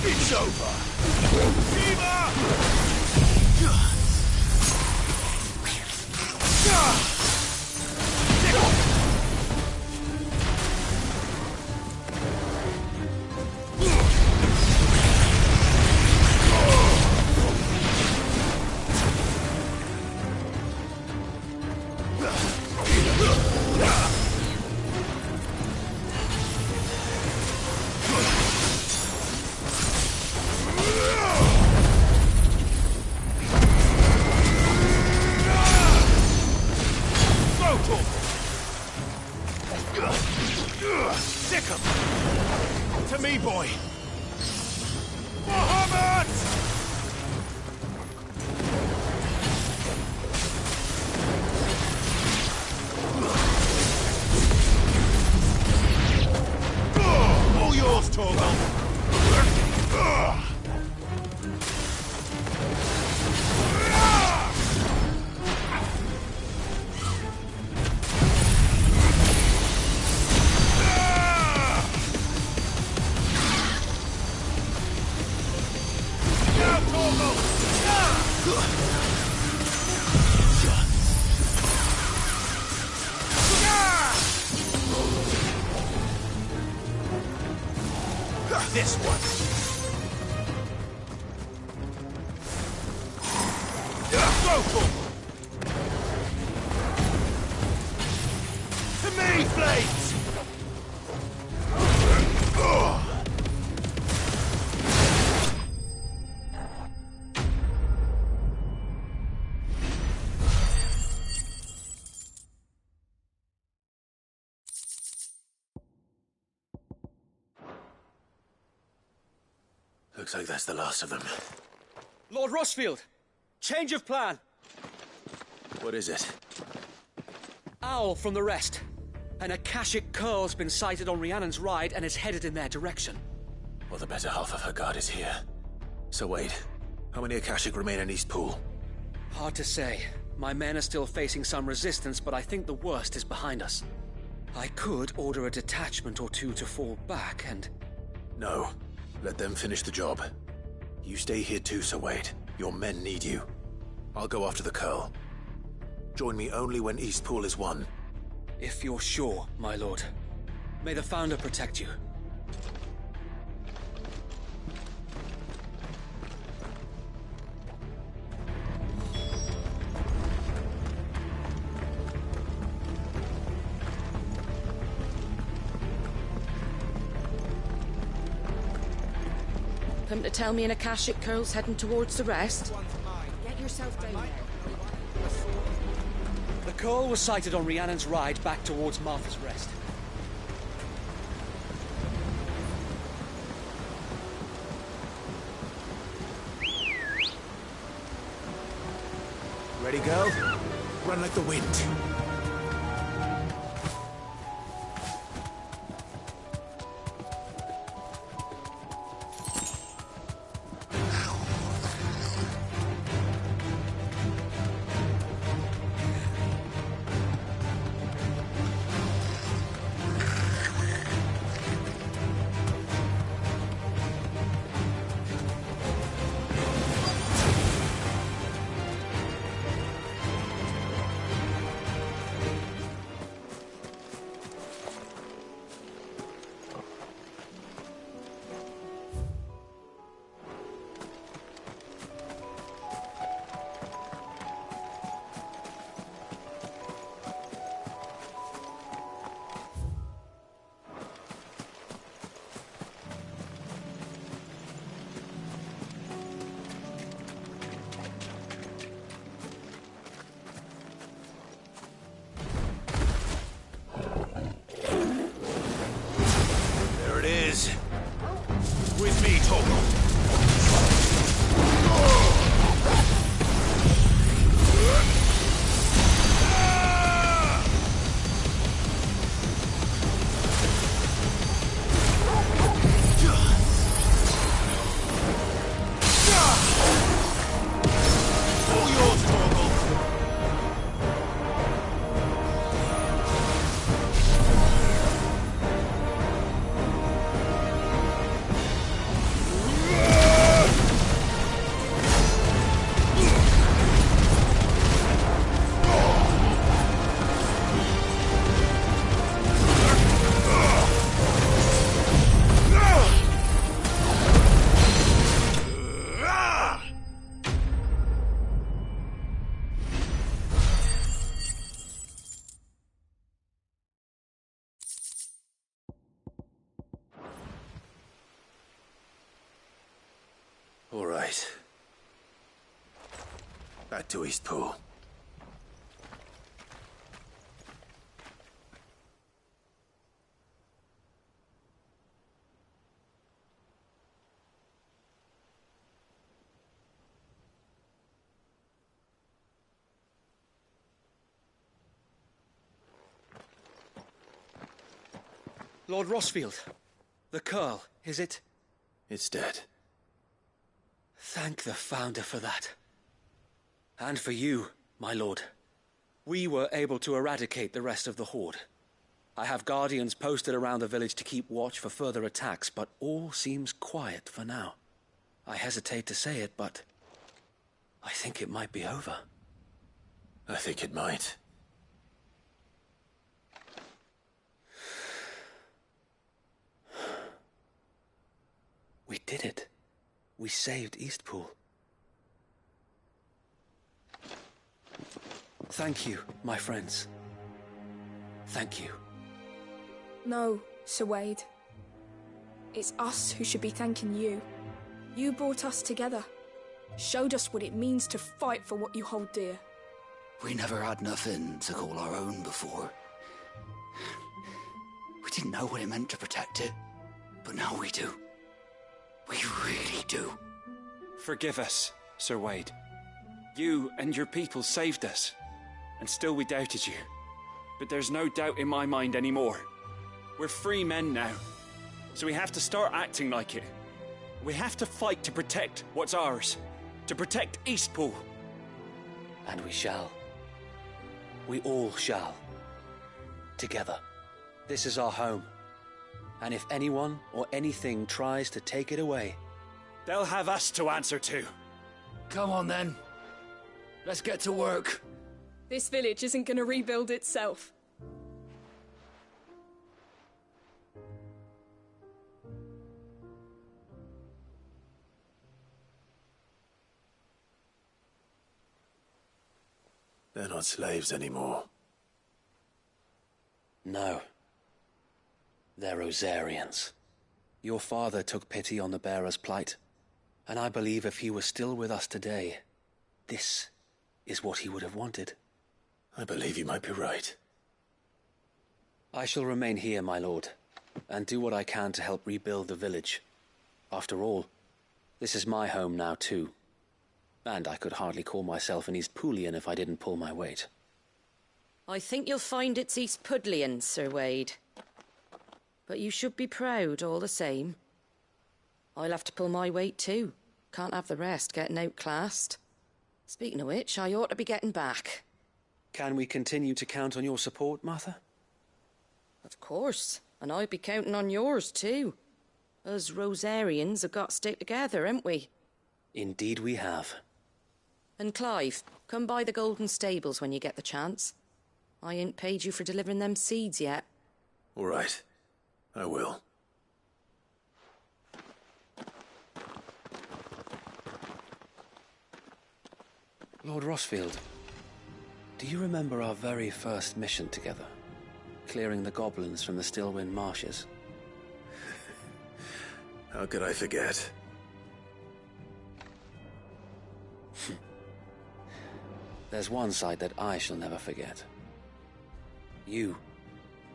It's over! Fever! Sick 'em! To me, boy! Muhammad! All yours, Torgal! This one. Go, Torgal! To me, Blades! Looks like that's the last of them. Lord Rosfield! Change of plan! What is it? Owl from the rest. An Akashic Curl's been sighted on Rhiannon's Ride and is headed in their direction. Well, the better half of her guard is here. So wait, how many Akashic remain in Eastpool? Hard to say. My men are still facing some resistance, but I think the worst is behind us. I could order a detachment or two to fall back and... No. Let them finish the job. You stay here too, Sir Wade. Your men need you. I'll go after the Curl. Join me only when Eastpool is won. If you're sure, my lord. May the Founder protect you. Come to tell me an Akashic Curl's heading towards the rest? Get yourself down there. The Curl was sighted on Rhiannon's Ride back towards Martha's Rest. Ready, girl? Run like the wind. With me, Torgal. All yours, Torgal. All right. Back to Eastpool. Lord Rosfield, the Curl, is it? It's dead. Thank the Founder for that. And for you, my lord. We were able to eradicate the rest of the Horde. I have guardians posted around the village to keep watch for further attacks, but all seems quiet for now. I hesitate to say it, but I think it might be over. I think it might. We did it. We saved Eastpool. Thank you, my friends. Thank you. No, Sir Wade. It's us who should be thanking you. You brought us together. Showed us what it means to fight for what you hold dear. We never had nothing to call our own before. We didn't know what it meant to protect it, but now we do. We really do. Forgive us, Sir Wade. You and your people saved us, and still we doubted you. But there's no doubt in my mind anymore. We're free men now, so we have to start acting like it. We have to fight to protect what's ours, to protect Eastpool. And we shall. We all shall. Together. This is our home. And if anyone or anything tries to take it away, they'll have us to answer to. Come on then. Let's get to work. This village isn't going to rebuild itself. They're not slaves anymore. No. They're Rosarians. Your father took pity on the bearer's plight, and I believe if he were still with us today, this is what he would have wanted. I believe you might be right. I shall remain here, my lord, and do what I can to help rebuild the village. After all, this is my home now too, and I could hardly call myself an Eastpoolian if I didn't pull my weight. I think you'll find it's Eastpudlian, Sir Wade. But you should be proud all the same. I'll have to pull my weight too. Can't have the rest getting outclassed. Speaking of which, I ought to be getting back. Can we continue to count on your support, Martha? Of course, and I'll be counting on yours too. Us Rosarians have got to stick together, haven't we? Indeed we have. And Clive, come by the Golden Stables when you get the chance. I ain't paid you for delivering them seeds yet. All right. I will. Lord Rosfield, do you remember our very first mission together? Clearing the goblins from the Stillwind marshes? How could I forget? There's one sight that I shall never forget. You,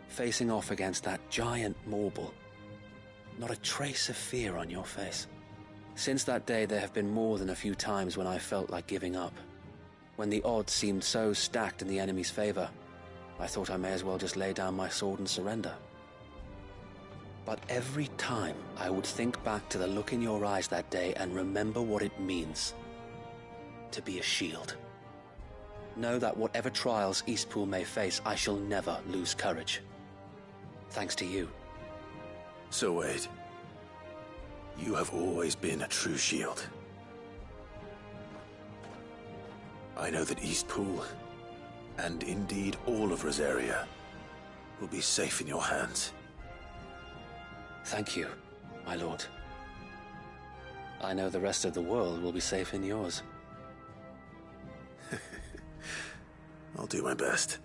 facing off against that giant Morble. Not a trace of fear on your face. Since that day, there have been more than a few times when I felt like giving up. When the odds seemed so stacked in the enemy's favor, I thought I may as well just lay down my sword and surrender. But every time I would think back to the look in your eyes that day and remember what it means to be a shield. Know that whatever trials Eastpool may face, I shall never lose courage. Thanks to you. So Wade, you have always been a true shield. I know that Eastpool, and indeed all of Rosaria, will be safe in your hands. Thank you, my lord. I know the rest of the world will be safe in yours. I'll do my best.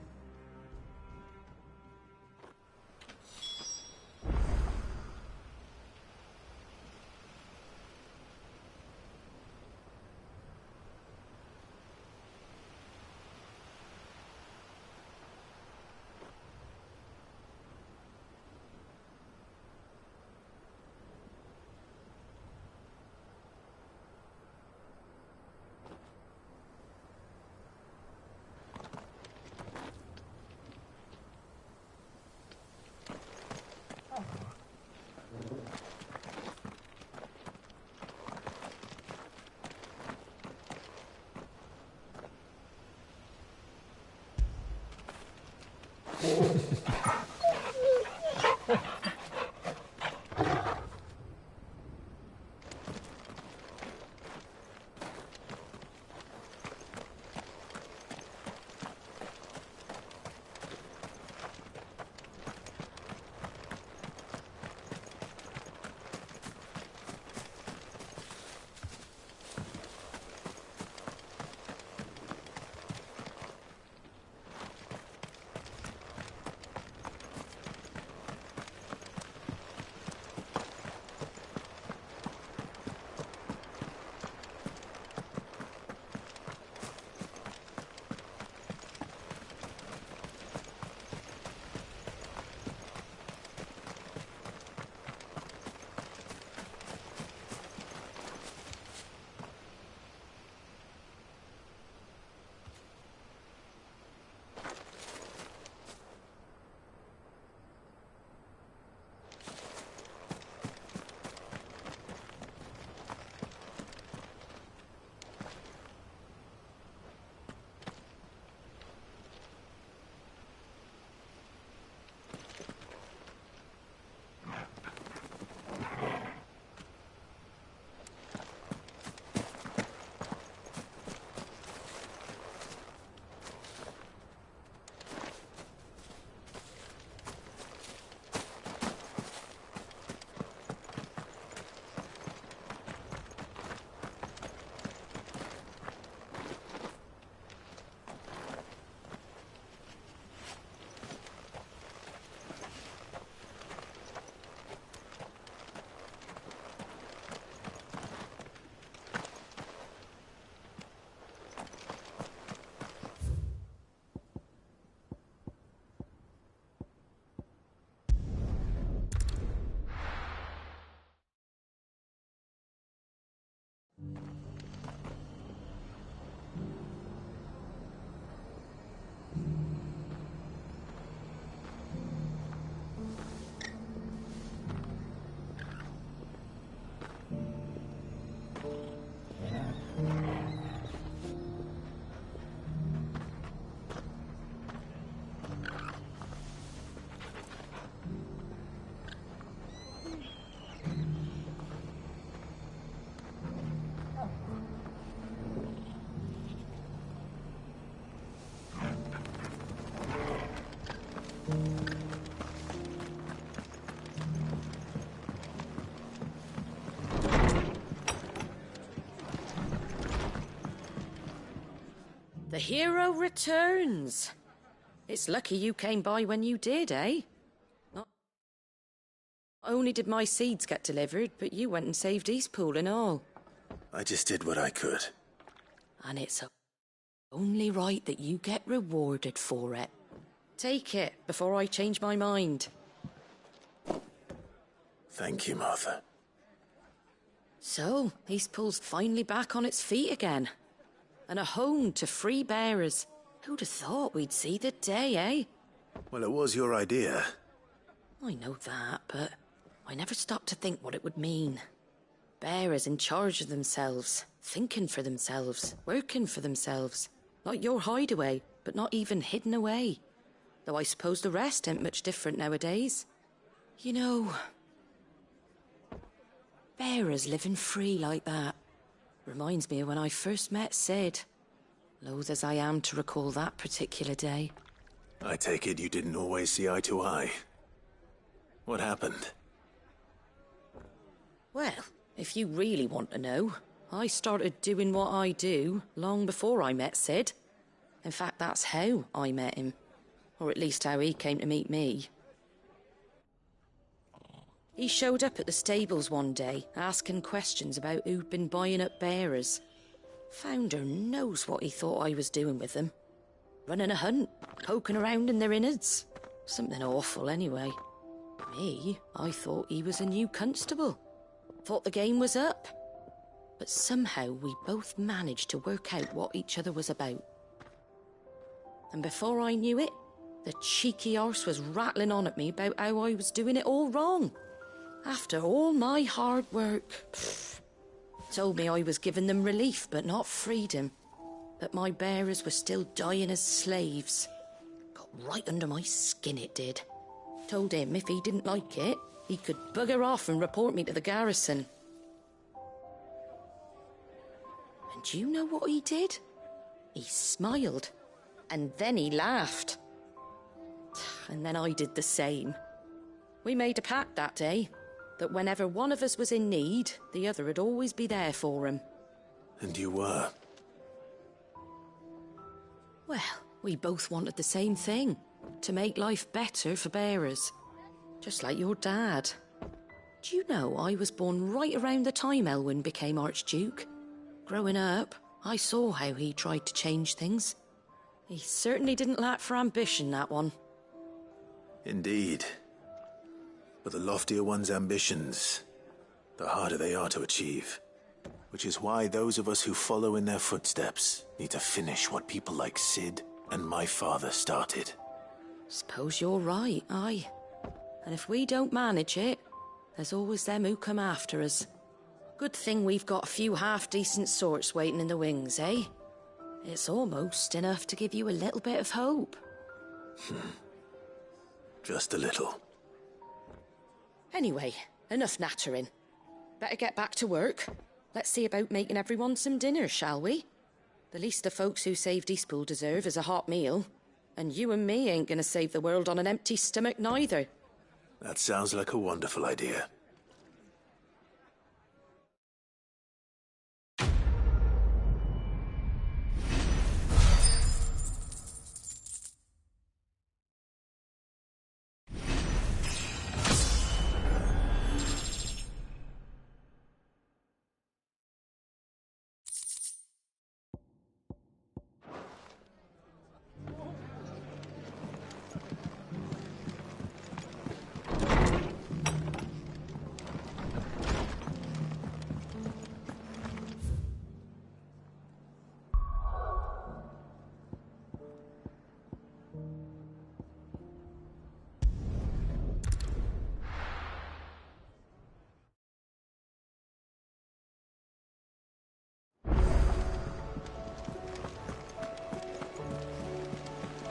The hero returns. It's lucky you came by when you did, eh? Not only did my seeds get delivered, but you went and saved Eastpool and all. I just did what I could. And it's only right that you get rewarded for it. Take it before I change my mind. Thank you, Martha. So, Eastpool's finally back on its feet again. And a home to free bearers. Who'd have thought we'd see the day, eh? Well, it was your idea. I know that, but I never stopped to think what it would mean. Bearers in charge of themselves, thinking for themselves, working for themselves. Like your hideaway, but not even hidden away. Though I suppose the rest ain't much different nowadays. You know, bearers living free like that reminds me of when I first met Sid. Loath as I am to recall that particular day. I take it you didn't always see eye to eye. What happened? Well, if you really want to know, I started doing what I do long before I met Sid. In fact, that's how I met him. Or at least how he came to meet me. He showed up at the stables one day, asking questions about who'd been buying up bearers. Founder knows what he thought I was doing with them. Running a hunt, poking around in their innards. Something awful, anyway. Me, I thought he was a new constable. Thought the game was up. But somehow we both managed to work out what each other was about. And before I knew it, the cheeky arse was rattling on at me about how I was doing it all wrong. After all my hard work. Told me I was giving them relief, but not freedom. That my bearers were still dying as slaves. Got Right under my skin it did. Told him if he didn't like it, he could bugger off and report me to the garrison. And do you know what he did? He smiled, and then he laughed. And then I did the same. We made a pact that day, that whenever one of us was in need, the other would always be there for him. And you were? Well, we both wanted the same thing. To make life better for bearers. Just like your dad. Do you know I was born right around the time Elwyn became Archduke? Growing up, I saw how he tried to change things. He certainly didn't lack for ambition, that one. Indeed. But the loftier one's ambitions, the harder they are to achieve. Which is why those of us who follow in their footsteps need to finish what people like Cid and my father started. Suppose you're right, aye. And if we don't manage it, there's always them who come after us. Good thing we've got a few half-decent sorts waiting in the wings, eh? It's almost enough to give you a little bit of hope. Just a little. Anyway, enough nattering. Better get back to work. Let's see about making everyone some dinner, shall we? The least the folks who saved Eastpool deserve is a hot meal. And you and me ain't gonna save the world on an empty stomach neither. That sounds like a wonderful idea.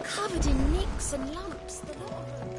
Covered in nicks and lumps, the lot of them.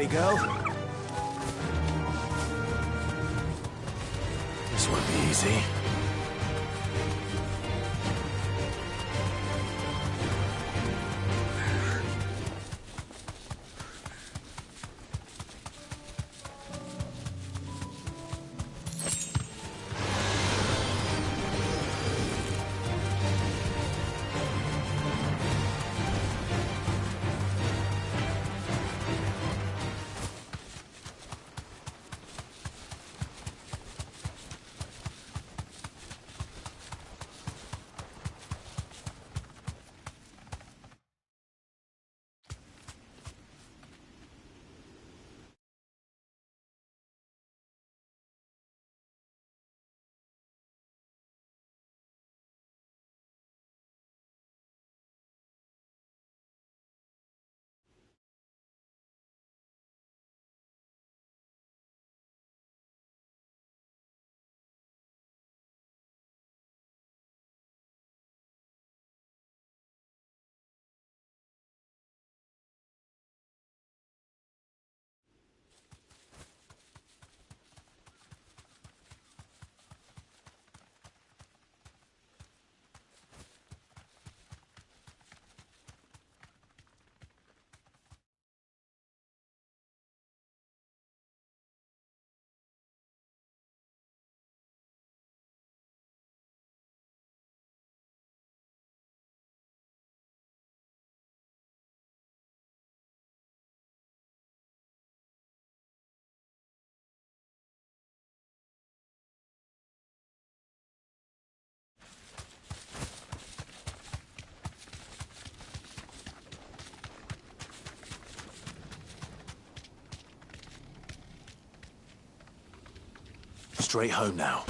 girl. This won't be easy. Straight home now.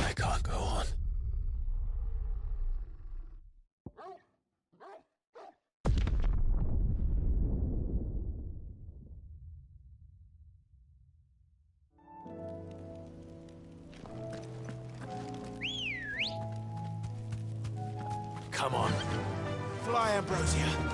I can't go on. Come on. Fly, Ambrosia.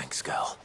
Thanks, Gal.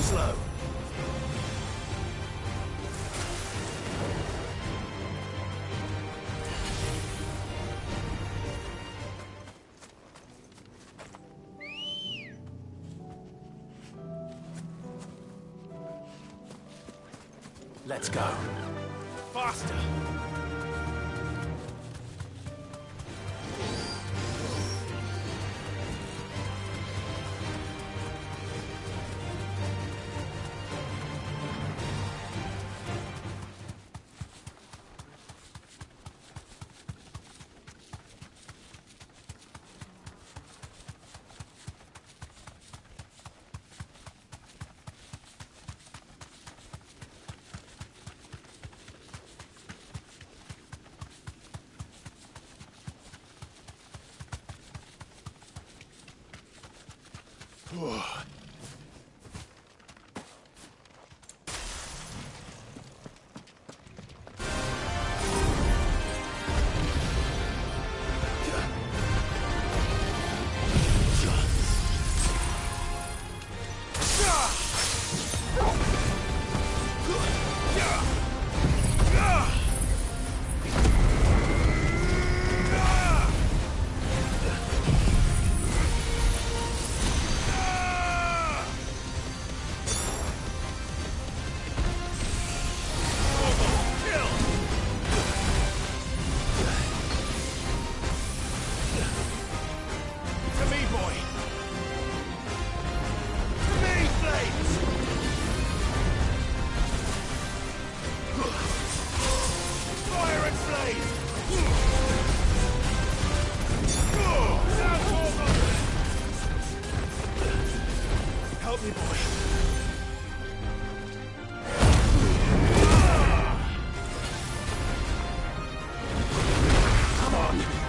Slow. Let's go. Faster. Help me, boy. Come on.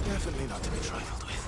Definitely not to be trifled with.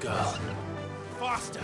girl. Faster!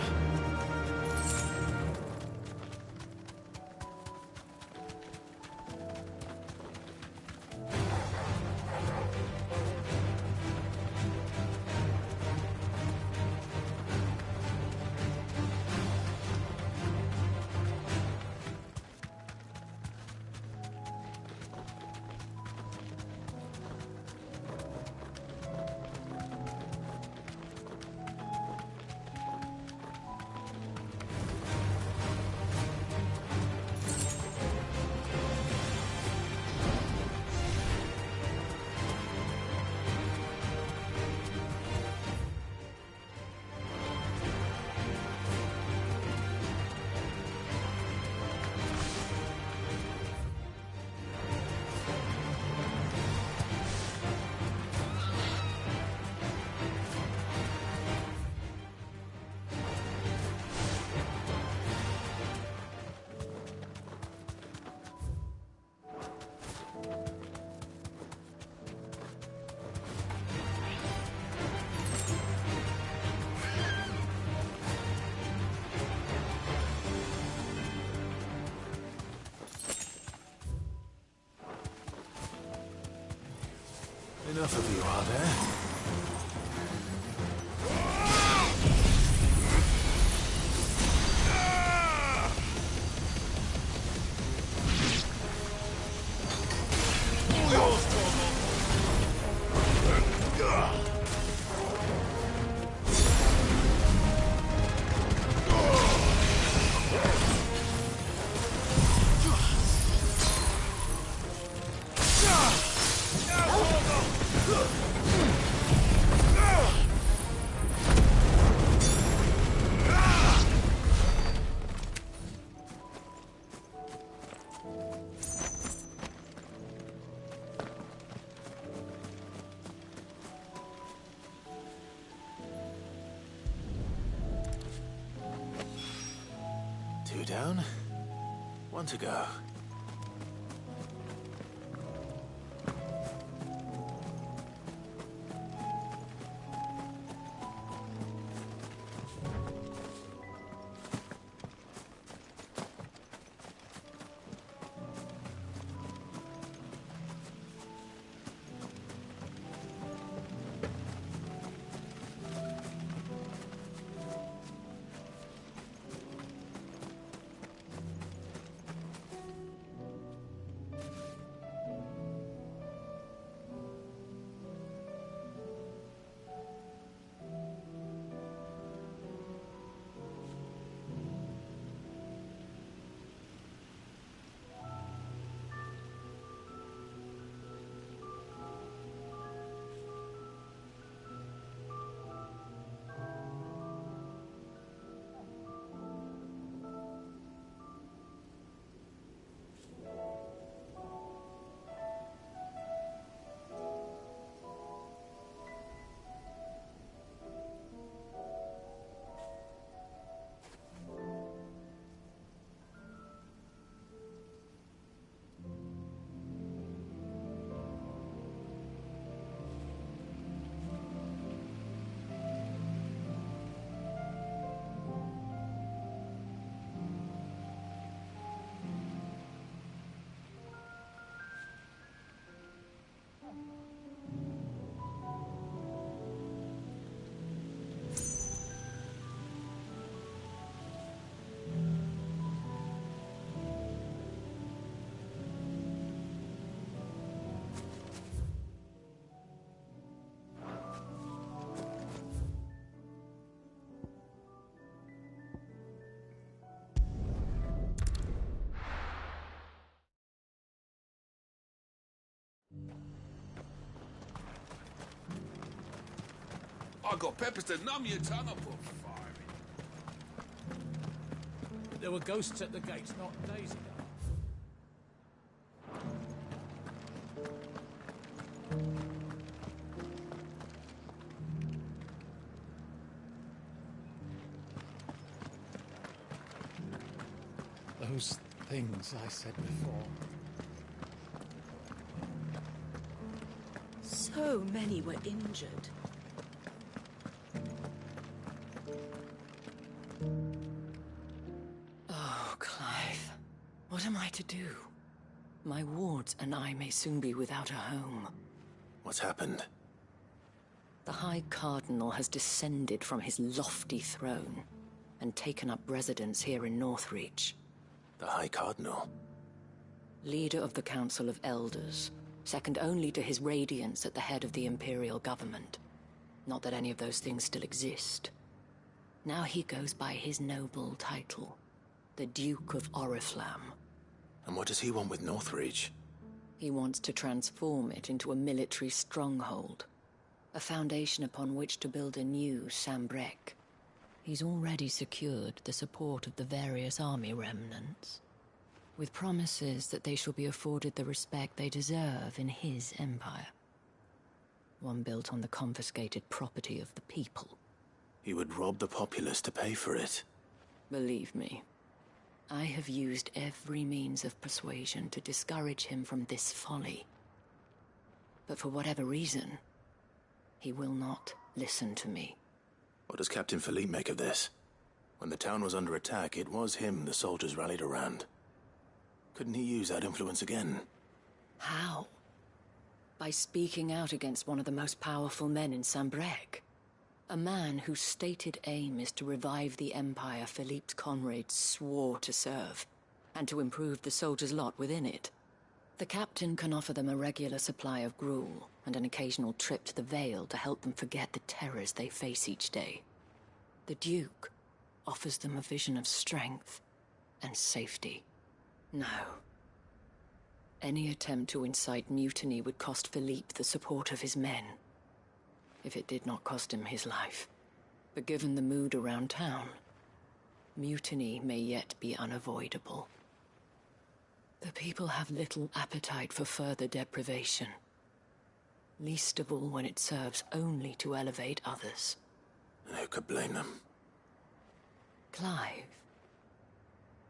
Enough of you, are there? All yours, Torgal! Two down, one to go. I got peppers to numb your tongue up for fire. There were ghosts at the gates not days ago. Those things I said before. So many were injured. What am I to do? My wards and I may soon be without a home. What's happened? The High Cardinal has descended from his lofty throne and taken up residence here in Northreach. The High Cardinal? Leader of the Council of Elders, second only to his Radiance at the head of the Imperial government. Not that any of those things still exist. Now he goes by his noble title, the Duke of Oriflamme. And what does he want with Northreach? He wants to transform it into a military stronghold, a foundation upon which to build a new Sambrec. He's already secured the support of the various army remnants, with promises that they shall be afforded the respect they deserve in his empire. One built on the confiscated property of the people. He would rob the populace to pay for it. Believe me, I have used every means of persuasion to discourage him from this folly. But for whatever reason, he will not listen to me. What does Captain Philippe make of this? When the town was under attack, it was him the soldiers rallied around. Couldn't he use that influence again? How? By speaking out against one of the most powerful men in Sambrec. A man whose stated aim is to revive the empire Philippe's comrades swore to serve, and to improve the soldiers' lot within it. The captain can offer them a regular supply of gruel, and an occasional trip to the Vale to help them forget the terrors they face each day. The Duke offers them a vision of strength and safety. No. Any attempt to incite mutiny would cost Philippe the support of his men, if it did not cost him his life. But given the mood around town, mutiny may yet be unavoidable. The people have little appetite for further deprivation, least of all when it serves only to elevate others. And who could blame them? Clive,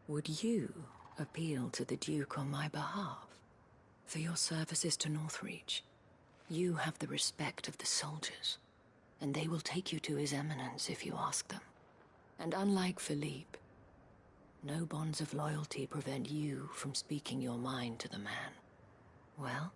would you appeal to the Duke on my behalf? For your services to Northreach, you have the respect of the soldiers, and they will take you to His Eminence if you ask them. And unlike Philippe, no bonds of loyalty prevent you from speaking your mind to the man. Well?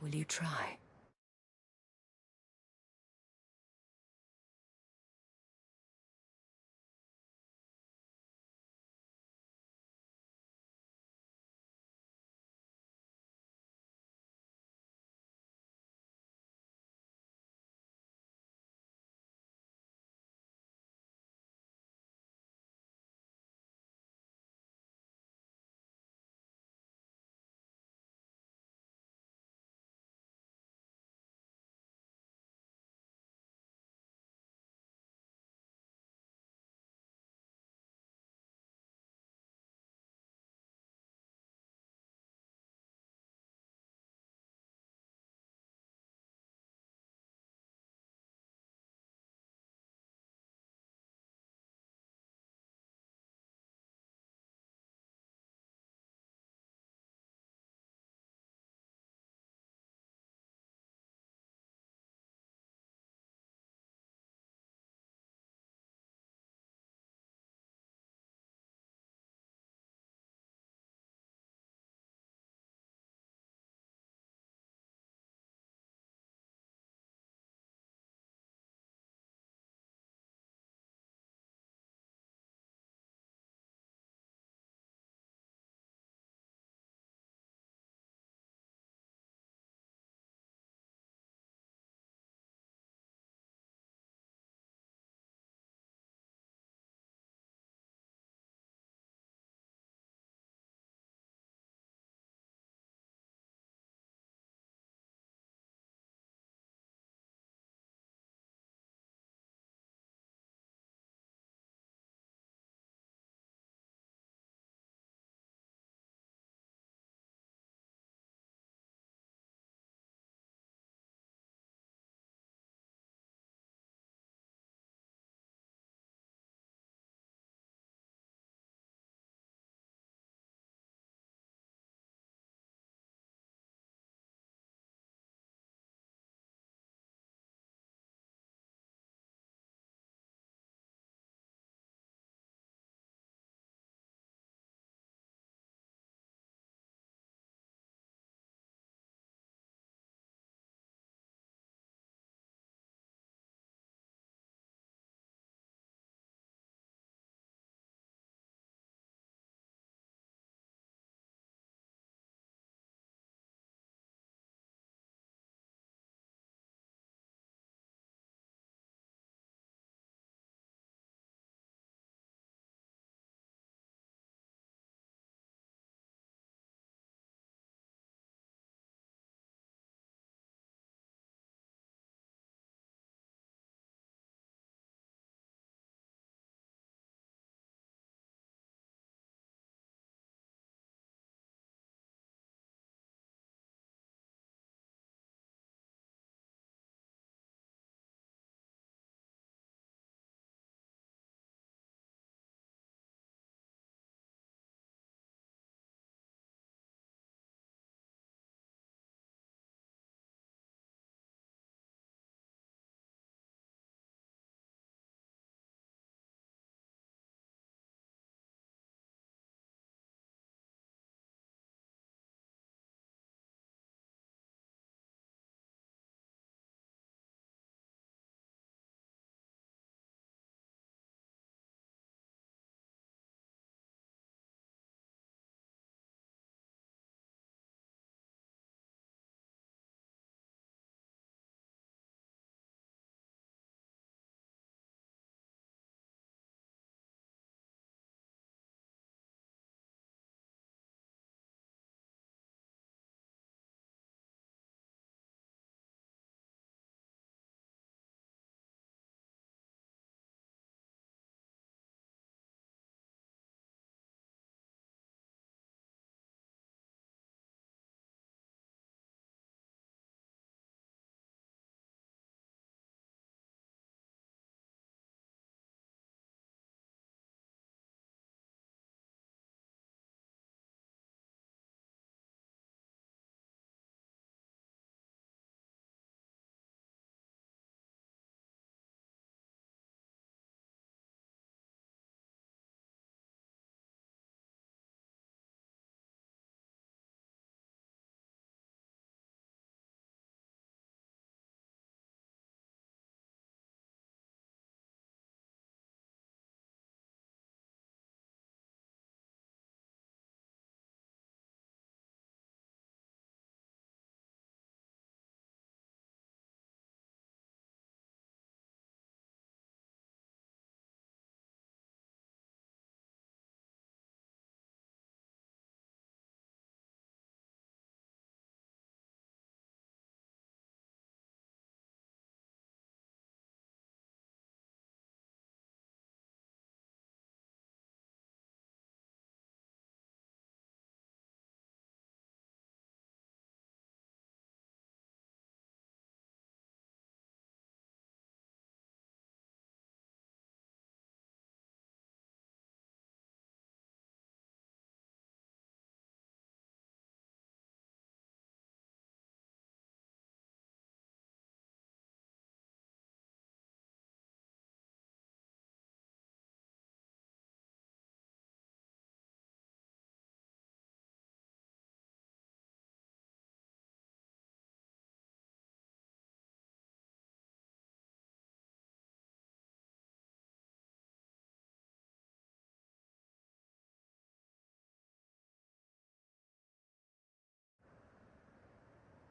Will you try?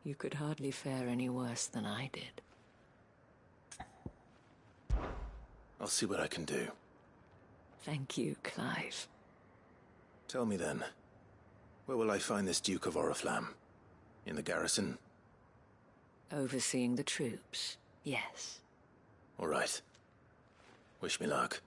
You could hardly fare any worse than I did. I'll see what I can do. Thank you, Clive. Tell me then, where will I find this Duke of Oriflamme? In the garrison? Overseeing the troops, yes. All right. Wish me luck.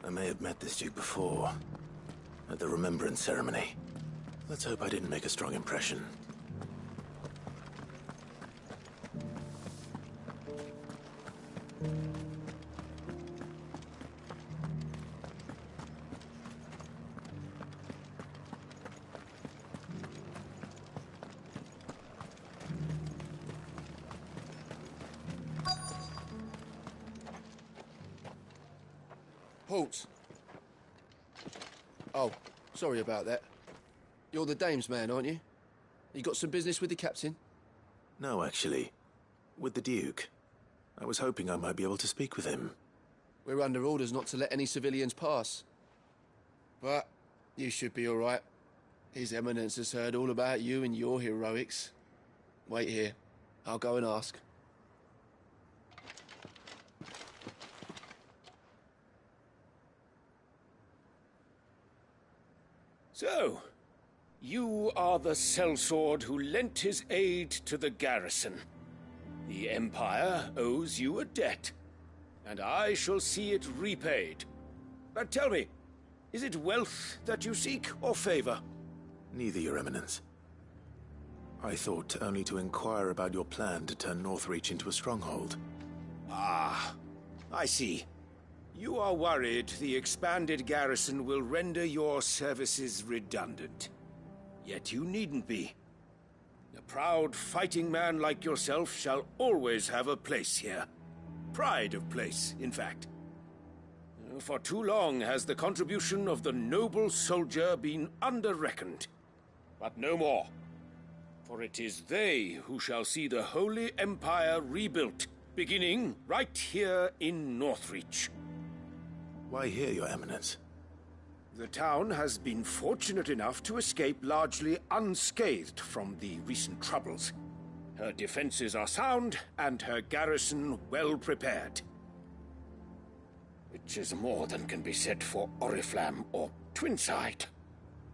I may have met this Duke before, at the Remembrance Ceremony. Let's hope I didn't make a strong impression. Halt! Oh, sorry about that. You're the dame's man, aren't you? You got some business with the captain? No, actually. With the Duke. I was hoping I might be able to speak with him. We're under orders not to let any civilians pass. But you should be all right. His Eminence has heard all about you and your heroics. Wait here. I'll go and ask. So, you are the sellsword who lent his aid to the garrison. The Empire owes you a debt, and I shall see it repaid. But tell me, is it wealth that you seek, or favor? Neither, Your Eminence. I thought only to inquire about your plan to turn Northreach into a stronghold. Ah, I see. You are worried the expanded garrison will render your services redundant. Yet you needn't be. A proud fighting man like yourself shall always have a place here. Pride of place, in fact. For too long has the contribution of the noble soldier been under-reckoned. But no more. For it is they who shall see the Holy Empire rebuilt, beginning right here in Northreach. Why here, Your Eminence? The town has been fortunate enough to escape largely unscathed from the recent troubles. Her defenses are sound, and her garrison well prepared. Which is more than can be said for Oriflamme or Twinside.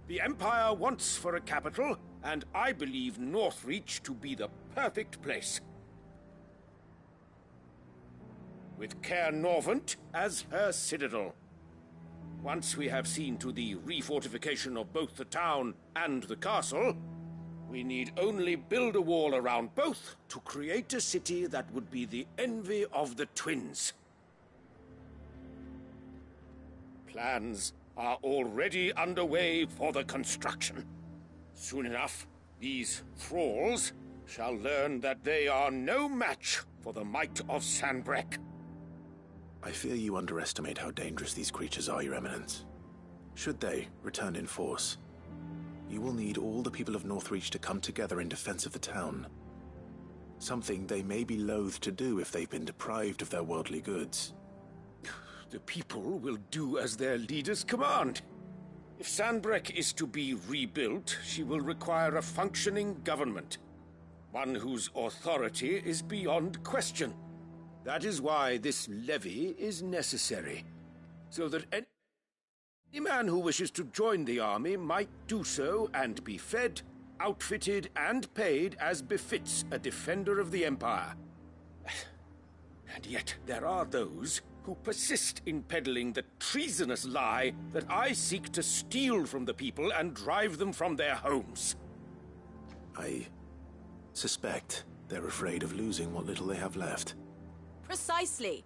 The Empire wants for a capital, and I believe Northreach to be the perfect place. With Caer Norvent as her citadel. Once we have seen to the refortification of both the town and the castle, we need only build a wall around both to create a city that would be the envy of the twins. Plans are already underway for the construction. Soon enough, these thralls shall learn that they are no match for the might of Sanbreque. I fear you underestimate how dangerous these creatures are, Your Eminence. Should they return in force, you will need all the people of Northreach to come together in defense of the town. Something they may be loath to do if they've been deprived of their worldly goods. The people will do as their leaders command. If Sanbreque is to be rebuilt, she will require a functioning government. One whose authority is beyond question. That is why this levy is necessary, so that any man who wishes to join the army might do so and be fed, outfitted, and paid as befits a defender of the Empire. And yet there are those who persist in peddling the treasonous lie that I seek to steal from the people and drive them from their homes. I suspect they're afraid of losing what little they have left. Precisely.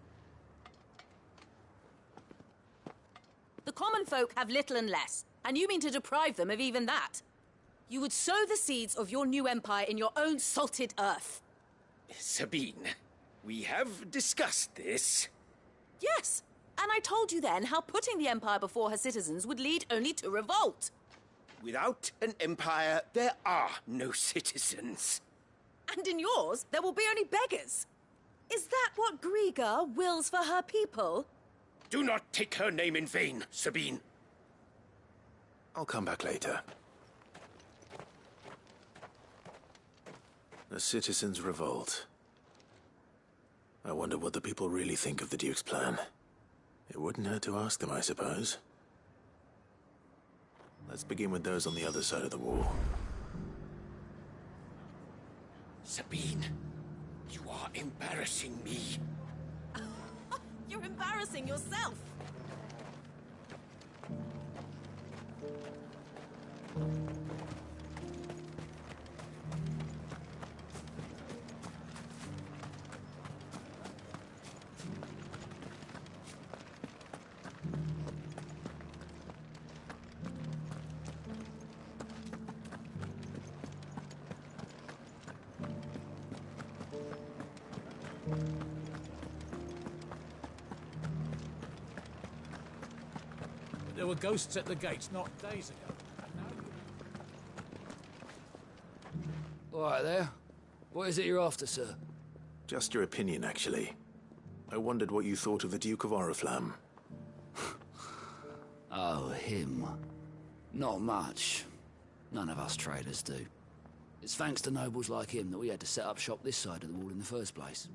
The common folk have little and less, and you mean to deprive them of even that. You would sow the seeds of your new empire in your own salted earth. Sabine, we have discussed this. Yes, and I told you then how putting the empire before her citizens would lead only to revolt. Without an empire, there are no citizens. And in yours, there will be only beggars. Is that what Griga wills for her people? Do not take her name in vain, Sabine. I'll come back later. A citizens' revolt. I wonder what the people really think of the Duke's plan. It wouldn't hurt to ask them, I suppose. Let's begin with those on the other side of the wall. Sabine, you are embarrassing me. You're embarrassing yourself. There were ghosts at the gates not days ago. All right there. What is it you're after, sir? Just your opinion, actually. I wondered what you thought of the Duke of Oriflamme. Oh, him. Not much. None of us traders do. It's thanks to nobles like him that we had to set up shop this side of the wall in the first place.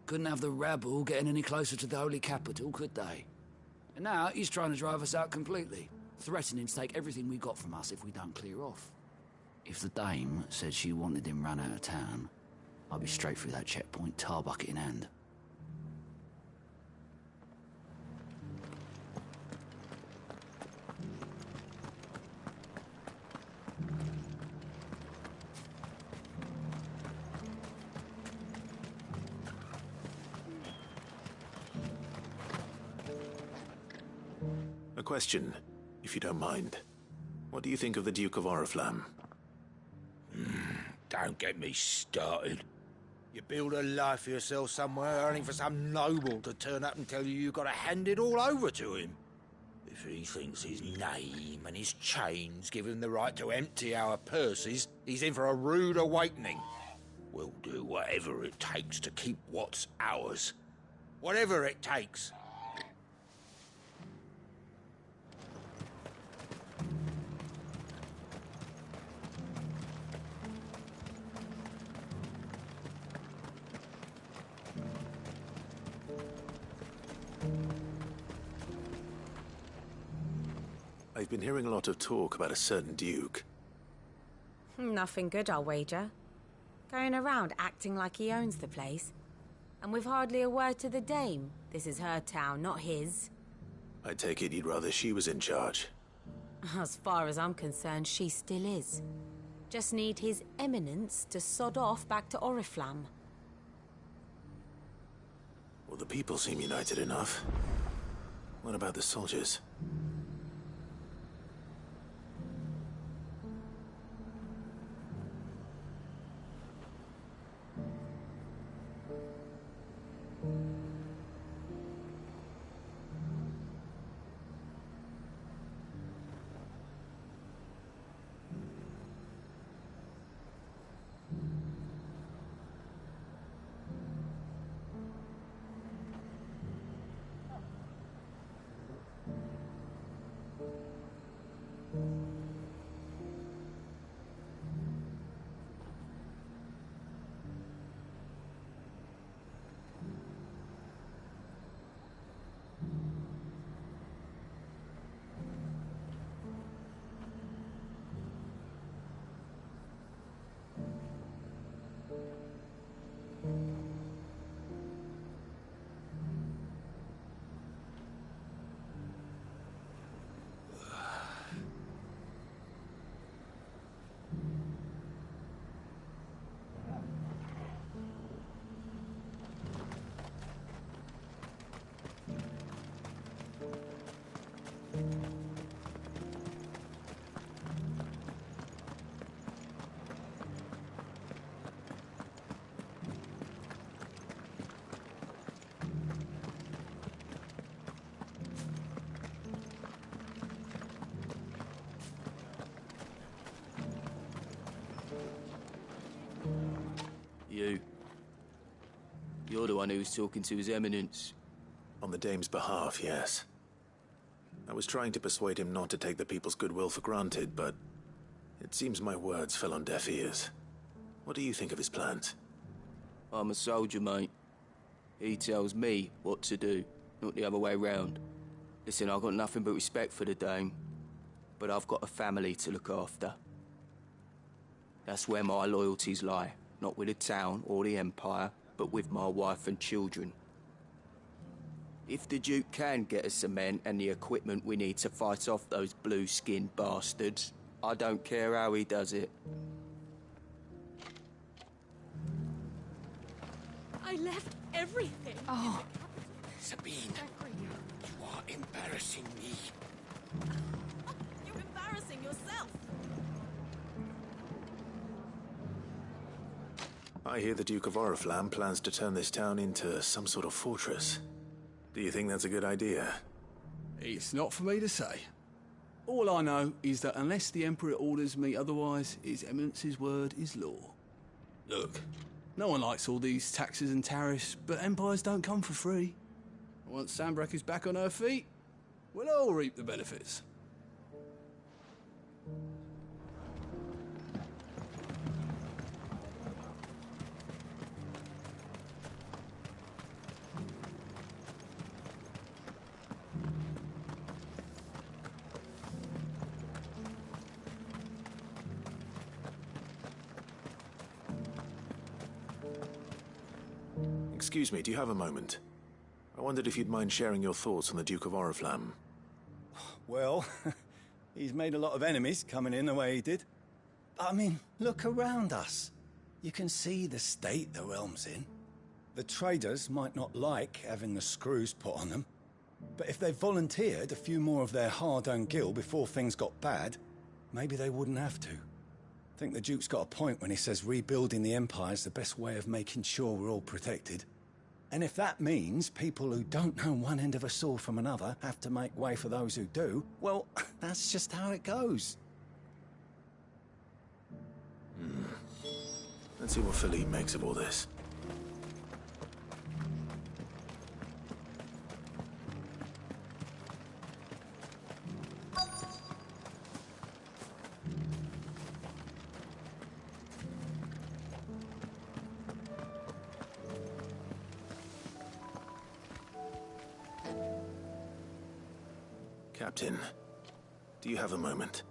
Couldn't have the rabble getting any closer to the holy capital, could they? And now he's trying to drive us out completely, threatening to take everything we got from us if we don't clear off. If the dame said she wanted him run out of town, I'd be straight through that checkpoint, tar bucket in hand. A question, if you don't mind. What do you think of the Duke of Oriflamme? Don't get me started. You build a life for yourself somewhere, only for some noble to turn up and tell you you've got to hand it all over to him. If he thinks his name and his chains give him the right to empty our purses, he's in for a rude awakening. We'll do whatever it takes to keep what's ours. Whatever it takes. I've been hearing a lot of talk about a certain Duke. Nothing good, I'll wager. Going around acting like he owns the place. And with hardly a word to the dame. This is her town, not his. I take it you'd rather she was in charge. As far as I'm concerned, she still is. Just need his eminence to sod off back to Oriflamme. Well, the people seem united enough. What about the soldiers? You're the one who was talking to His Eminence. On the Dame's behalf, yes. I was trying to persuade him not to take the people's goodwill for granted, but it seems my words fell on deaf ears. What do you think of his plans? I'm a soldier, mate. He tells me what to do, not the other way round. Listen, I've got nothing but respect for the Dame, but I've got a family to look after. That's where my loyalties lie, not with the town or the Empire, but with my wife and children. If the Duke can get us cement and the equipment we need to fight off those blue-skinned bastards, I don't care how he does it. I left everything. Oh. Sabine, you are embarrassing me. You're embarrassing yourself. I hear the Duke of Oriflamme plans to turn this town into some sort of fortress. Do you think that's a good idea? It's not for me to say. All I know is that unless the Emperor orders me otherwise, His Eminence's word is law. Look, no one likes all these taxes and tariffs, but empires don't come for free. Once Sanbreque is back on her feet, we'll all reap the benefits. Excuse me, do you have a moment? I wondered if you'd mind sharing your thoughts on the Duke of Oriflamme. Well, he's made a lot of enemies coming in the way he did. I mean, look around us. You can see the state the realm's in. The traders might not like having the screws put on them, but if they volunteered a few more of their hard-earned gil before things got bad, maybe they wouldn't have to. I think the Duke's got a point when he says rebuilding the Empire's the best way of making sure we're all protected. And if that means people who don't know one end of a sword from another have to make way for those who do, well, that's just how it goes. Let's see what Philippe makes of all this. Captain, do you have a moment?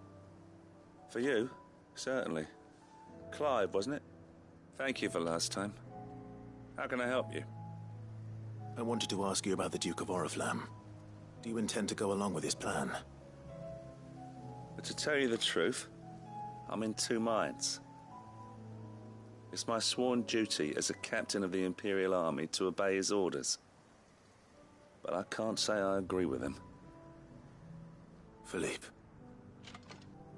For you? Certainly. Clive, wasn't it? Thank you for last time. How can I help you? I wanted to ask you about the Duke of Oriflamme. Do you intend to go along with his plan? But to tell you the truth, I'm in two minds. It's my sworn duty as a captain of the Imperial Army to obey his orders. But I can't say I agree with him. Philippe,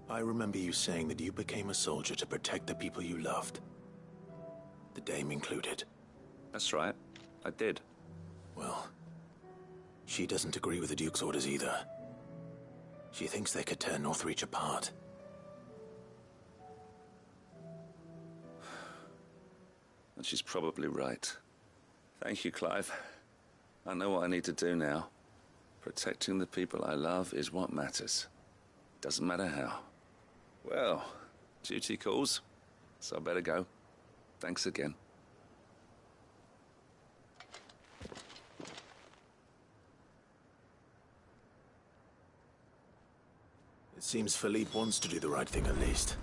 I remember you saying that you became a soldier to protect the people you loved. The Dame included. That's right. I did. Well, she doesn't agree with the Duke's orders either. She thinks they could tear Northreach apart. And she's probably right. Thank you, Clive. I know what I need to do now. Protecting the people I love is what matters. Doesn't matter how. Well, duty calls, so I better go. Thanks again. It seems Philippe wants to do the right thing at least.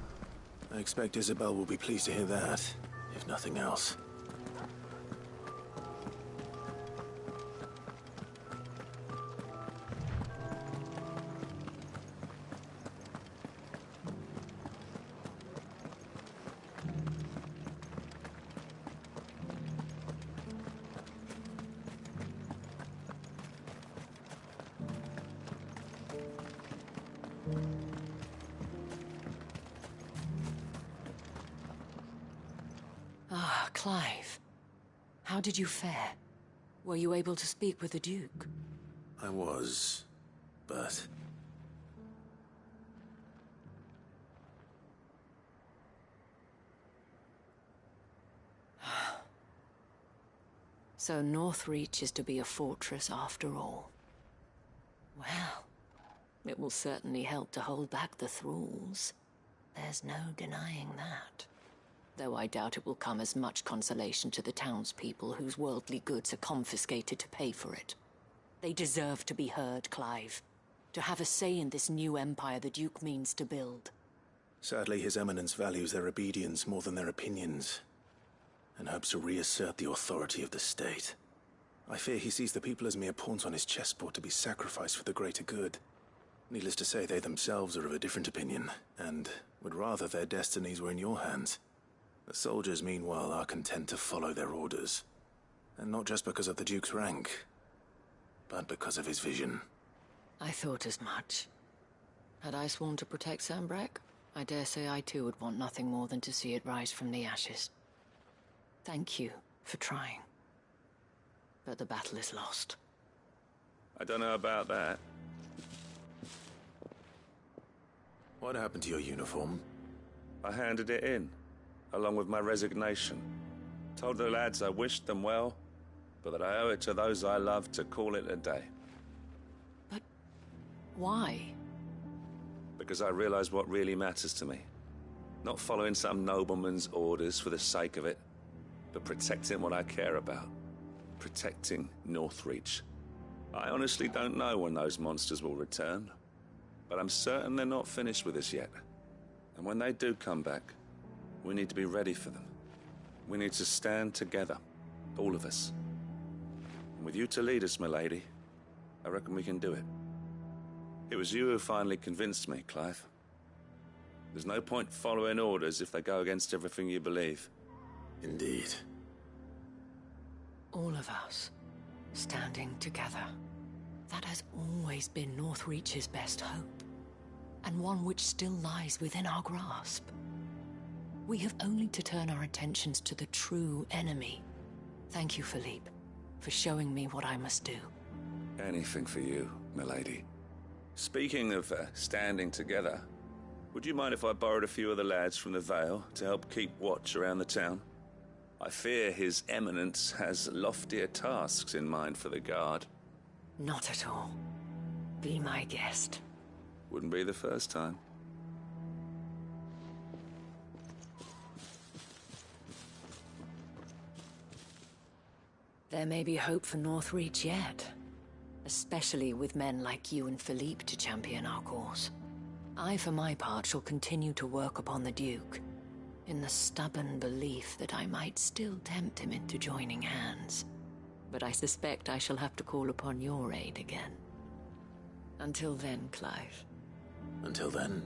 I expect Isabel will be pleased to hear that, if nothing else. Ah, Clive. How did you fare? Were you able to speak with the Duke? I was, but... So Northreach is to be a fortress after all. Well, it will certainly help to hold back the thralls. There's no denying that. Though I doubt it will come as much consolation to the townspeople whose worldly goods are confiscated to pay for it. They deserve to be heard, Clive. To have a say in this new empire the Duke means to build. Sadly, His Eminence values their obedience more than their opinions, and hopes to reassert the authority of the state. I fear he sees the people as mere pawns on his chessboard to be sacrificed for the greater good. Needless to say, they themselves are of a different opinion, and would rather their destinies were in your hands. The soldiers, meanwhile, are content to follow their orders. And not just because of the Duke's rank, but because of his vision. I thought as much. Had I sworn to protect Sanbreque, I dare say I too would want nothing more than to see it rise from the ashes. Thank you for trying. But the battle is lost. I don't know about that. What happened to your uniform? I handed it in, along with my resignation. Told the lads I wished them well, but that I owe it to those I love to call it a day. But why? Because I realize what really matters to me. Not following some nobleman's orders for the sake of it, but protecting what I care about. Protecting Northreach. I honestly don't know when those monsters will return, but I'm certain they're not finished with us yet. And when they do come back, we need to be ready for them. We need to stand together, all of us. And with you to lead us, milady, I reckon we can do it. It was you who finally convinced me, Clive. There's no point following orders if they go against everything you believe. Indeed. All of us, standing together. That has always been Northreach's best hope, and one which still lies within our grasp. We have only to turn our attentions to the true enemy. Thank you, Philippe, for showing me what I must do. Anything for you, milady. Speaking of standing together, would you mind if I borrowed a few of the lads from the Vale to help keep watch around the town? I fear His Eminence has loftier tasks in mind for the guard. Not at all. Be my guest. Wouldn't be the first time. There may be hope for Northreach yet. Especially with men like you and Philippe to champion our cause. I, for my part, shall continue to work upon the Duke, in the stubborn belief that I might still tempt him into joining hands. But I suspect I shall have to call upon your aid again. Until then, Clive. Until then.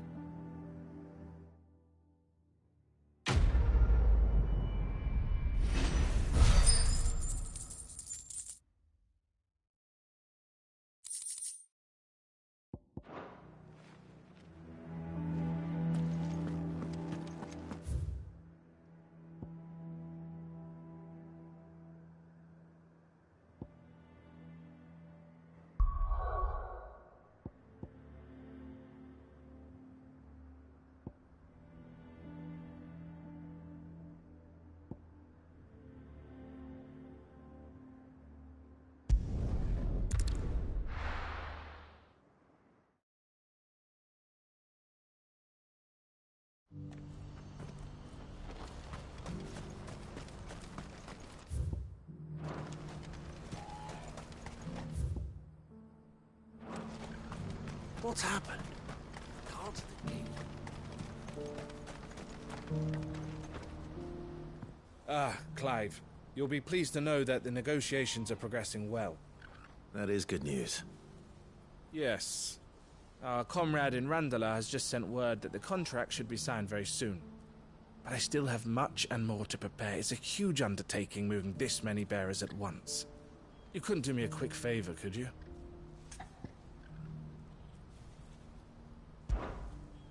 What's happened? Cards of the king. Ah, Clive. You'll be pleased to know that the negotiations are progressing well. That is good news. Yes. Our comrade in Randalar has just sent word that the contract should be signed very soon. But I still have much and more to prepare. It's a huge undertaking moving this many bearers at once. You couldn't do me a quick favor, could you?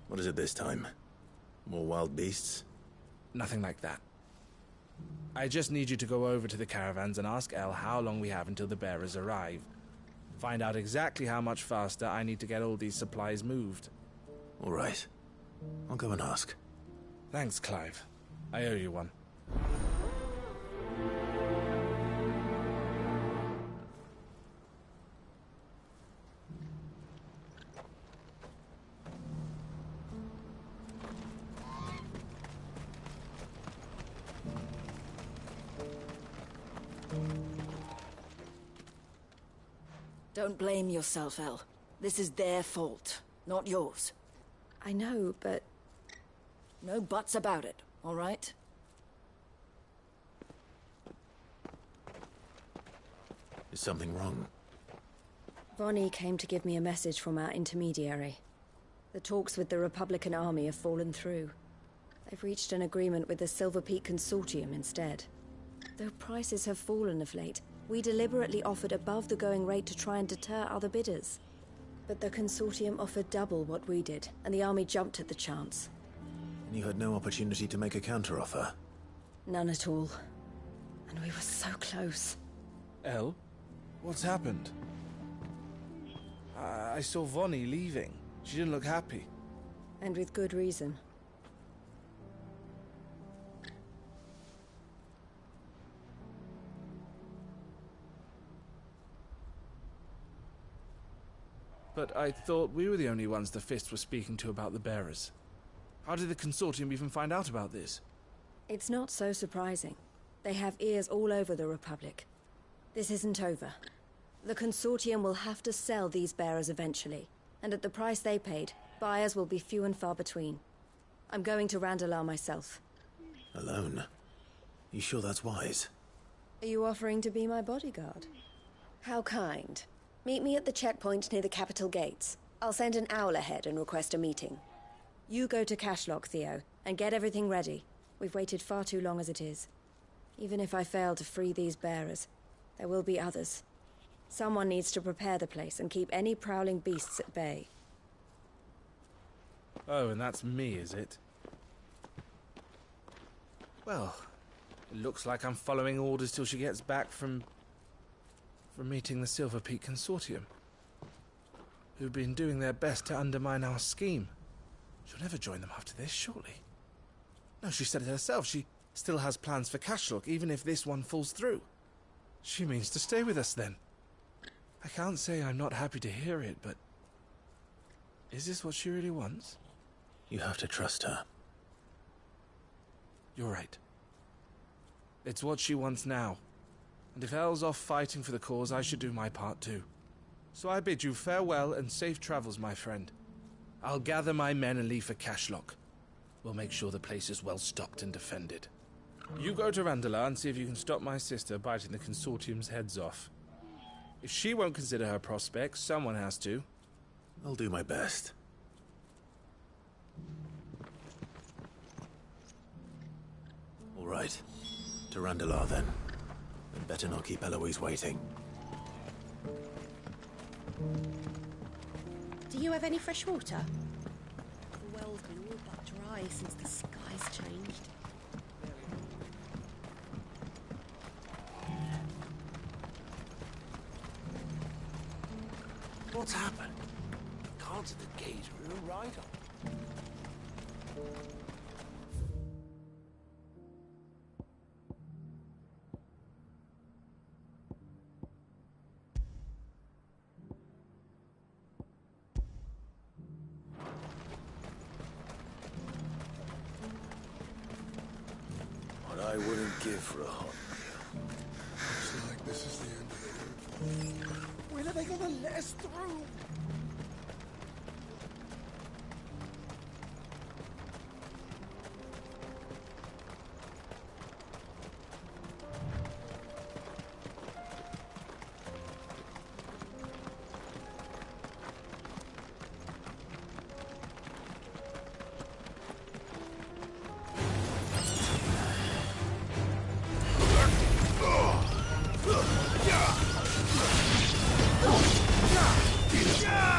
What is it this time? More wild beasts? Nothing like that. I just need you to go over to the caravans and ask El how long we have until the bearers arrive. Find out exactly how much faster I need to get all these supplies moved. All right. I'll go and ask. Thanks, Clive. I owe you one. Don't blame yourself, El. This is their fault, not yours. I know, but... No buts about it, all right? Is something wrong? Vonnie came to give me a message from our intermediary. The talks with the Republican Army have fallen through. They've reached an agreement with the Silver Peak Consortium instead. Though prices have fallen of late, we deliberately offered above the going rate to try and deter other bidders. But the Consortium offered double what we did, and the Army jumped at the chance. And you had no opportunity to make a counteroffer? None at all. And we were so close. El? What's happened? I saw Vonnie leaving. She didn't look happy. And with good reason. But I thought we were the only ones the Fist were speaking to about the bearers. How did the Consortium even find out about this? It's not so surprising. They have ears all over the Republic. This isn't over. The Consortium will have to sell these bearers eventually, and at the price they paid, buyers will be few and far between. I'm going to Randalar myself. Alone? You sure that's wise? Are you offering to be my bodyguard? How kind. Meet me at the checkpoint near the capital gates. I'll send an owl ahead and request a meeting. You go to Cashlock, Theo, and get everything ready. We've waited far too long as it is. Even if I fail to free these bearers, there will be others. Someone needs to prepare the place and keep any prowling beasts at bay. Oh, and that's me, is it? Well, it looks like I'm following orders till she gets back from meeting the Silver Peak Consortium, who've been doing their best to undermine our scheme. She'll never join them after this, surely. No, she said it herself. She still has plans for Cashlock, even if this one falls through. She means to stay with us, then. I can't say I'm not happy to hear it, but... is this what she really wants? You have to trust her. You're right. It's what she wants now. And if El's off fighting for the cause, I should do my part too. So I bid you farewell and safe travels, my friend. I'll gather my men and leave for Cashlock. We'll make sure the place is well stocked and defended. You go to Randalar and see if you can stop my sister biting the Consortium's heads off. If she won't consider her prospects, someone has to. I'll do my best. All right. To Randalar, then. And better not keep Eloise waiting. Do you have any fresh water? The well's been all but dry since the skies changed. What's happened? The cards at the gate are right on. What I wouldn't give for a hot meal. Looks like this is the end of the road. When are they gonna let us through? Yeah!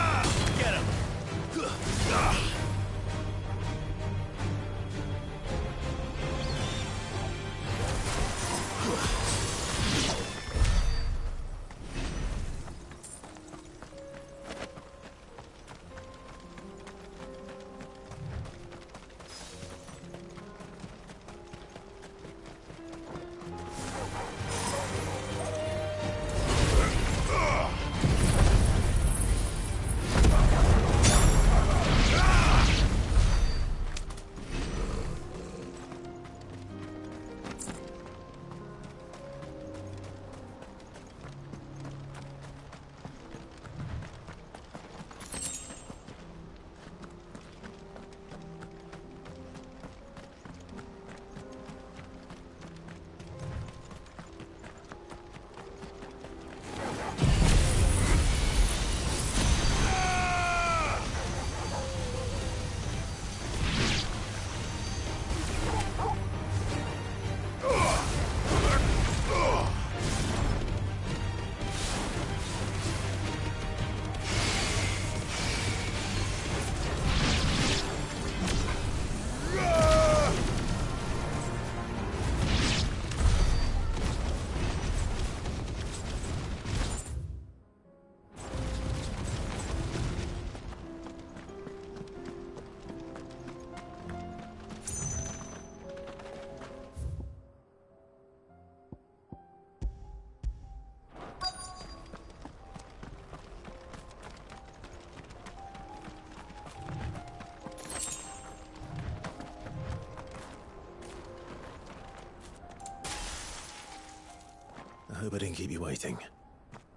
hope I didn't keep you waiting.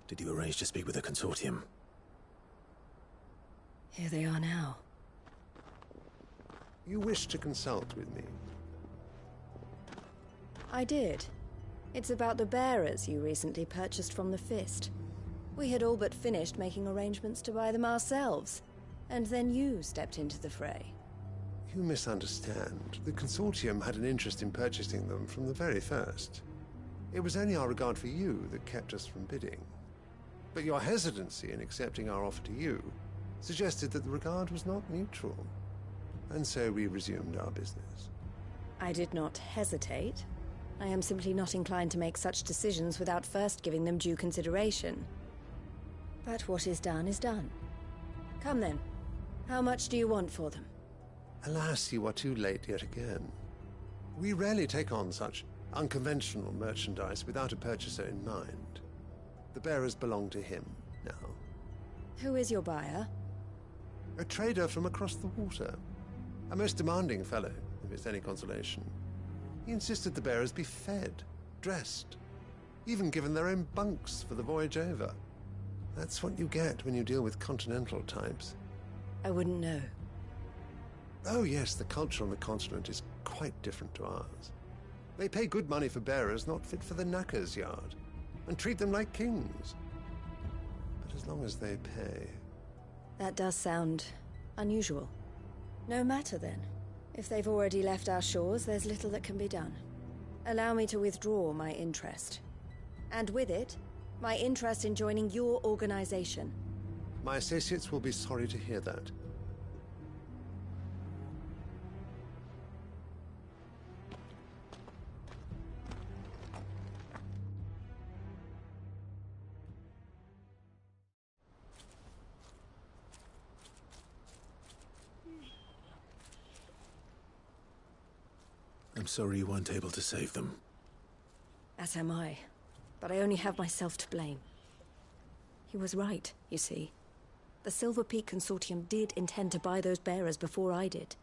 Did you arrange to speak with the consortium? Here they are now. You wish to consult with me? I did. It's about the bearers you recently purchased from the Fist. We had all but finished making arrangements to buy them ourselves, and then you stepped into the fray. You misunderstand. The consortium had an interest in purchasing them from the very first. It was only our regard for you that kept us from bidding. But your hesitancy in accepting our offer to you suggested that the regard was not mutual. And so we resumed our business. I did not hesitate. I am simply not inclined to make such decisions without first giving them due consideration. But what is done is done. Come then. How much do you want for them? Alas, you are too late yet again. We rarely take on such unconventional merchandise without a purchaser in mind. The bearers belong to him now. Who is your buyer? A trader from across the water. A most demanding fellow, if it's any consolation. He insisted the bearers be fed, dressed, even given their own bunks for the voyage over. That's what you get when you deal with continental types. I wouldn't know. Oh yes, the culture on the continent is quite different to ours. They pay good money for bearers not fit for the knacker's yard, and treat them like kings. But as long as they pay... That does sound unusual. No matter then. If they've already left our shores, there's little that can be done. Allow me to withdraw my interest. And with it, my interest in joining your organization. My associates will be sorry to hear that. I'm sorry you weren't able to save them. As am I. But I only have myself to blame. He was right, you see. The Silver Peak Consortium did intend to buy those bearers before I did.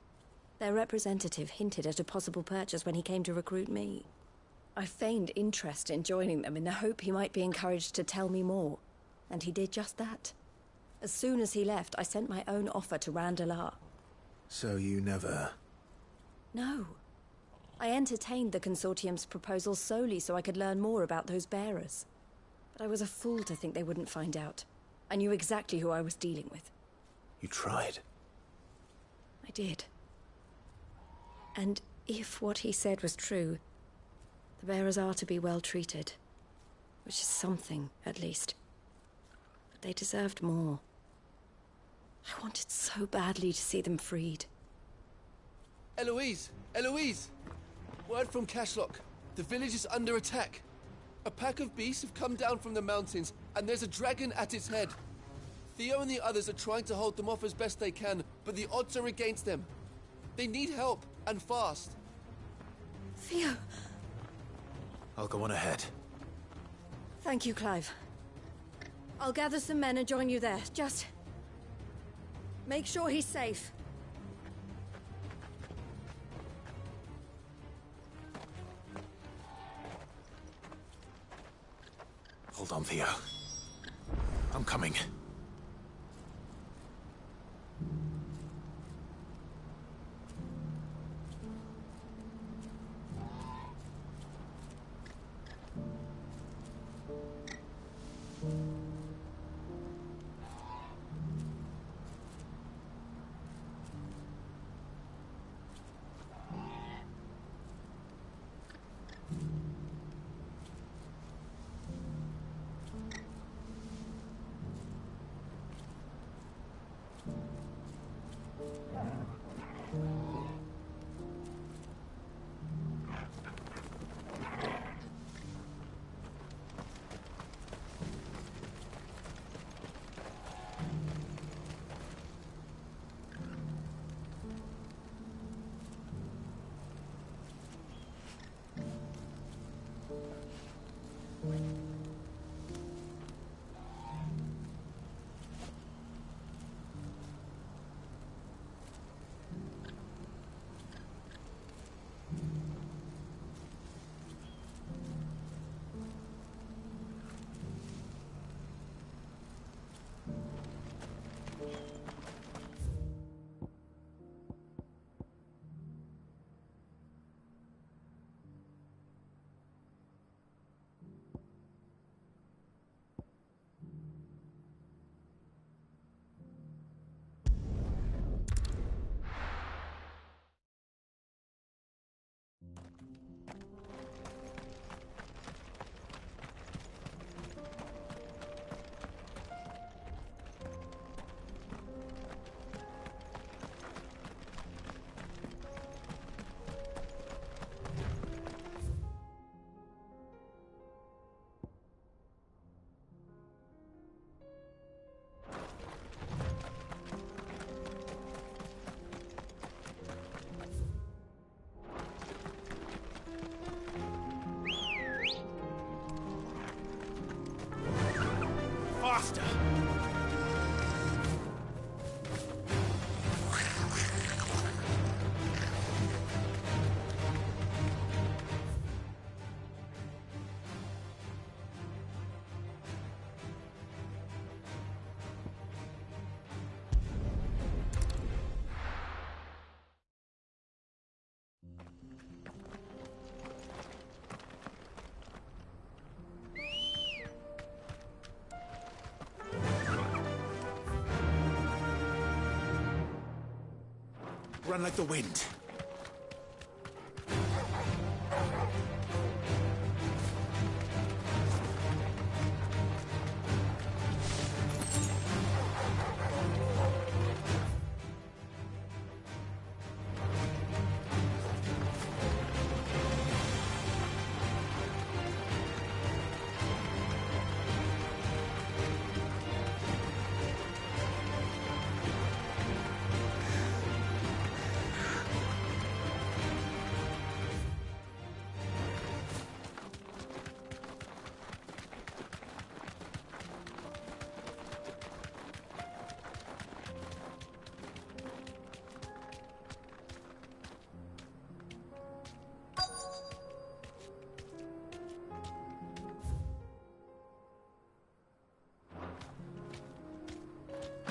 Their representative hinted at a possible purchase when he came to recruit me. I feigned interest in joining them in the hope he might be encouraged to tell me more. And he did just that. As soon as he left, I sent my own offer to Randalar. So you never... No. I entertained the Consortium's proposal solely so I could learn more about those bearers. But I was a fool to think they wouldn't find out. I knew exactly who I was dealing with. You tried. I did. And if what he said was true, the bearers are to be well treated. Which is something, at least. But they deserved more. I wanted so badly to see them freed. Eloise! Eloise! Word from Cashlock. The village is under attack. A pack of beasts have come down from the mountains, and there's a dragon at its head. Theo and the others are trying to hold them off as best they can, but the odds are against them. They need help, and fast. Theo! I'll go on ahead. Thank you, Clive. I'll gather some men and join you there. Just... make sure he's safe. Hold on, Theo. I'm coming. run like the wind.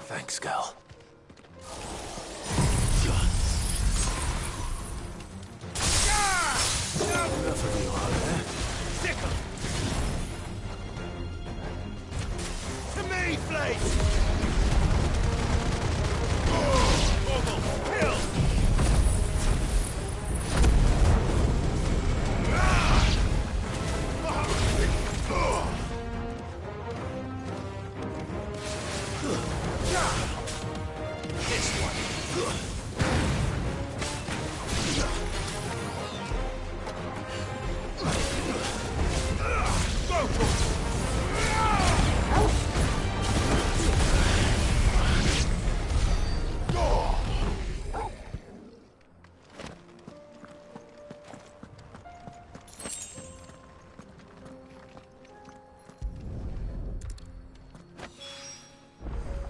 Thanks, Gal. Enough of you, are there? Stick 'em! To me, Flake! Kill!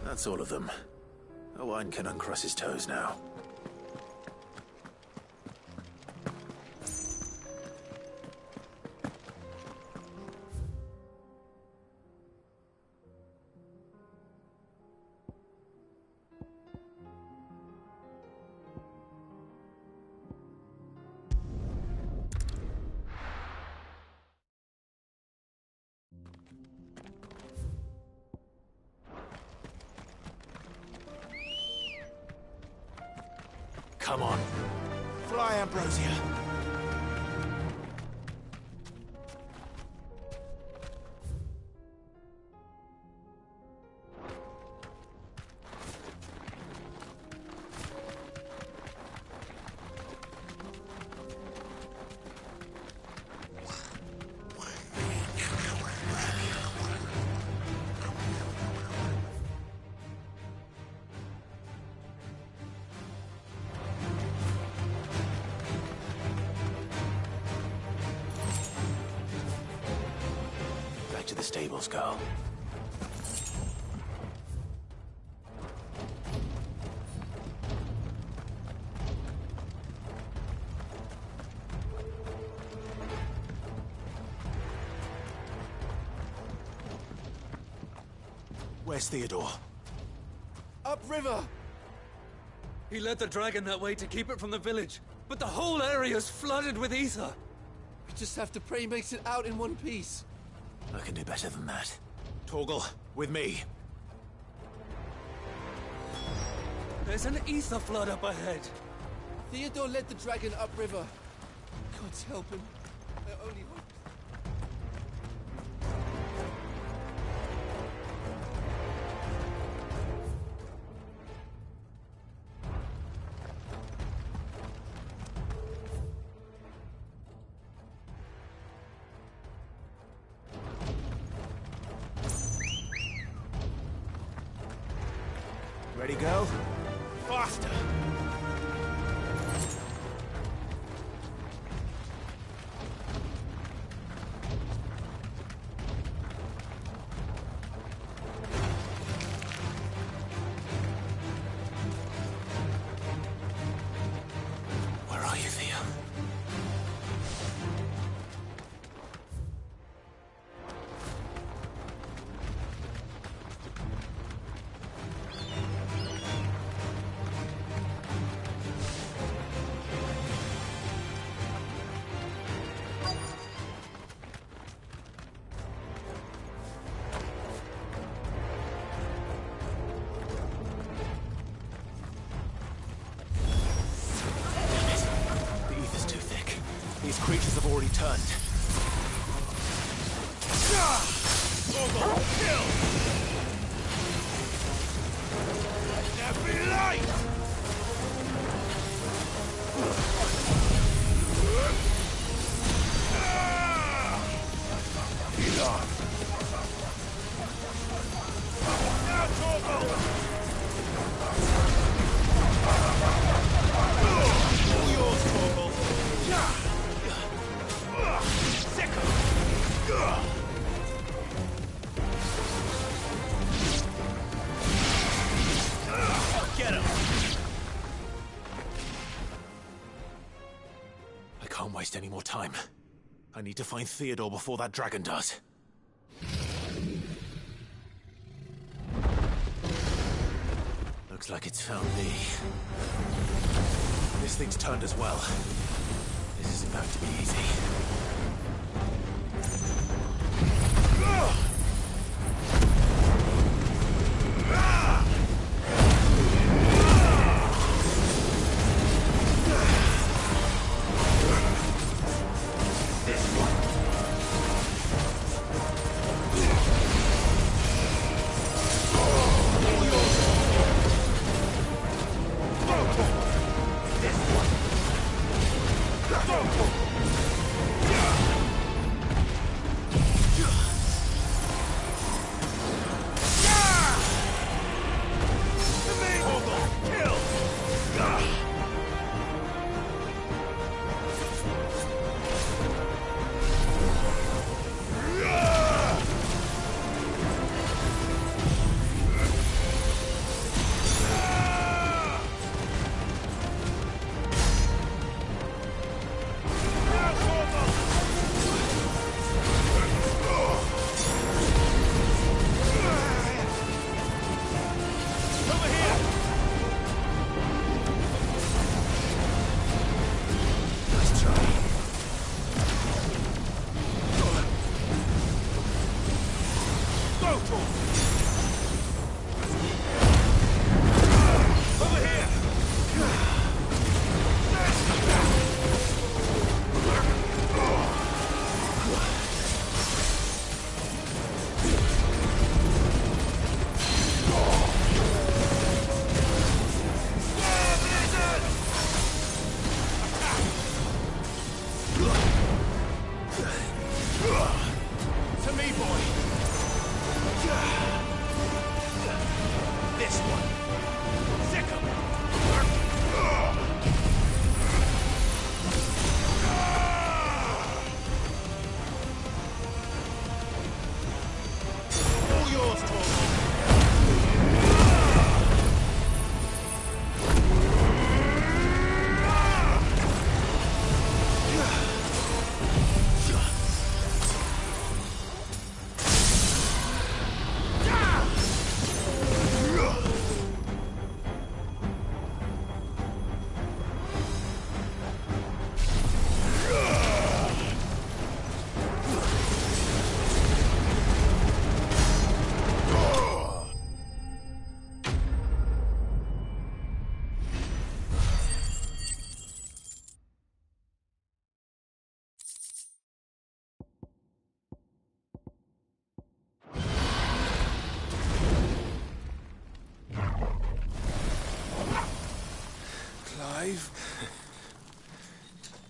That's all of them. Owain can uncross his toes now. Come on. Fly, Ambrosia. To the stables, girl. Where's Theodore? Upriver! He led the dragon that way to keep it from the village, but the whole area's flooded with ether. We just have to pray he makes it out in one piece. I can do better than that. Torgal, with me. There's an ether flood up ahead. Theodore led the dragon upriver. God's help him. Their only hope. Ready, go? Faster! Where are you, Theo? These creatures have already turned. Kill! There be light! Now, Torvald! All yours, Torvald! Get him! I can't waste any more time. I need to find Theodore before that dragon does. Looks like it's found me. This thing's turned as well. This isn't going to be easy.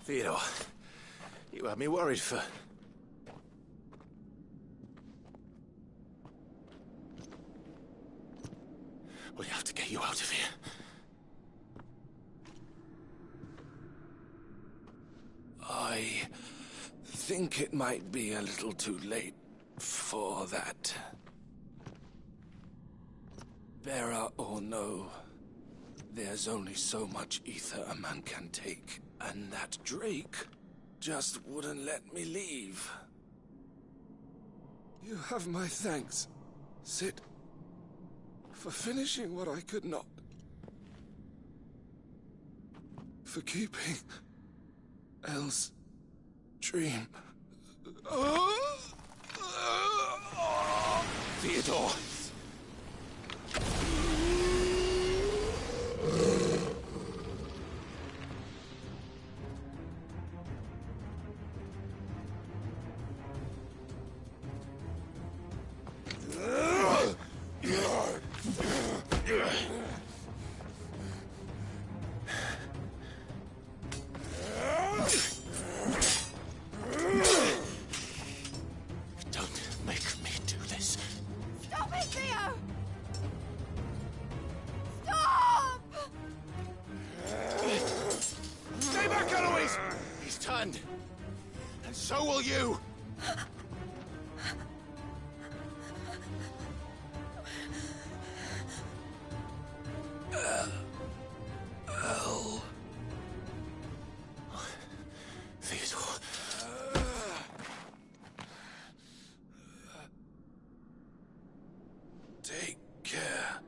Theodore, you had me worried for... We have to get you out of here. I think it might be a little too late for that. Bearer or no, there's only so much ether a man can take, and that Drake just wouldn't let me leave. You have my thanks, Cid, for finishing what I could not. For keeping Elle's dream. Theodore! Don't make me do this. Stop it, Theo! Stop! Stay back, Eloise! He's turned. And so will you! Theodore. Take care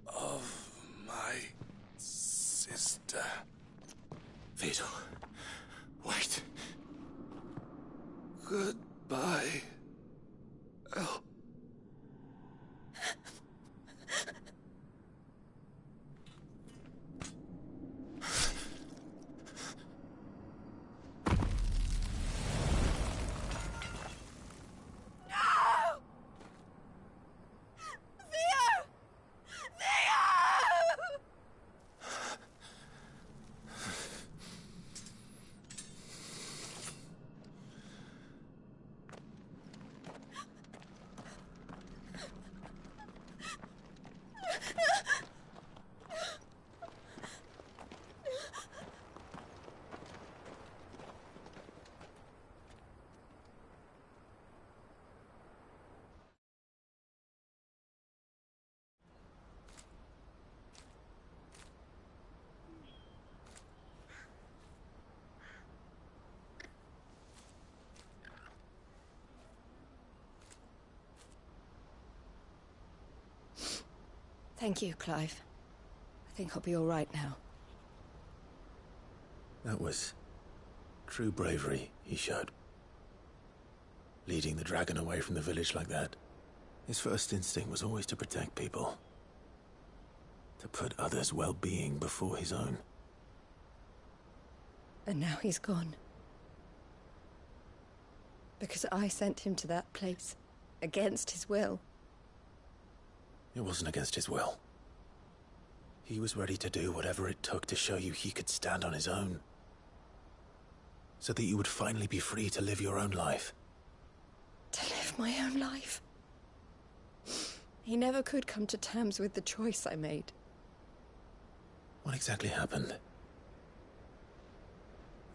of my sister. Theodore, wait. Goodbye, El. Thank you, Clive. I think I'll be all right now. That was true bravery he showed. Leading the dragon away from the village like that. His first instinct was always to protect people. To put others' well-being before his own. And now he's gone. Because I sent him to that place, against his will. It wasn't against his will. He was ready to do whatever it took to show you he could stand on his own. So that you would finally be free to live your own life. To live my own life? He never could come to terms with the choice I made. What exactly happened?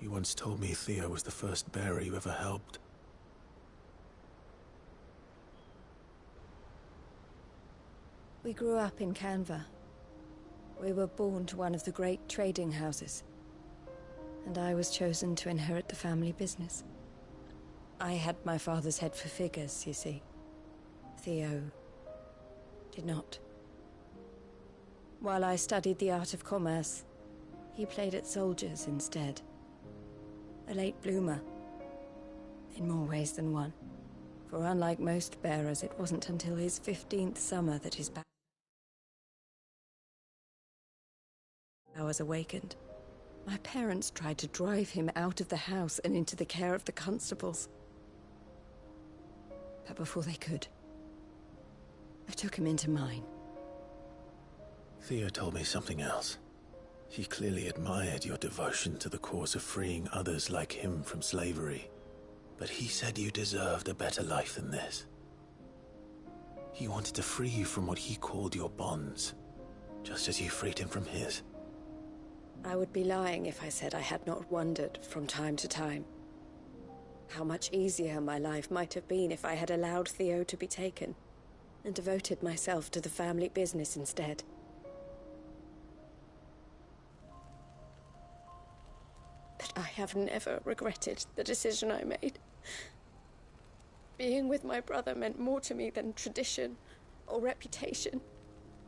You once told me Theo was the first bearer you ever helped. We grew up in Canva. We were born to one of the great trading houses. And I was chosen to inherit the family business. I had my father's head for figures, you see. Theo did not. While I studied the art of commerce, he played at soldiers instead. A late bloomer. In more ways than one. For unlike most bearers, it wasn't until his 15th summer that his powers awakened. My parents tried to drive him out of the house and into the care of the constables. But before they could, I took him into mine. Theo told me something else. He clearly admired your devotion to the cause of freeing others like him from slavery. But he said you deserved a better life than this. He wanted to free you from what he called your bonds, just as you freed him from his. I would be lying if I said I had not wondered from time to time how much easier my life might have been if I had allowed Theo to be taken and devoted myself to the family business instead. But I have never regretted the decision I made. Being with my brother meant more to me than tradition or reputation.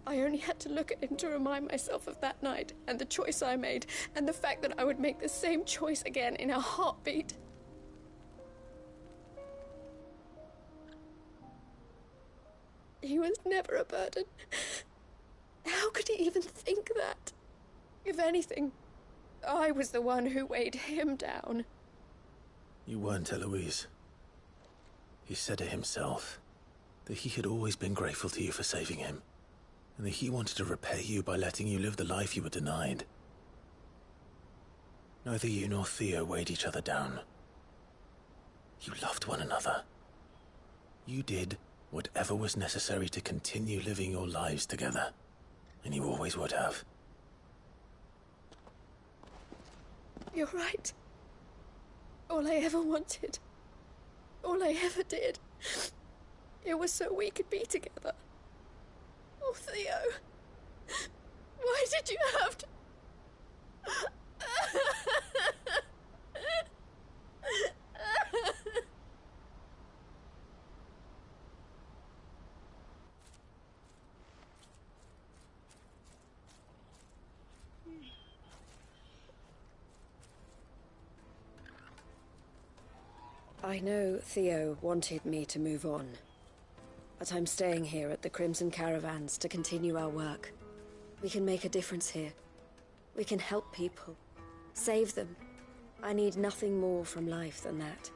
I only had to look at him to remind myself of that night and the choice I made and the fact that I would make the same choice again in a heartbeat. He was never a burden. How could he even think that? If anything, I was the one who weighed him down. You weren't, Eloise. He said it himself, that he had always been grateful to you for saving him, and that he wanted to repay you by letting you live the life you were denied. Neither you nor Theo weighed each other down. You loved one another. You did whatever was necessary to continue living your lives together. And you always would have. You're right. All I ever wanted, all I ever did, it was so we could be together. Oh, Theo. Why did you have to... I know Theo wanted me to move on, but I'm staying here at the Crimson Caravans to continue our work. We can make a difference here. We can help people, save them. I need nothing more from life than that.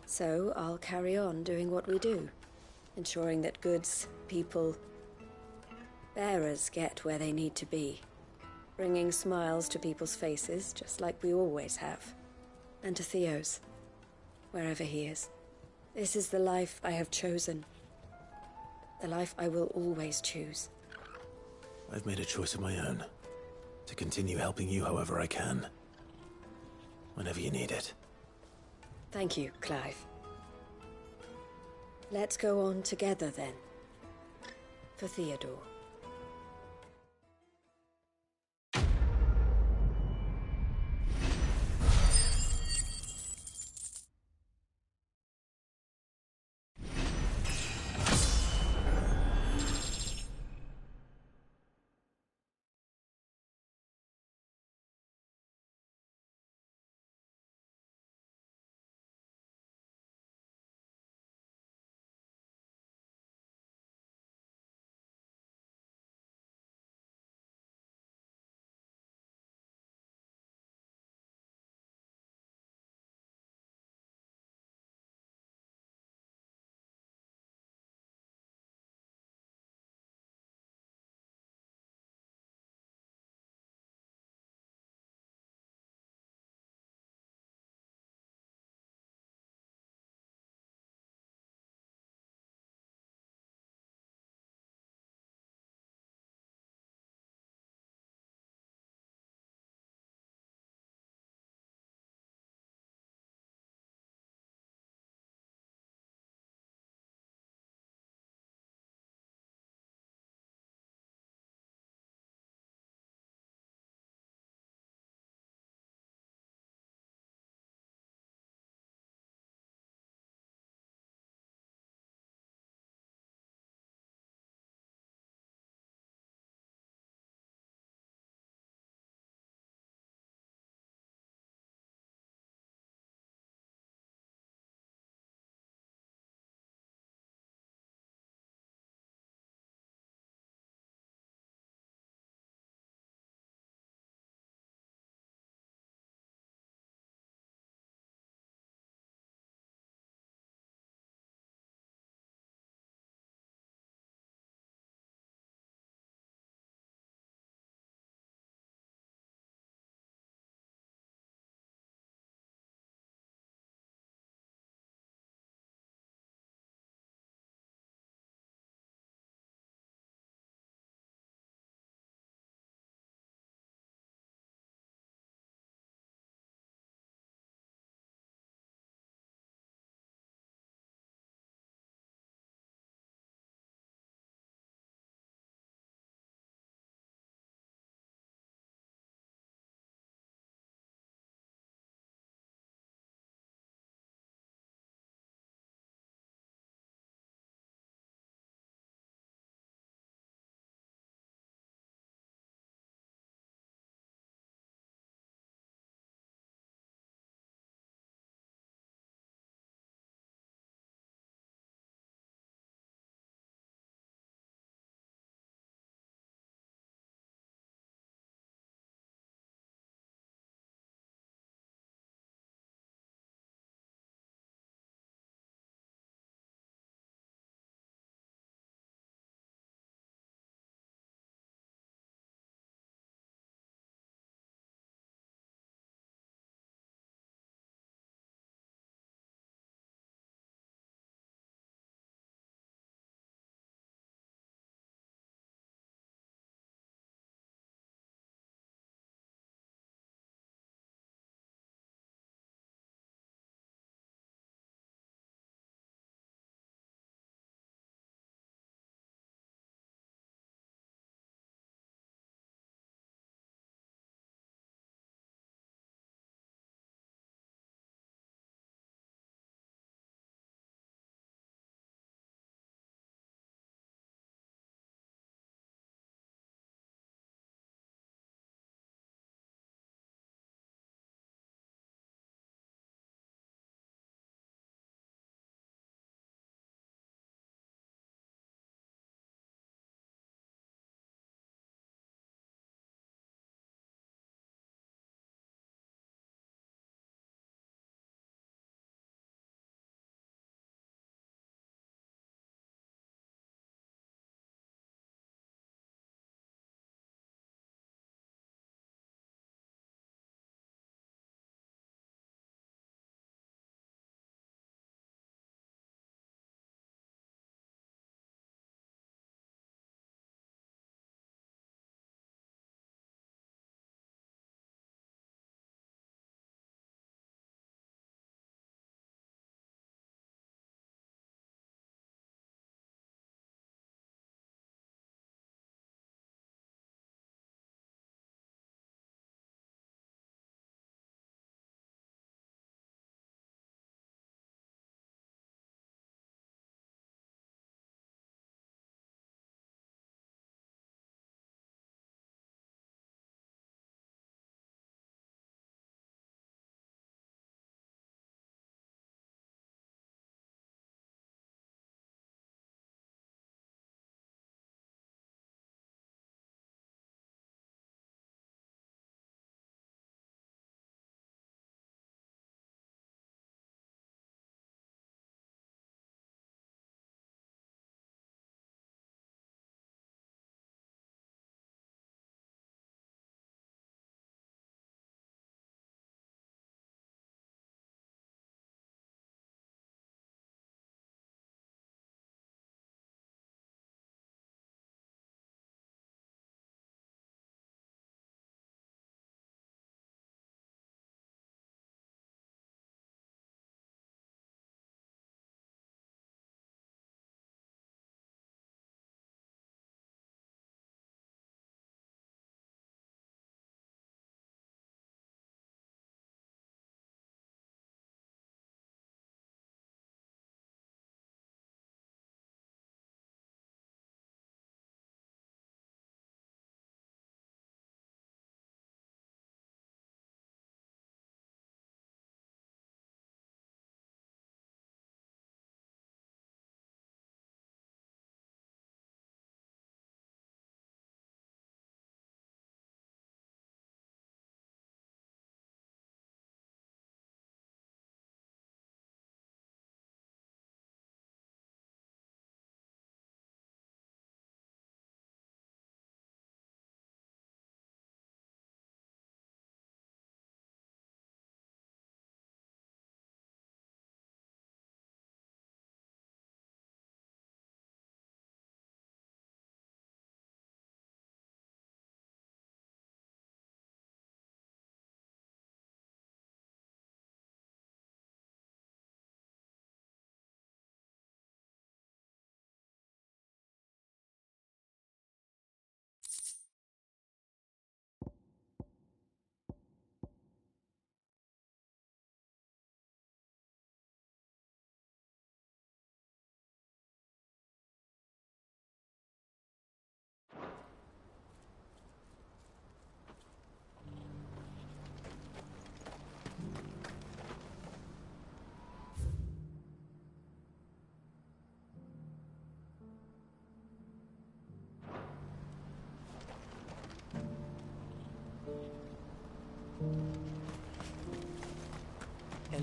So I'll carry on doing what we do, ensuring that goods, people, bearers get where they need to be, bringing smiles to people's faces just like we always have, and to Theo's. Wherever he is. This is the life I have chosen. The life I will always choose. I've made a choice of my own. To continue helping you however I can. Whenever you need it. Thank you, Clive. Let's go on together then. For Theodore.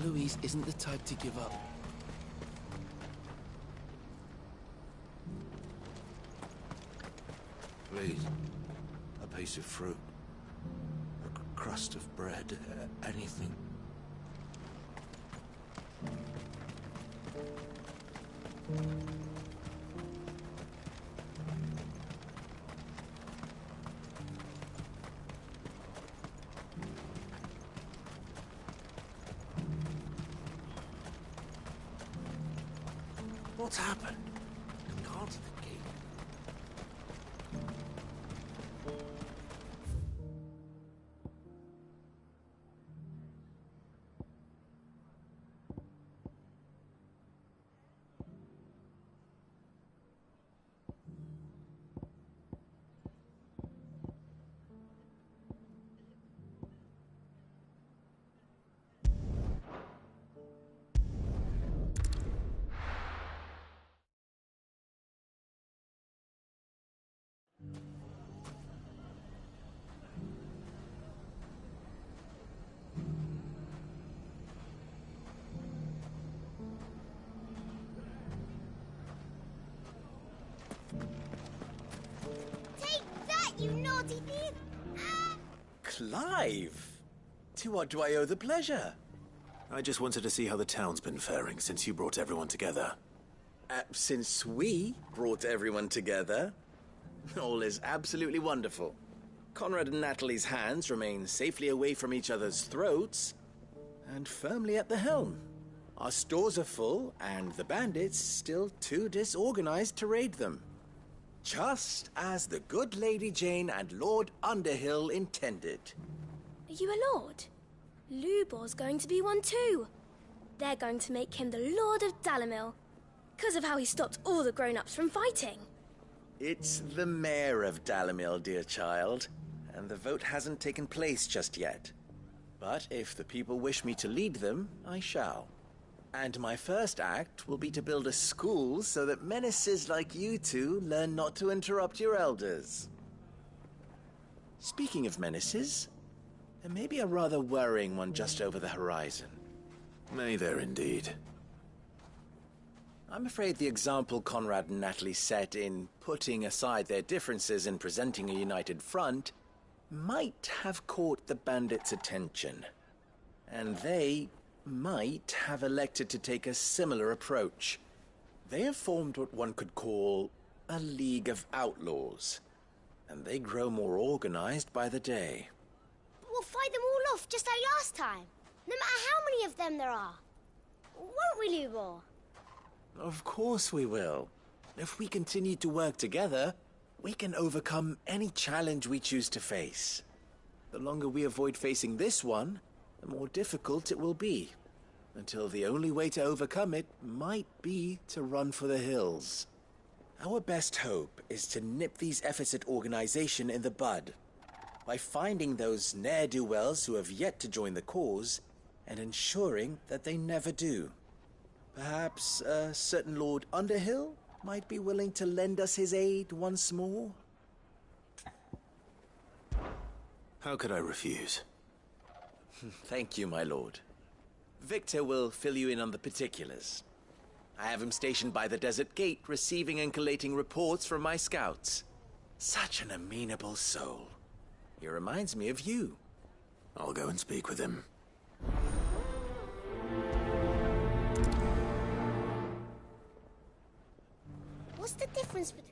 Eloise isn't the type to give up. Please, a piece of fruit, a crust of bread, anything. What's happened? The guards at the gate. Take that, you naughty thief! Clive! To what do I owe the pleasure? I just wanted to see how the town's been faring since you brought everyone together. Since we brought everyone together, all is absolutely wonderful. Conrad and Natalie's hands remain safely away from each other's throats, and firmly at the helm. Our stores are full, and the bandits still too disorganized to raid them. Just as the good Lady Jane and Lord Underhill intended. Are you a lord? Lubor's going to be one too. They're going to make him the Lord of Dalimil, because of how he stopped all the grown-ups from fighting. It's the mayor of Dalimil, dear child, and the vote hasn't taken place just yet. But if the people wish me to lead them, I shall. And my first act will be to build a school so that menaces like you two learn not to interrupt your elders. Speaking of menaces, there may be a rather worrying one just over the horizon. May there indeed. I'm afraid the example Conrad and Natalie set in putting aside their differences and presenting a united front might have caught the bandits' attention. And they might have elected to take a similar approach. They have formed what one could call a League of Outlaws, and they grow more organized by the day. We'll fight them all off just like last time, no matter how many of them there are. Won't we, Lubor? Of course we will. If we continue to work together, we can overcome any challenge we choose to face. The longer we avoid facing this one, the more difficult it will be, until the only way to overcome it might be to run for the hills. Our best hope is to nip these efforts at organization in the bud, by finding those ne'er-do-wells who have yet to join the cause, and ensuring that they never do. Perhaps a certain Lord Underhill might be willing to lend us his aid once more? How could I refuse? Thank you, my lord. Victor will fill you in on the particulars. I have him stationed by the Desert Gate, receiving and collating reports from my scouts. Such an amenable soul. He reminds me of you. I'll go and speak with him. What's the difference between...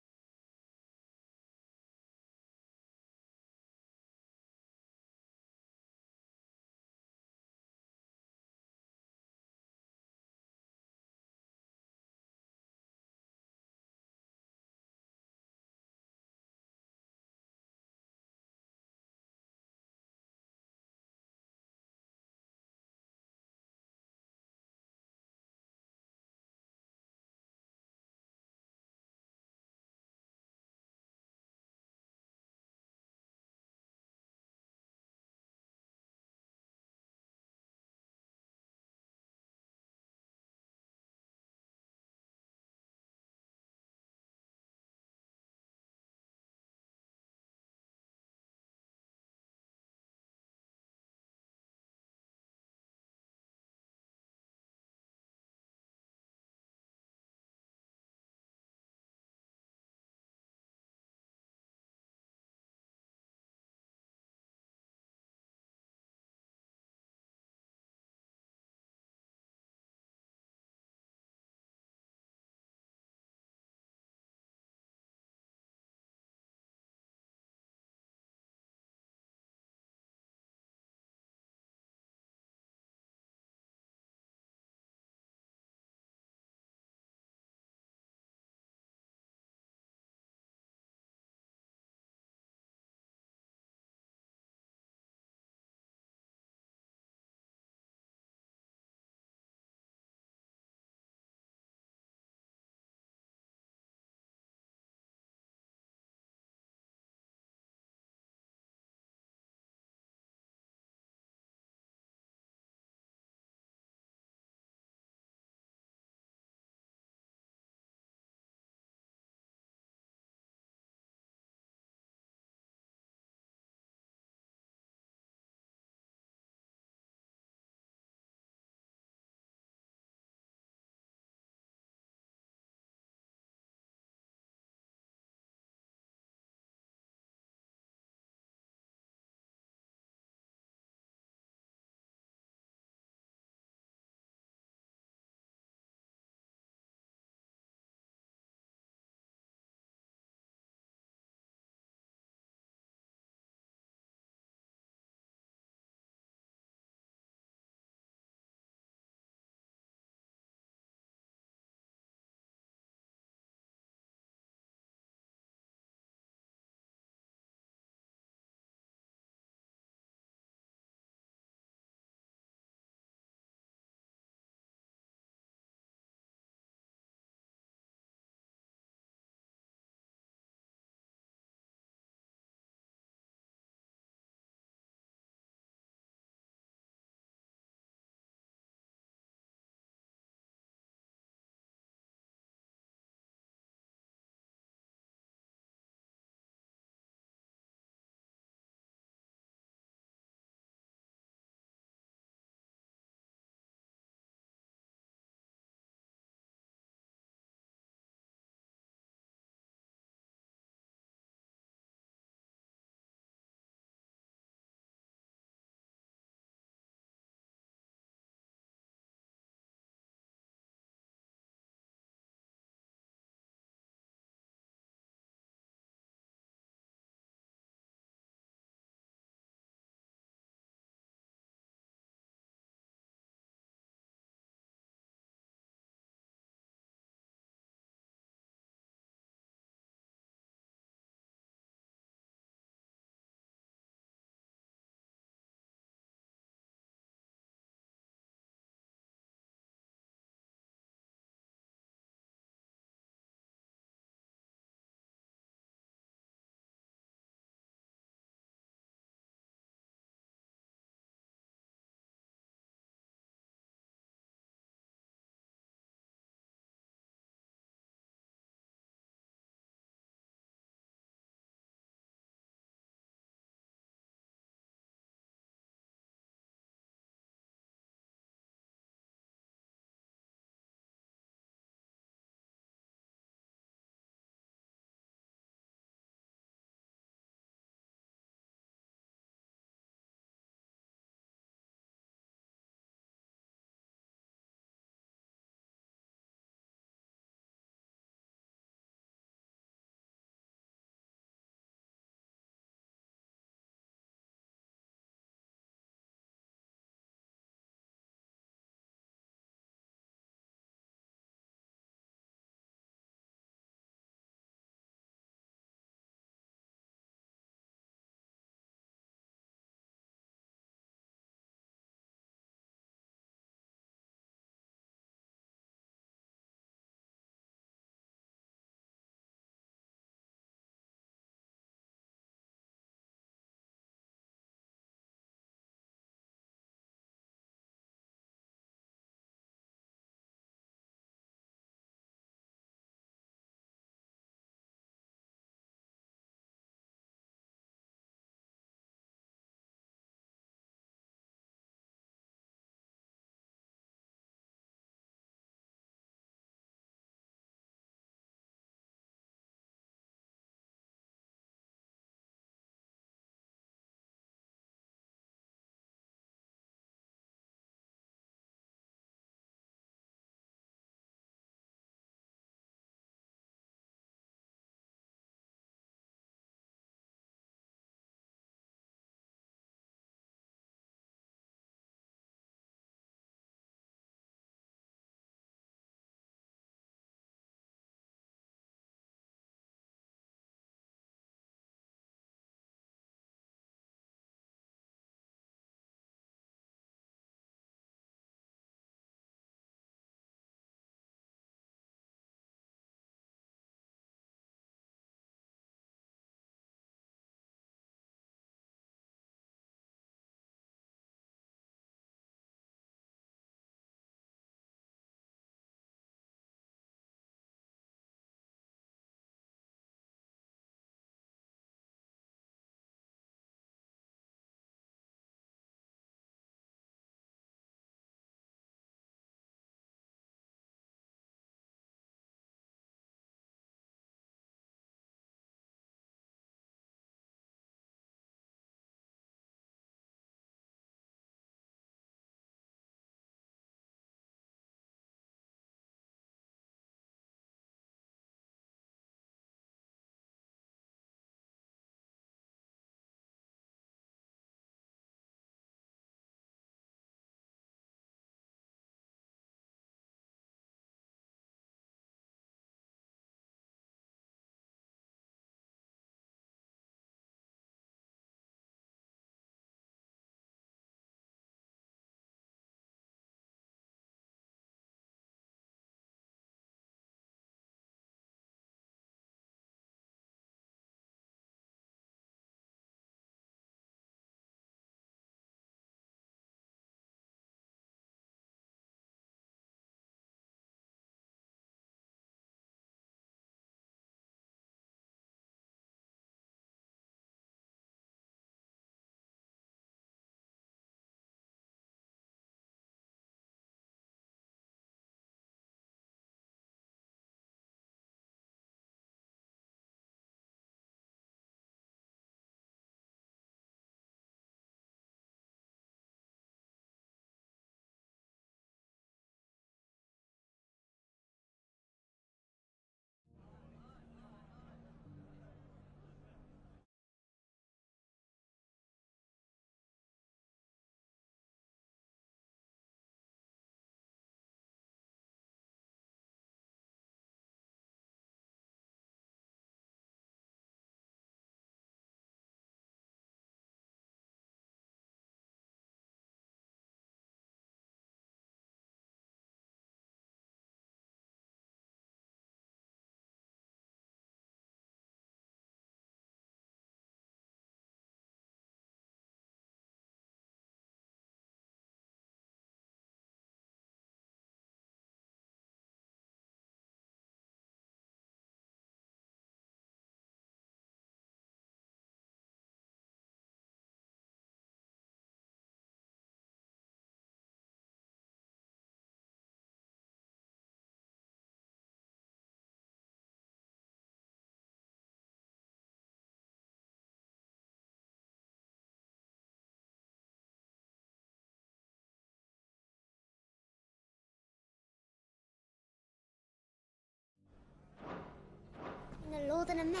than a mare?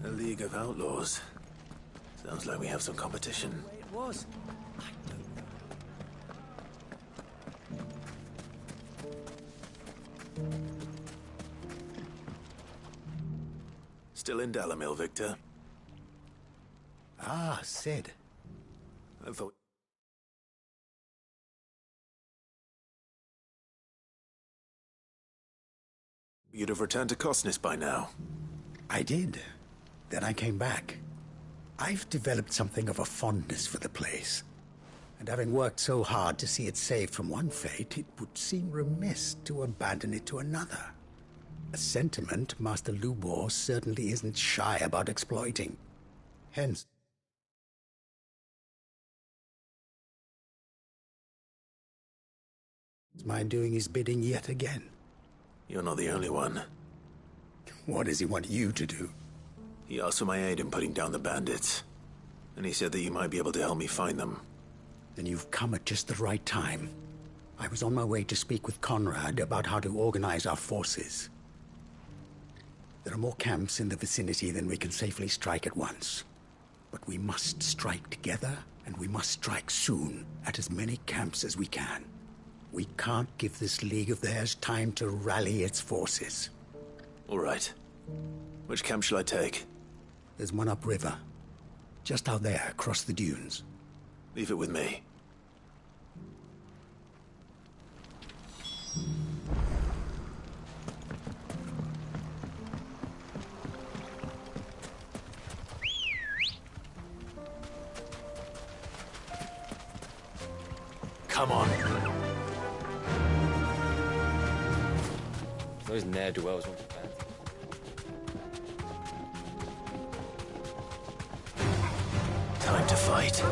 A League of Outlaws. Sounds like we have some competition. It was. Still in Dalamil, Victor? Ah, Cid. I thought... You'd have returned to Cosnis by now. I did. Then I came back. I've developed something of a fondness for the place. And having worked so hard to see it saved from one fate, it would seem remiss to abandon it to another. A sentiment Master Lubor certainly isn't shy about exploiting. Hence, it's my doing his bidding yet again. You're not the only one. What does he want you to do? He asked for my aid in putting down the bandits. And he said that you might be able to help me find them. Then you've come at just the right time. I was on my way to speak with Conrad about how to organize our forces. There are more camps in the vicinity than we can safely strike at once. But we must strike together, and we must strike soon at as many camps as we can. We can't give this League of theirs time to rally its forces. All right. Which camp shall I take? There's one upriver. Just out there, across the dunes. Leave it with me. Come on. Those ne'er-do-wells want to ban. Time to fight.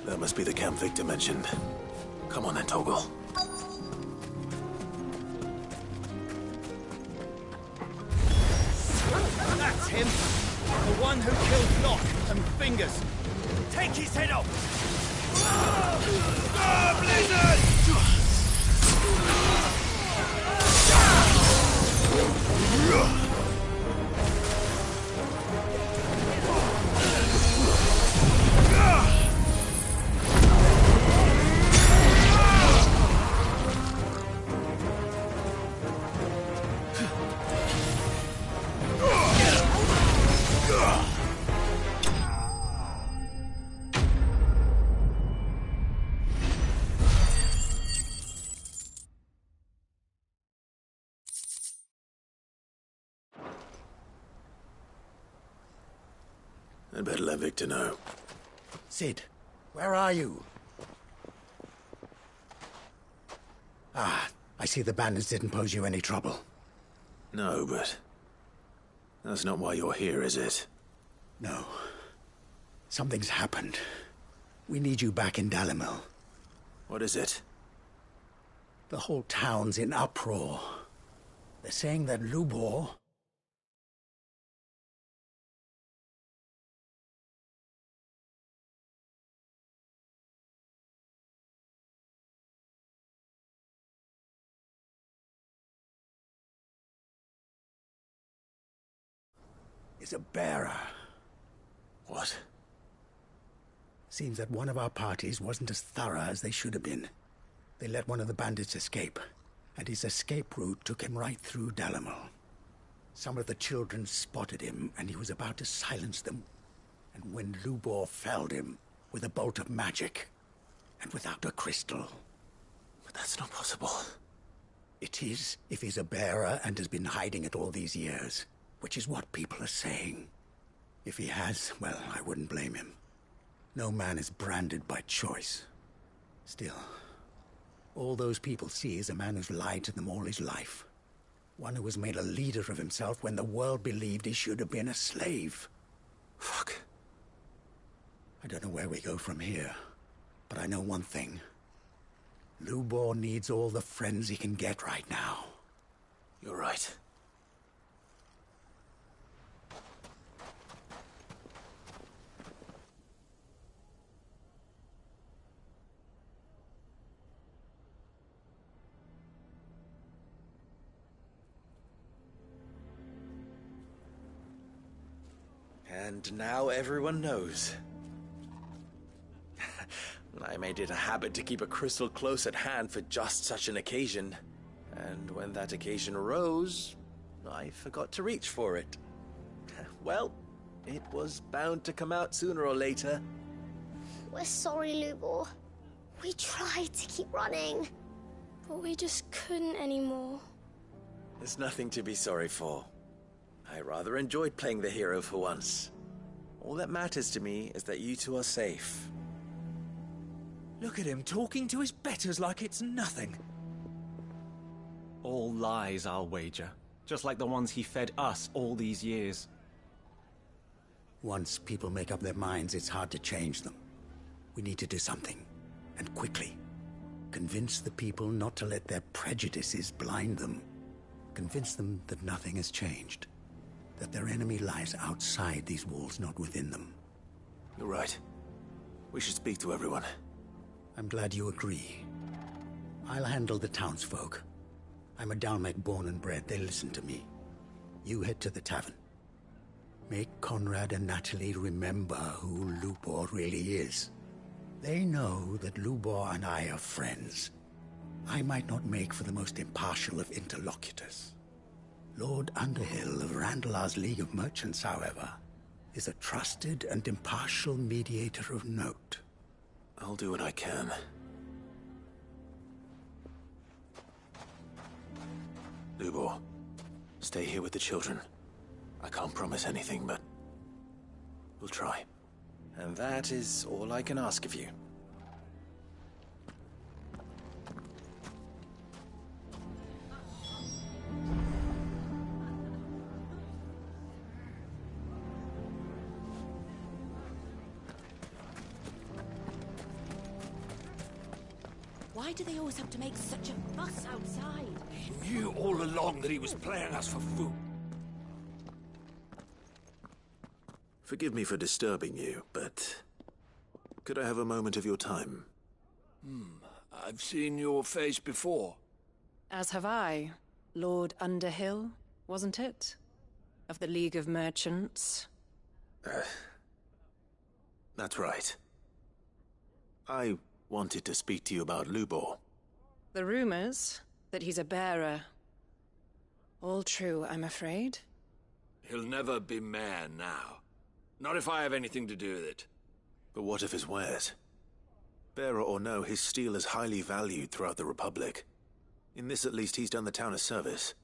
That must be the camp Victor mentioned. Come on then, Torgal. That's him! The one who killed Locke and Fingers! Take his head off! Ah, Blizzard! I'd better let Victor know. Cid, where are you? Ah, I see the bandits didn't pose you any trouble. No, but... that's not why you're here, is it? No. Something's happened. We need you back in Dalamil. What is it? The whole town's in uproar. They're saying that Lubor... is a bearer. What? Seems that one of our parties wasn't as thorough as they should have been. They let one of the bandits escape, and his escape route took him right through Dalamil. Some of the children spotted him, and he was about to silence them. And when Lubor felled him with a bolt of magic, and without a crystal. But that's not possible. It is, if he's a bearer and has been hiding it all these years. Which is what people are saying. If he has, well, I wouldn't blame him. No man is branded by choice. Still, all those people see is a man who's lied to them all his life. One who was made a leader of himself when the world believed he should have been a slave. Fuck. I don't know where we go from here, but I know one thing. Lubor needs all the friends he can get right now. You're right. And now everyone knows. I made it a habit to keep a crystal close at hand for just such an occasion. And when that occasion arose, I forgot to reach for it. Well, it was bound to come out sooner or later. We're sorry, Lubor. We tried to keep running, but we just couldn't anymore. There's nothing to be sorry for. I rather enjoyed playing the hero for once. All that matters to me is that you two are safe. Look at him talking to his betters like it's nothing. All lies, I'll wager. Just like the ones he fed us all these years. Once people make up their minds, it's hard to change them. We need to do something, and quickly. Convince the people not to let their prejudices blind them. Convince them that nothing has changed. That their enemy lies outside these walls, not within them. You're right. We should speak to everyone. I'm glad you agree. I'll handle the townsfolk. I'm a Dalmec born and bred. They listen to me. You head to the tavern. Make Conrad and Natalie remember who Lubor really is. They know that Lubor and I are friends. I might not make for the most impartial of interlocutors. Lord Underhill of Randalar's League of Merchants, however, is a trusted and impartial mediator of note. I'll do what I can. Lubor, stay here with the children. I can't promise anything, but we'll try. And that is all I can ask of you. Why do they always have to make such a fuss outside? He knew all along that he was playing us for food. Forgive me for disturbing you, but could I have a moment of your time? I've seen your face before. As have I. Lord Underhill, wasn't it? Of the League of Merchants. That's right. I wanted to speak to you about Lubor. The rumors that he's a bearer. All true, I'm afraid. He'll never be mayor now. Not if I have anything to do with it. But what of his wares? Bearer or no, his steel is highly valued throughout the Republic. In this at least, he's done the town a service.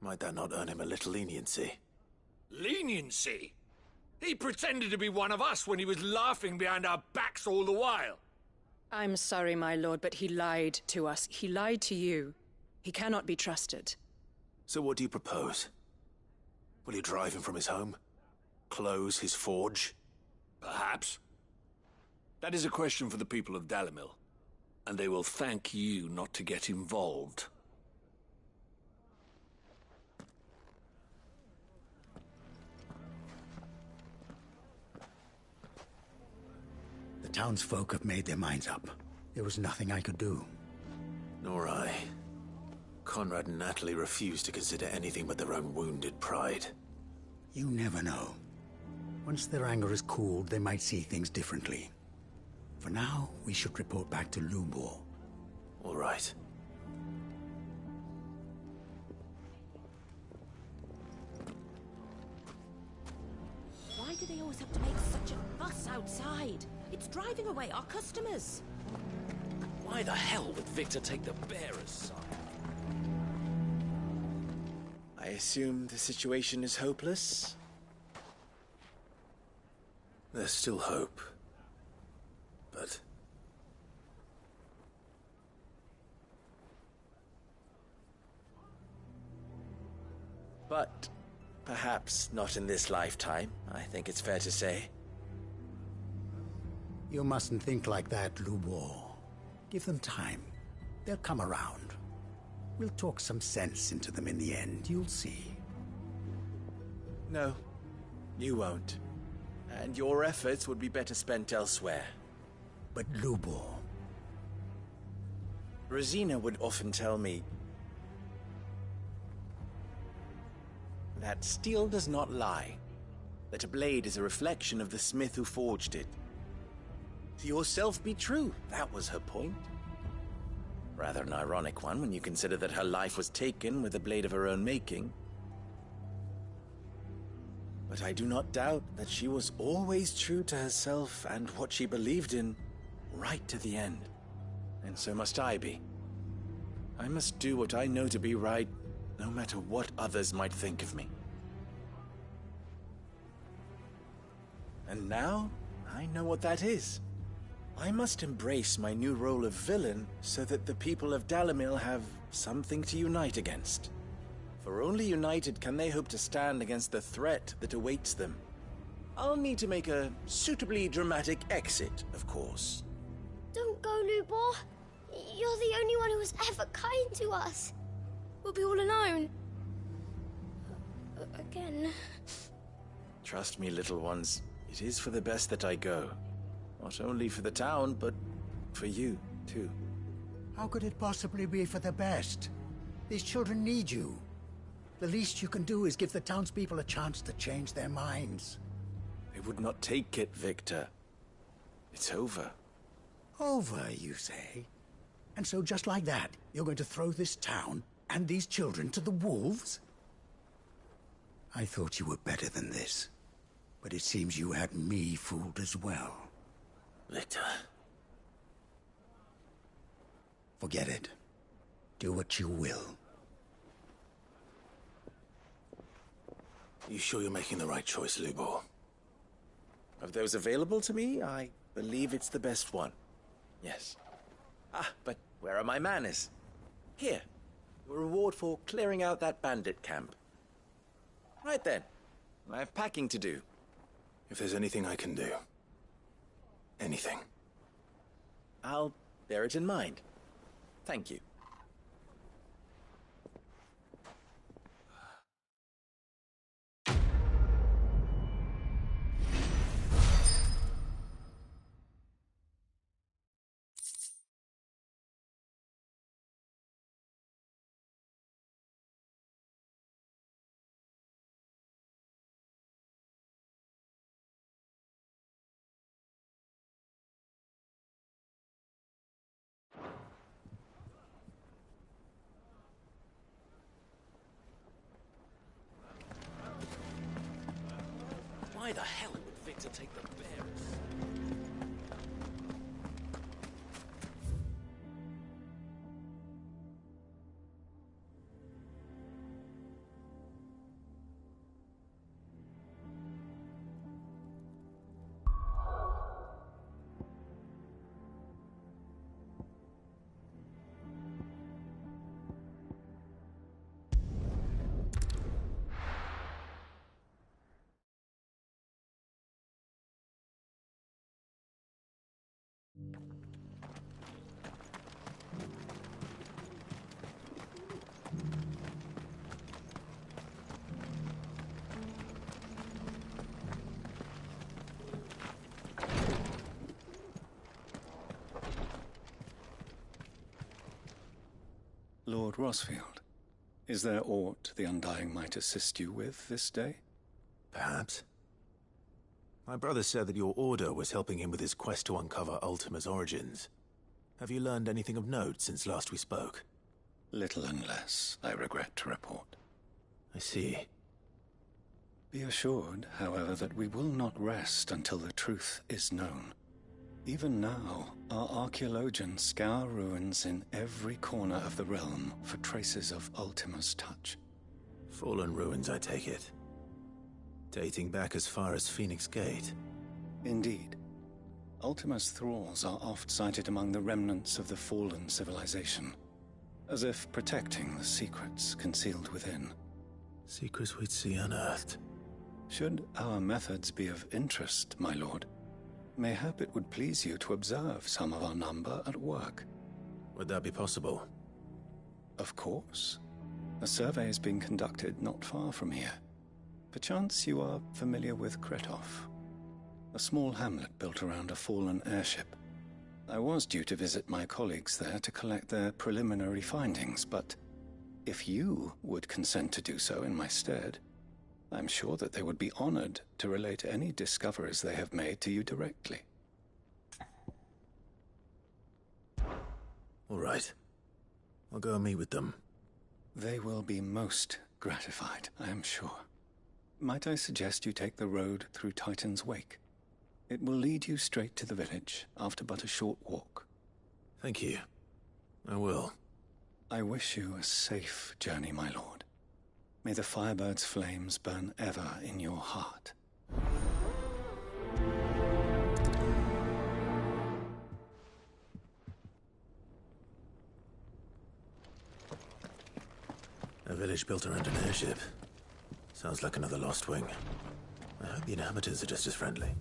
Might that not earn him a little leniency? Leniency? He pretended to be one of us when he was laughing behind our backs all the while. I'm sorry, my lord, but he lied to us. He lied to you. He cannot be trusted. So what do you propose? Will you drive him from his home? Close his forge? Perhaps. That is a question for the people of Dalimil, and they will thank you not to get involved. The townsfolk have made their minds up. There was nothing I could do. Nor I. Conrad and Natalie refused to consider anything but their own wounded pride. You never know. Once their anger is cooled, they might see things differently. For now, we should report back to Lubor. All right. Why do they always have to make such a fuss outside? It's driving away our customers. Why the hell would Victor take the bearer's side? I assume the situation is hopeless? There's still hope. But perhaps not in this lifetime, I think it's fair to say. You mustn't think like that, Lubor. Give them time. They'll come around. We'll talk some sense into them in the end, you'll see. No, you won't. And your efforts would be better spent elsewhere. But Lubor... Rosina would often tell me that steel does not lie, that a blade is a reflection of the smith who forged it. To yourself be true, that was her point. Rather an ironic one when you consider that her life was taken with a blade of her own making. But I do not doubt that she was always true to herself and what she believed in, right to the end. And so must I be. I must do what I know to be right, no matter what others might think of me. And now, I know what that is. I must embrace my new role of villain so that the people of Dalimil have something to unite against. For only united can they hope to stand against the threat that awaits them. I'll need to make a suitably dramatic exit, of course. Don't go, Lubor. You're the only one who was ever kind to us. We'll be all alone. Again. Trust me, little ones. It is for the best that I go. Not only for the town, but for you, too. How could it possibly be for the best? These children need you. The least you can do is give the townspeople a chance to change their minds. They would not take it, Victor. It's over. Over, you say? And so just like that, you're going to throw this town and these children to the wolves? I thought you were better than this. But it seems you had me fooled as well. Victor. Forget it. Do what you will. You sure you're making the right choice, Lubor? Of those available to me, I believe it's the best one. Yes. Ah, but where are my manners? Here. Your reward for clearing out that bandit camp. Right then. I have packing to do. If there's anything I can do. Anything. I'll bear it in mind. Thank you. Why the hell would Victor take the bearers? Lord Rosfield, is there aught the Undying might assist you with this day? Perhaps. My brother said that your order was helping him with his quest to uncover Ultima's origins. Have you learned anything of note since last we spoke? Little unless, I regret to report. I see. Be assured, however, that we will not rest until the truth is known. Even now, our archaeologians scour ruins in every corner of the realm for traces of Ultima's touch. Fallen ruins, I take it. Dating back as far as Phoenix Gate. Indeed. Ultima's thralls are oft sighted among the remnants of the fallen civilization, as if protecting the secrets concealed within. Secrets we'd see unearthed. Should our methods be of interest, my lord, mayhap it would please you to observe some of our number at work. Would that be possible? Of course. A survey is being conducted not far from here. Perchance you are familiar with Kretov, a small hamlet built around a fallen airship. I was due to visit my colleagues there to collect their preliminary findings, but if you would consent to do so in my stead, I'm sure that they would be honored to relate any discoveries they have made to you directly. All right. I'll go and meet with them. They will be most gratified, I am sure. Might I suggest you take the road through Titan's Wake? It will lead you straight to the village after but a short walk. Thank you. I will. I wish you a safe journey, my lord. May the Firebird's flames burn ever in your heart. A village built around an airship. Sounds like another Lost Wing. I hope the inhabitants are just as friendly.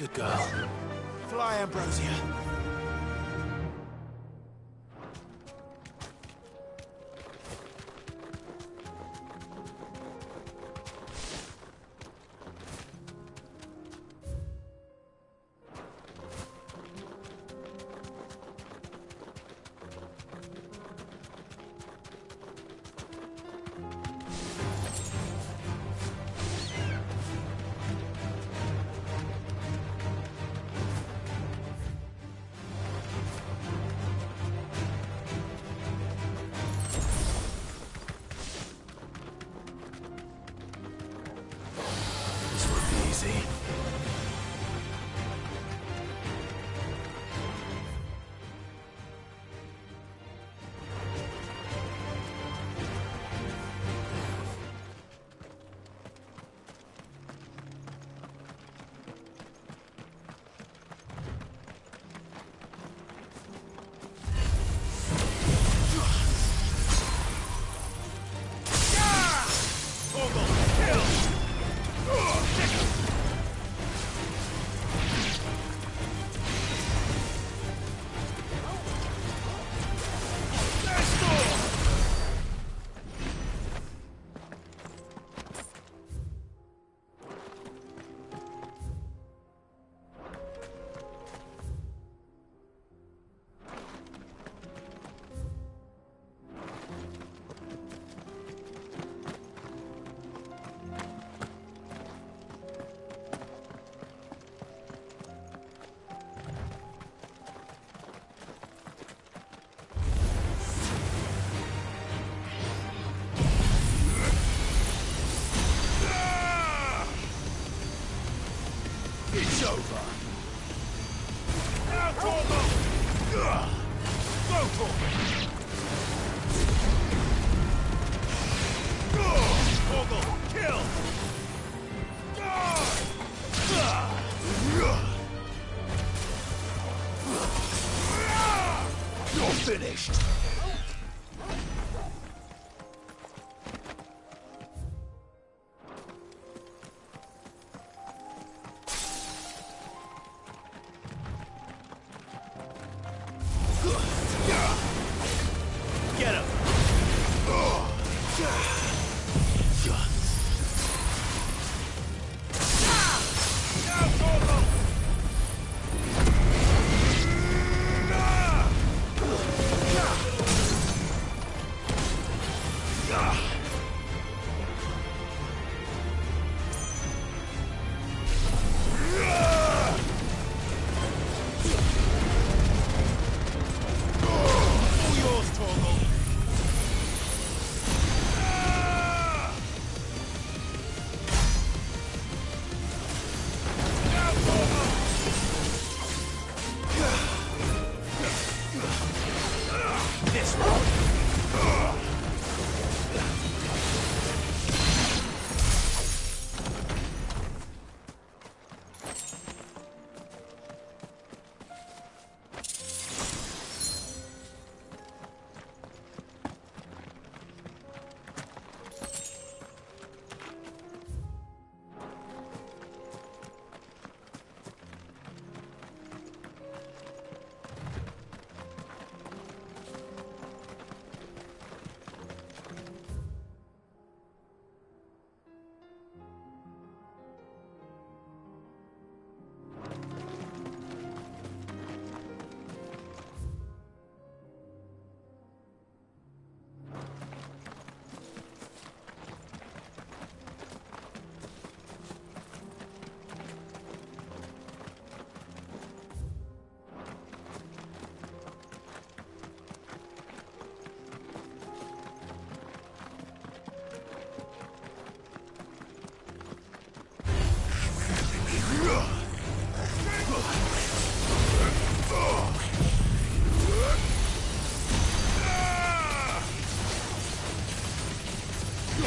Good girl. Fly, Ambrosia.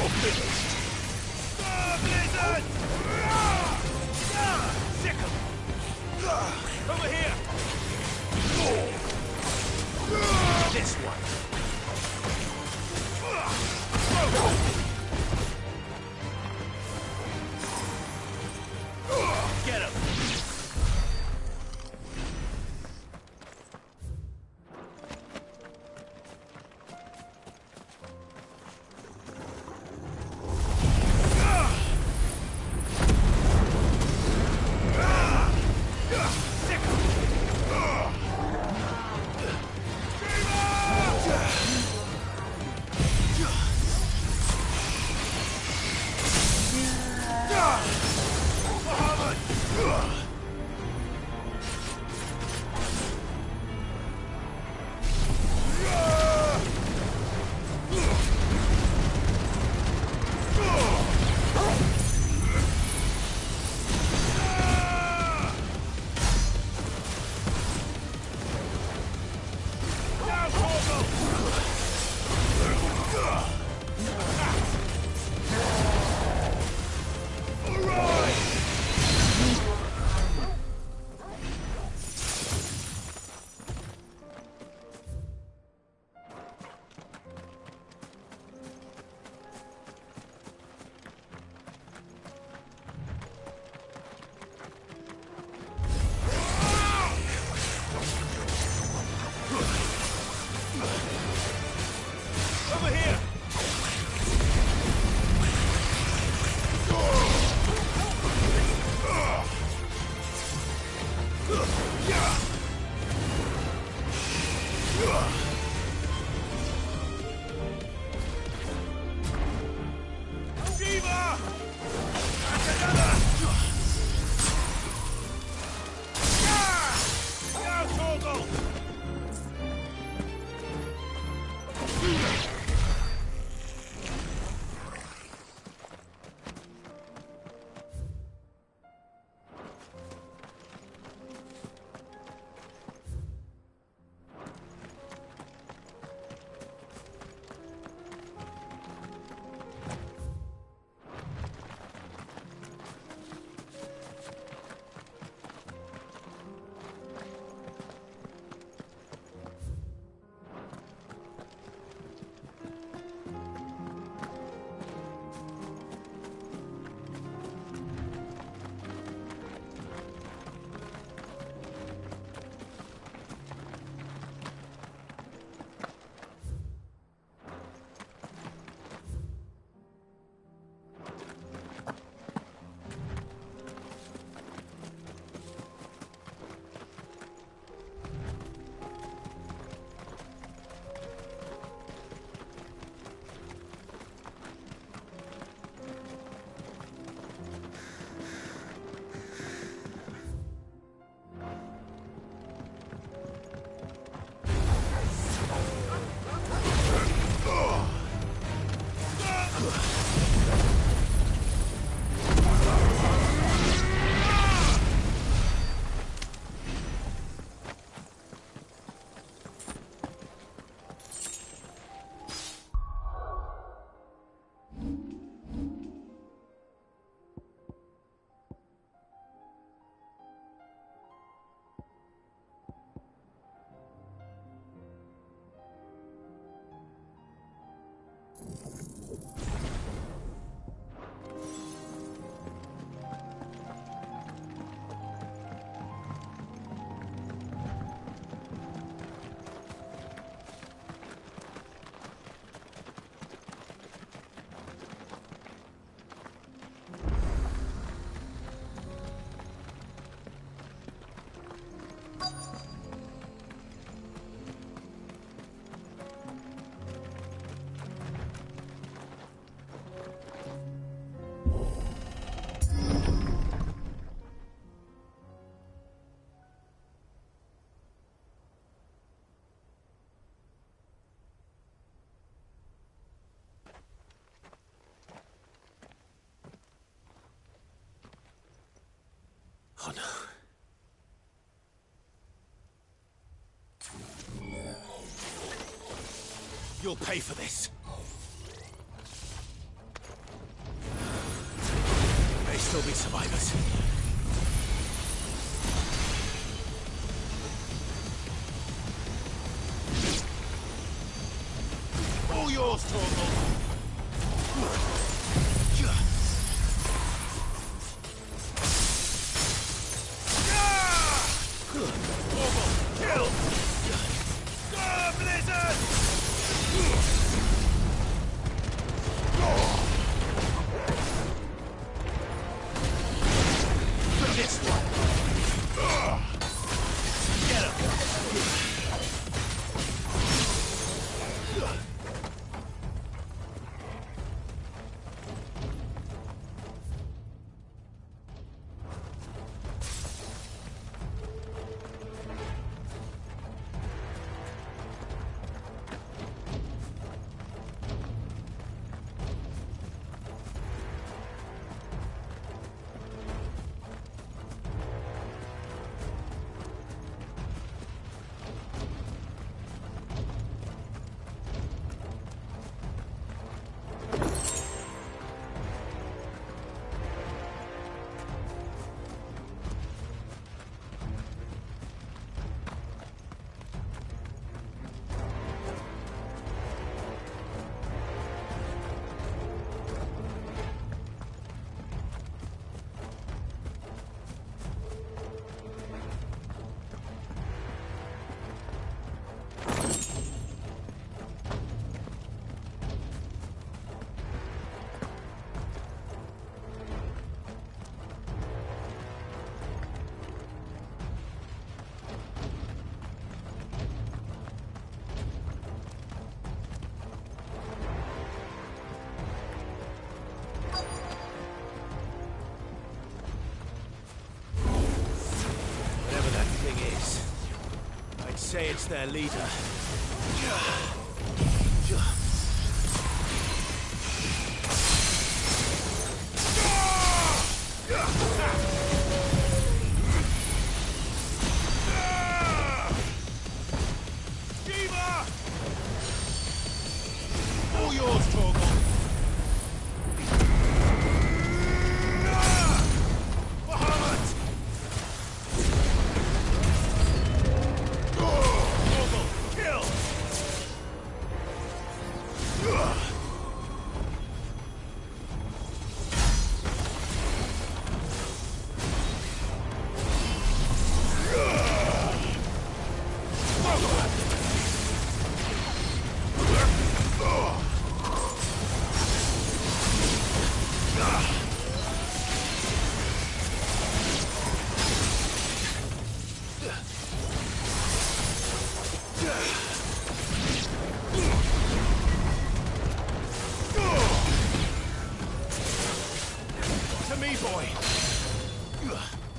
You're finished! Blizzard! Sick 'em! Over here! This one! Get him! Oh no. You'll pay for this. still be survivors. All yours, Torgal. Kill! Blizzard! This one. Get him. I'd say it's their leader. All yours, Torgal. To me, boy.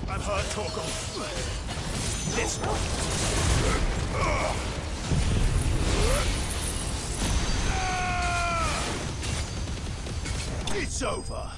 I'm hurt, Torgal. This one. It's over.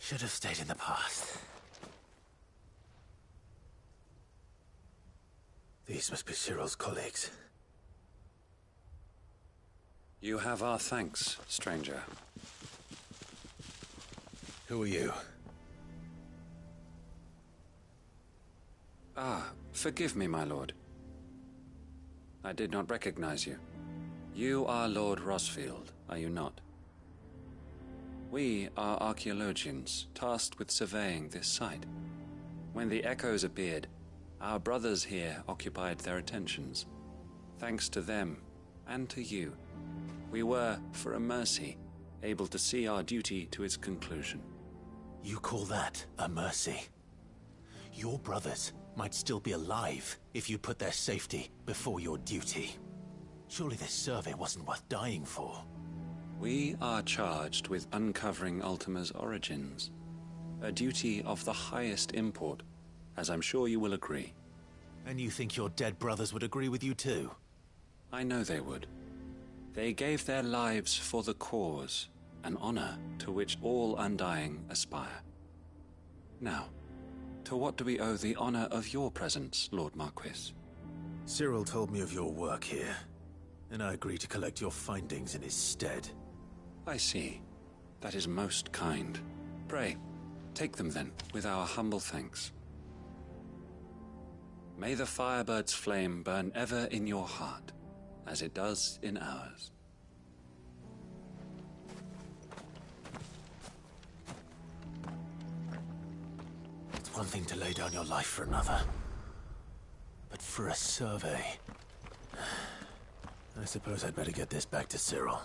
Should have stayed in the past. These must be Cyril's colleagues. You have our thanks, stranger. Who are you? Ah, forgive me, my lord. I did not recognize you. You are Lord Rosfield, are you not? We are archaeologians, tasked with surveying this site. When the echoes appeared, our brothers here occupied their attentions. Thanks to them, and to you, we were, for a mercy, able to see our duty to its conclusion. You call that a mercy? Your brothers might still be alive if you put their safety before your duty. Surely this survey wasn't worth dying for. We are charged with uncovering Ultima's origins. A duty of the highest import, as I'm sure you will agree. And you think your dead brothers would agree with you too? I know they would. They gave their lives for the cause, an honor to which all Undying aspire. Now, to what do we owe the honor of your presence, Lord Marquis? Cyril told me of your work here, and I agreed to collect your findings in his stead. I see. That is most kind. Pray, take them then, with our humble thanks. May the Firebird's flame burn ever in your heart, as it does in ours. It's one thing to lay down your life for another, but for a survey... I suppose I'd better get this back to Cyril.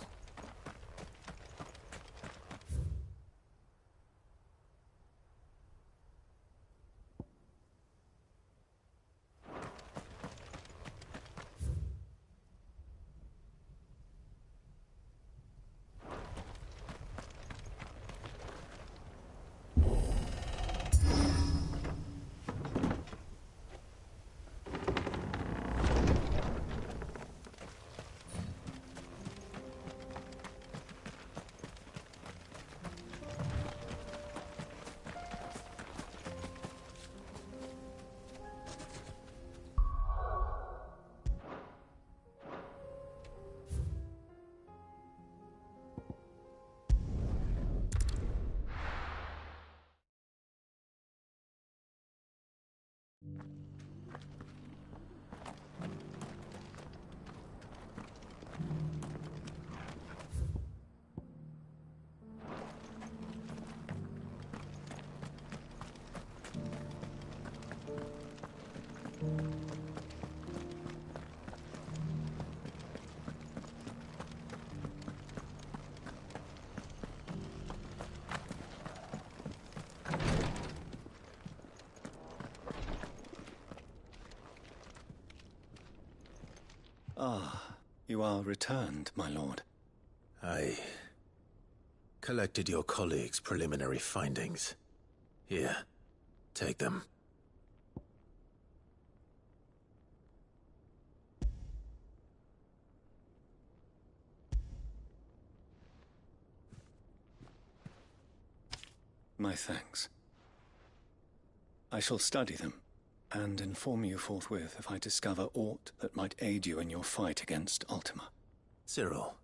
Ah, you are returned, my lord. I collected your colleagues' preliminary findings. Here, take them. My thanks. I shall study them, and inform you forthwith if I discover aught that might aid you in your fight against Ultima. Cyril,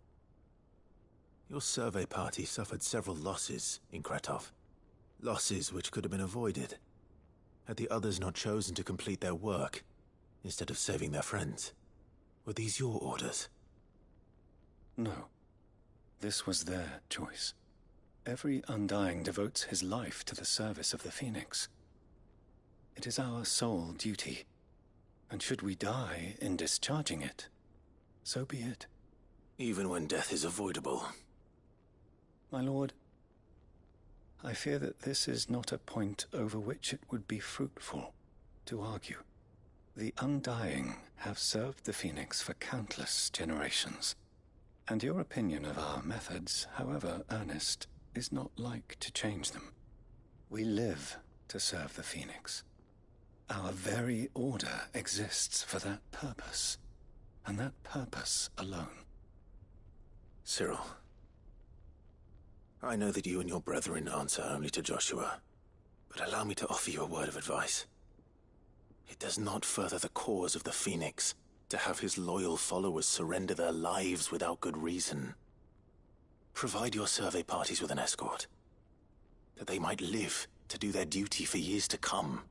your survey party suffered several losses in Kretov. Losses which could have been avoided, had the others not chosen to complete their work, instead of saving their friends. Were these your orders? No. This was their choice. Every Undying devotes his life to the service of the Phoenix. It is our sole duty, and should we die in discharging it, so be it. Even when death is avoidable. My lord, I fear that this is not a point over which it would be fruitful to argue. The Undying have served the Phoenix for countless generations, and your opinion of our methods, however earnest, is not like to change them. We live to serve the Phoenix. Our very order exists for that purpose, and that purpose alone. Cyril, I know that you and your brethren answer only to Joshua, but allow me to offer you a word of advice. It does not further the cause of the Phoenix to have his loyal followers surrender their lives without good reason. Provide your survey parties with an escort, that they might live to do their duty for years to come.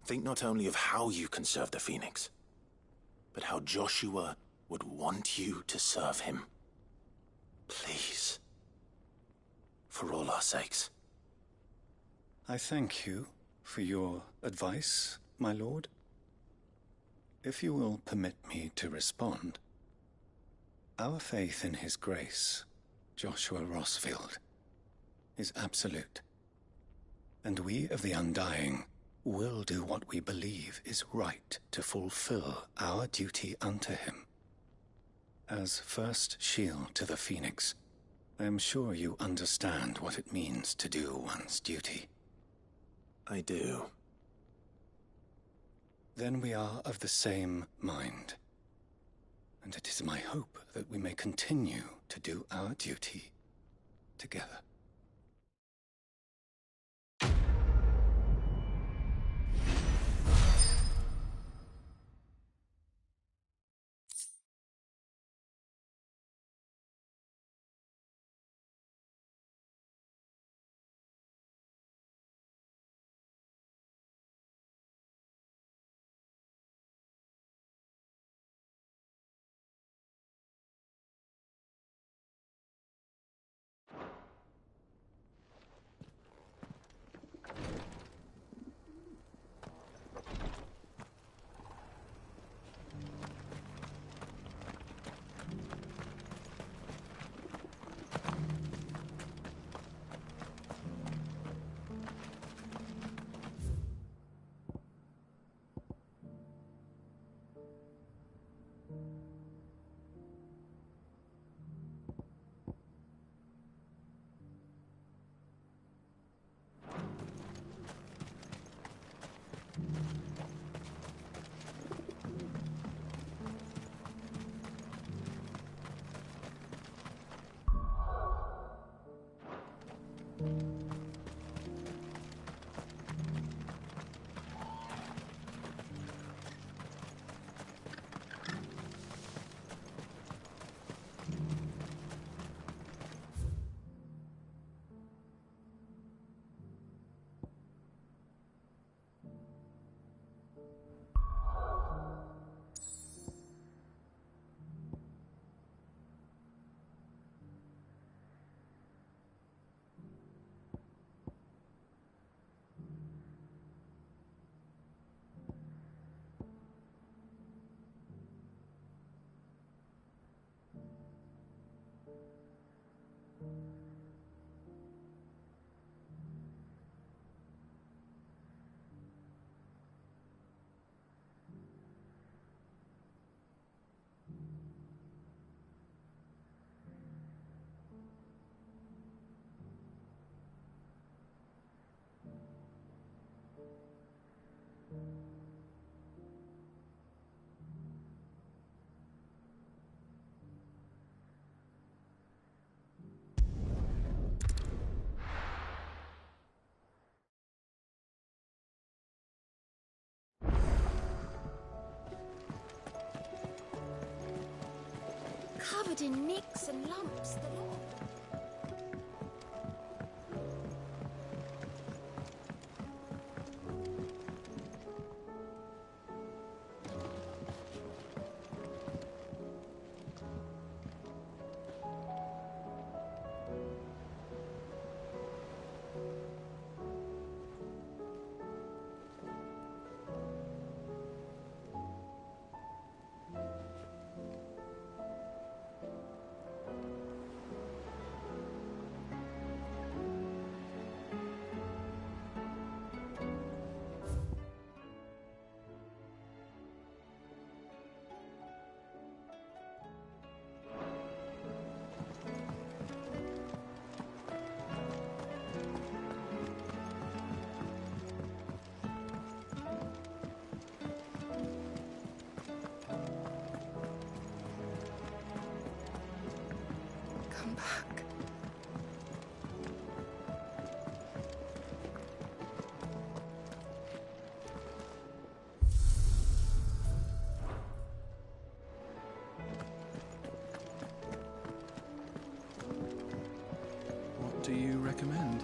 Think not only of how you can serve the Phoenix, but how Joshua would want you to serve him. Please. For all our sakes. I thank you for your advice, my lord. If you will permit me to respond, our faith in his grace, Joshua Rossfield, is absolute. And we of the Undying will do what we believe is right to fulfill our duty unto him. As first shield to the Phoenix, I am sure you understand what it means to do one's duty. I do. Then we are of the same mind. And it is my hope that we may continue to do our duty together. Covered in nicks and lumps. Come back. do you recommend?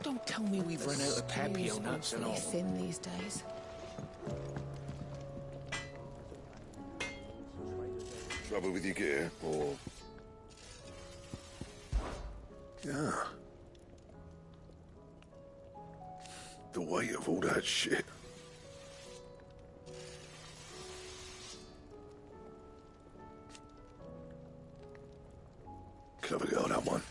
Don't tell me we've run out of Papio nuts and all. Thin these days. Trouble with your gear, or... Yeah. The weight of all that shit. Clever girl, that one.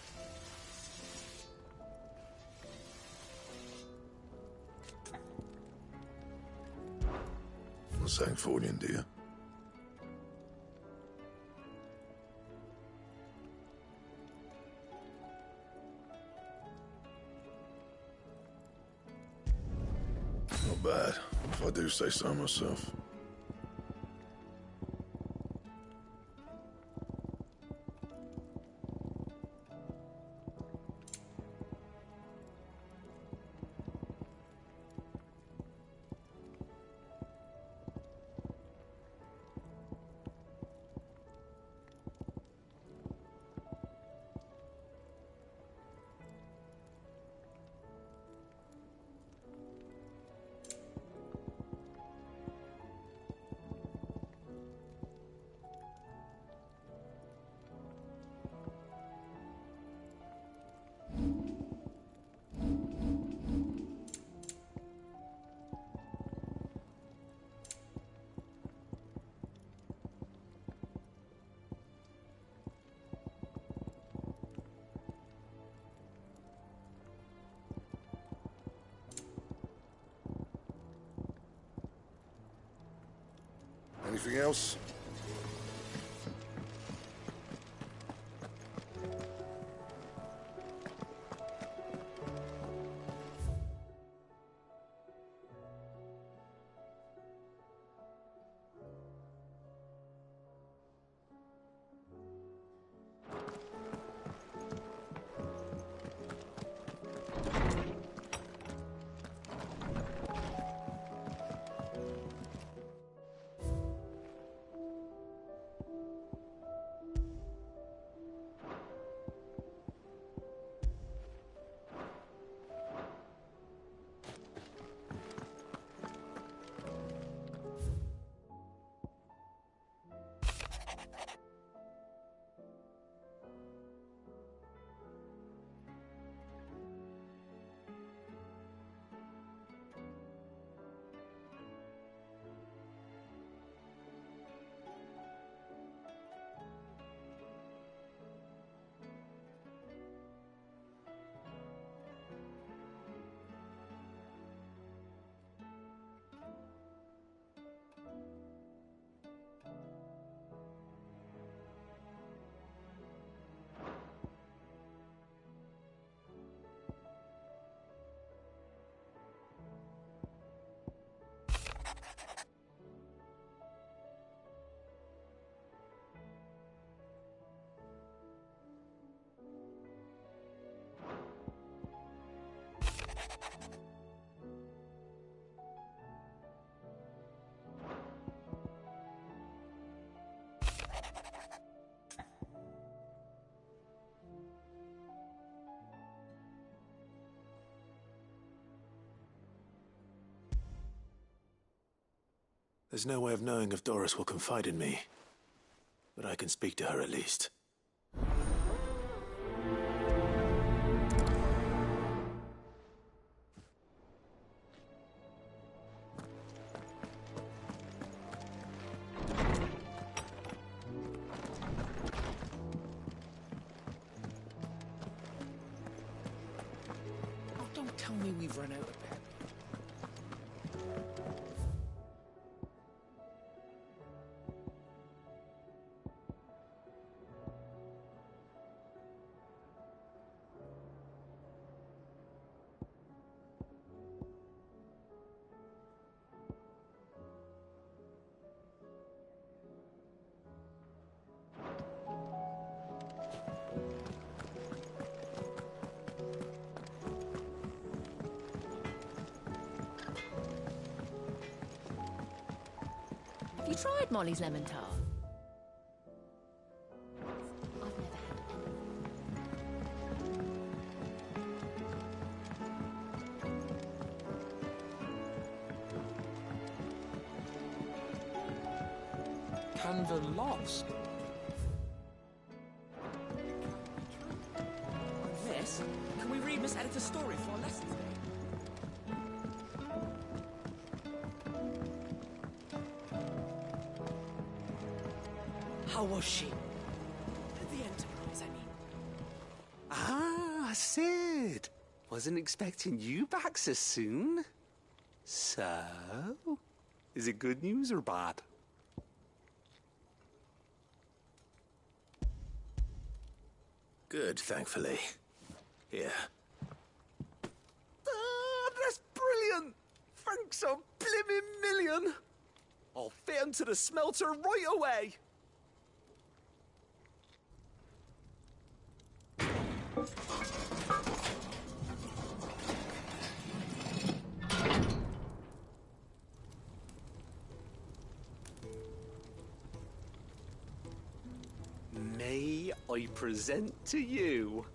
Sangfordian, do you? Not bad, if I do say so myself. Anything else? There's no way of knowing if Doris will confide in me, but I can speak to her at least. Oh, don't tell me we've run out of pen. Have you tried Molly's lemon tart? Canva lost. Miss, can we read Miss Editor's story for our lesson today? How was she? The Enterprise, I mean. Ah, Sid. Wasn't expecting you back so soon. So, is it good news or bad? Good, thankfully. Here. Ah, that's brilliant! Thanks a blimmin' million! I'll fit 'em to the smelter right away! May I present to you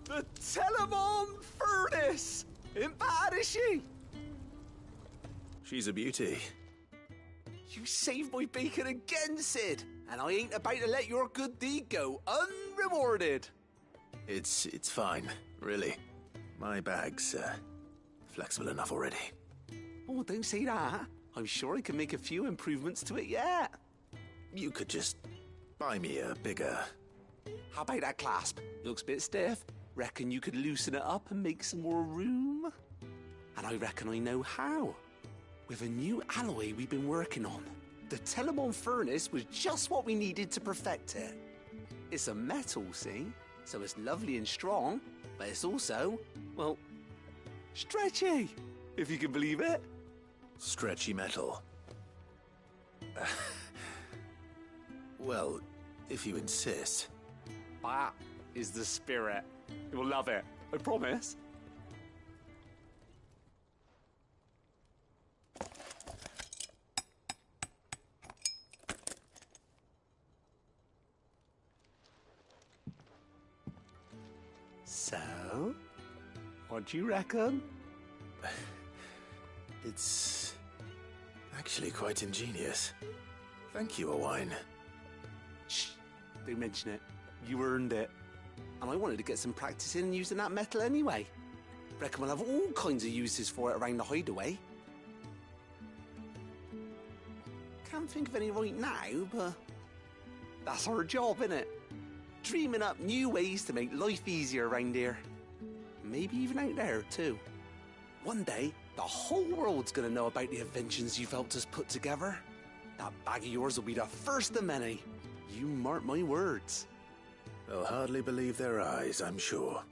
the Telemon Furnace? Ain't bad, is she? She's a beauty. You saved my bacon again, Sid, and I ain't about to let your good deed go unrewarded. It's fine, really. My bag's flexible enough already. Oh, don't say that. I'm sure I can make a few improvements to it yet. You could just buy me a bigger... How about that clasp? Looks a bit stiff. Reckon you could loosen it up and make some more room? And I reckon I know how. With a new alloy we've been working on. The Telemon Furnace was just what we needed to perfect it. It's a metal, see? So it's lovely and strong, but it's also, well, stretchy, if you can believe it. Stretchy metal. Well, if you insist. That is the spirit. You'll love it, I promise. So, what do you reckon? It's actually quite ingenious. Thank you, Owain. Shh, don't mention it. You earned it. And I wanted to get some practice in using that metal anyway. Reckon we'll have all kinds of uses for it around the hideaway. Can't think of any right now, but that's our job, innit? Dreaming up new ways to make life easier around here. Maybe even out there, too. One day, the whole world's gonna know about the inventions you've helped us put together. That bag of yours will be the first of many. You mark my words. They'll hardly believe their eyes, I'm sure.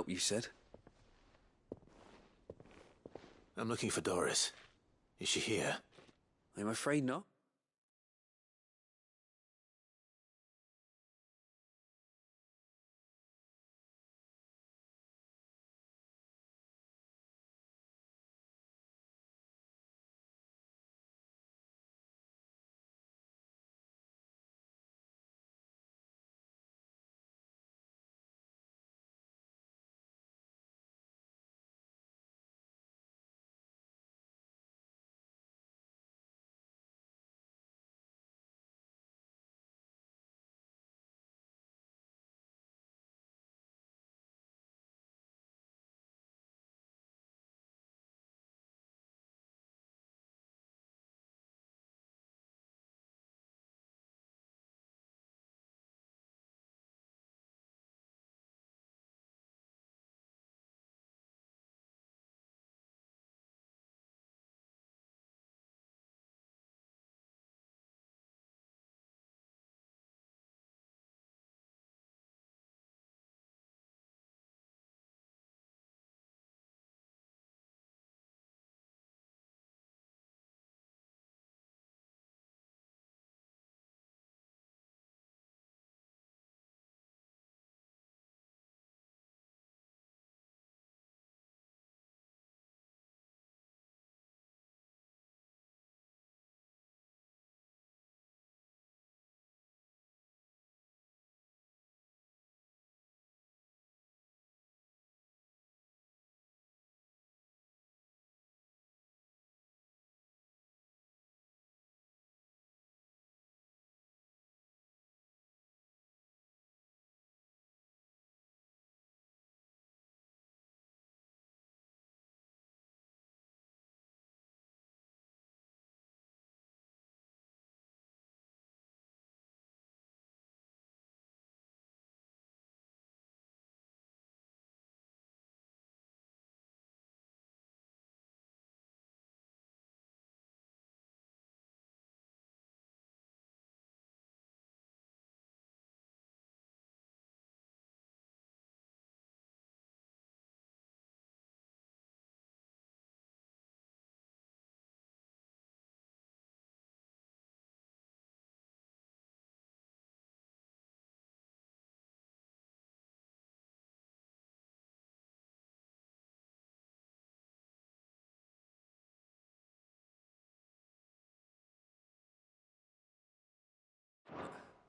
help, you said? I'm looking for Doris. Is she here? I'm afraid not.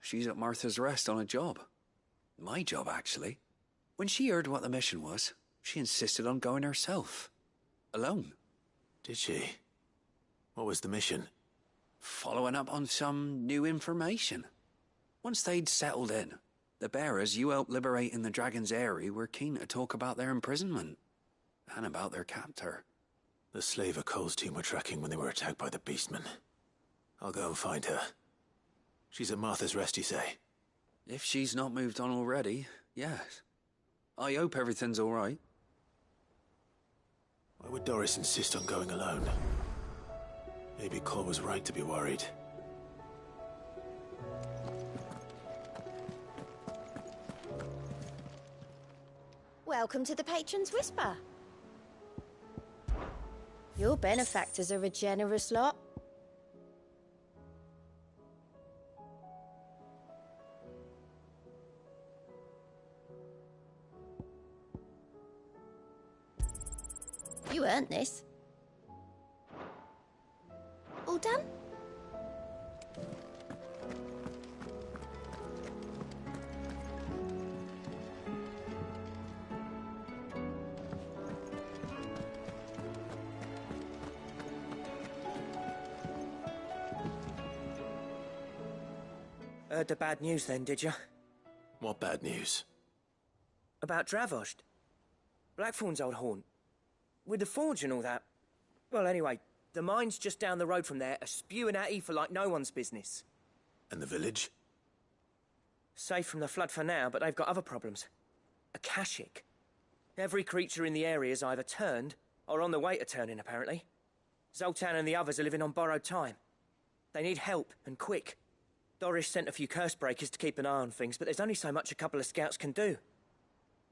She's at Martha's Rest on a job. My job, actually. When she heard what the mission was, she insisted on going herself. Alone. Did she? What was the mission? Following up on some new information. Once they'd settled in, the bearers you helped liberate in the Dragon's Eyrie were keen to talk about their imprisonment. And about their captor. The slaver Cole's team were tracking when they were attacked by the Beastmen. I'll go and find her. She's at Martha's Rest, you say? If she's not moved on already, yes. I hope everything's all right. Why would Doris insist on going alone? Maybe Cole was right to be worried. Welcome to the Patron's Whisper. Your benefactors are a generous lot. You earned this. All done? Heard the bad news then, did you? What bad news? About Dravost. Blackthorn's old haunt. With the forge and all that. Well, anyway, the mines just down the road from there are spewing out ether like no one's business. And the village? Safe from the flood for now, but they've got other problems. Akashic. Every creature in the area is either turned or on the way to turning, apparently. Zoltan and the others are living on borrowed time. They need help, and quick. Doris sent a few curse breakers to keep an eye on things, but there's only so much a couple of scouts can do.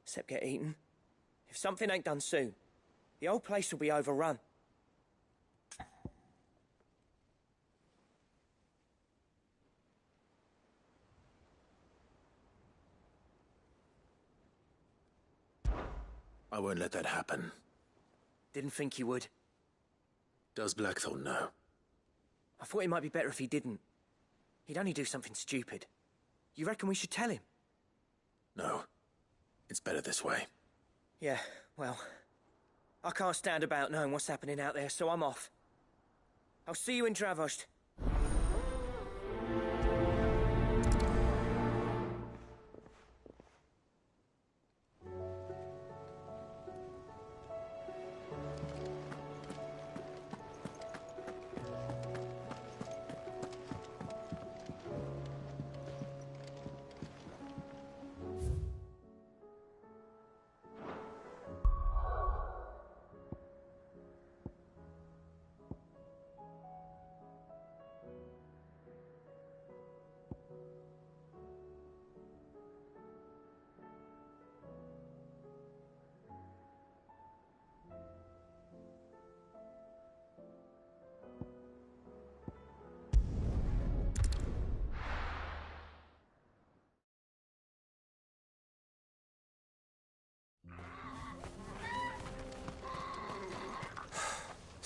Except get eaten. If something ain't done soon, the old place will be overrun. I won't let that happen. Didn't think you would. Does Blackthorn know? I thought it might be better if he didn't. He'd only do something stupid. You reckon we should tell him? No. It's better this way. Yeah, well, I can't stand about knowing what's happening out there, so I'm off. I'll see you in Dravost.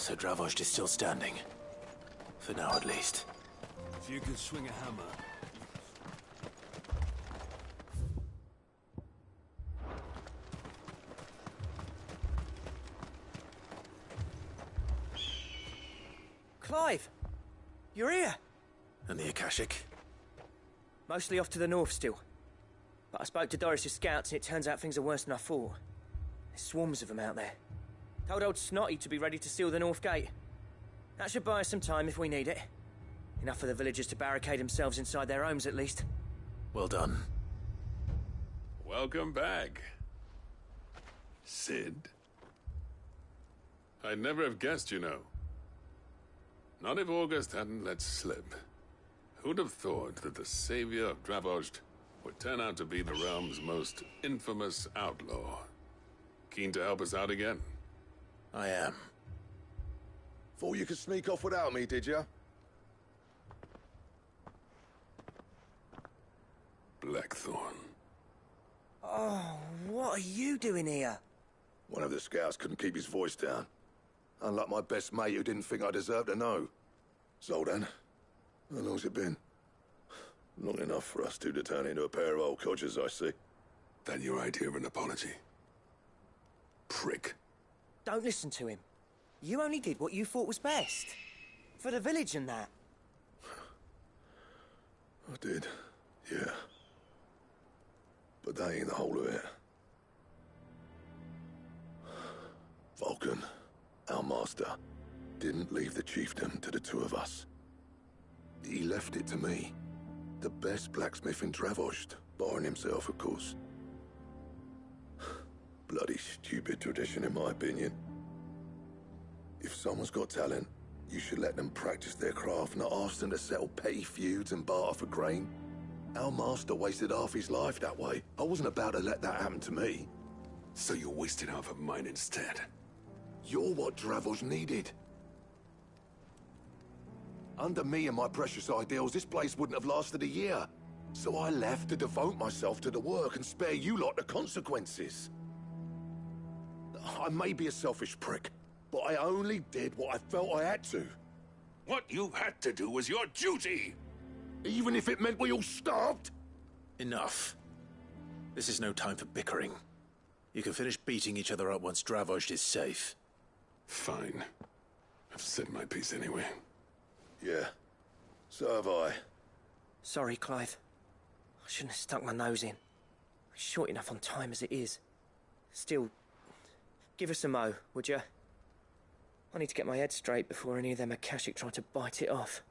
So Dravost is still standing. For now, at least. If you can swing a hammer. Clive! You're here! And the Akashic? Mostly off to the north still. But I spoke to Doris's scouts and it turns out things are worse than I thought. There's swarms of them out there. Told old Snotty to be ready to seal the north gate. That should buy us some time if we need it. Enough for the villagers to barricade themselves inside their homes at least. Well done. Welcome back, Cid. I'd never have guessed, you know. Not if August hadn't let slip. Who'd have thought that the savior of Dravost would turn out to be the realm's most infamous outlaw? Keen to help us out again? I am. Thought you could sneak off without me, did you? Blackthorn. Oh, what are you doing here? One of the scouts couldn't keep his voice down. Unlike my best mate who didn't think I deserved to know. Zoltan, how long's it been? Long enough for us two to turn into a pair of old codgers, I see. Then your idea of an apology? Prick. Don't listen to him. You only did what you thought was best. For the village and that. I did, yeah. But that ain't the whole of it. Vulcan, our master, didn't leave the chiefdom to the two of us. He left it to me. The best blacksmith in Dravost, barring himself, of course. Bloody stupid tradition, in my opinion. If someone's got talent, you should let them practice their craft, not ask them to settle petty feuds and barter for grain. Our master wasted half his life that way. I wasn't about to let that happen to me. So you wasted half of mine instead? You're what Dravost needed. Under me and my precious ideals, this place wouldn't have lasted a year. So I left to devote myself to the work and spare you lot the consequences. I may be a selfish prick, but I only did what I felt I had to. What you had to do was your duty! Even if it meant we all starved? Enough. This is no time for bickering. You can finish beating each other up once Dravost is safe. Fine. I've said my piece anyway. Yeah. So have I. Sorry, Clive. I shouldn't have stuck my nose in. We're short enough on time as it is. Still, give us a mo, would you? I need to get my head straight before any of them Akashic try to bite it off.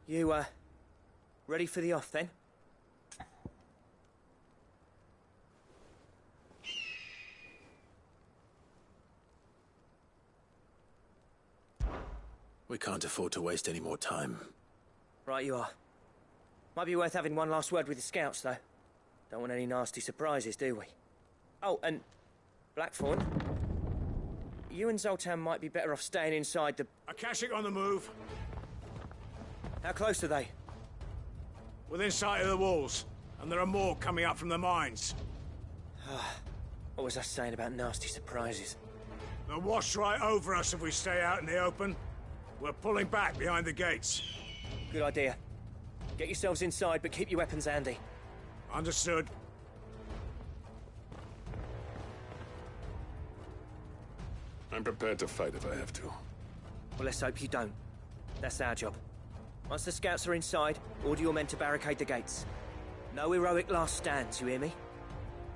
You, ready for the off, then? We can't afford to waste any more time. Right you are. Might be worth having one last word with the scouts, though. Don't want any nasty surprises, do we? Oh, and Blackthorn, you and Zoltan might be better off staying inside the... Akashic on the move. How close are they? Within sight of the walls, and there are more coming up from the mines. What was I saying about nasty surprises? They'll wash right over us if we stay out in the open. We're pulling back behind the gates. Good idea. Get yourselves inside, but keep your weapons handy. Understood. I'm prepared to fight if I have to. Well, let's hope you don't. That's our job. Once the scouts are inside, order your men to barricade the gates. No heroic last stands, you hear me?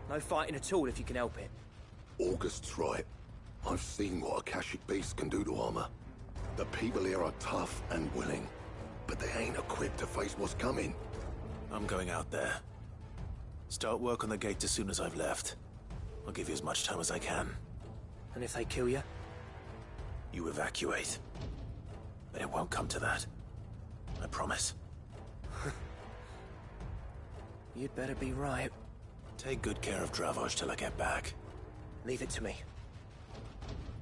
No fighting at all if you can help it. August's right. I've seen what Akashic beasts can do to armor. The people here are tough and willing, but they ain't equipped to face what's coming. I'm going out there. Start work on the gate as soon as I've left. I'll give you as much time as I can. And if they kill you? You evacuate. But it won't come to that. I promise. You'd better be right. Take good care of Dravoj till I get back. Leave it to me.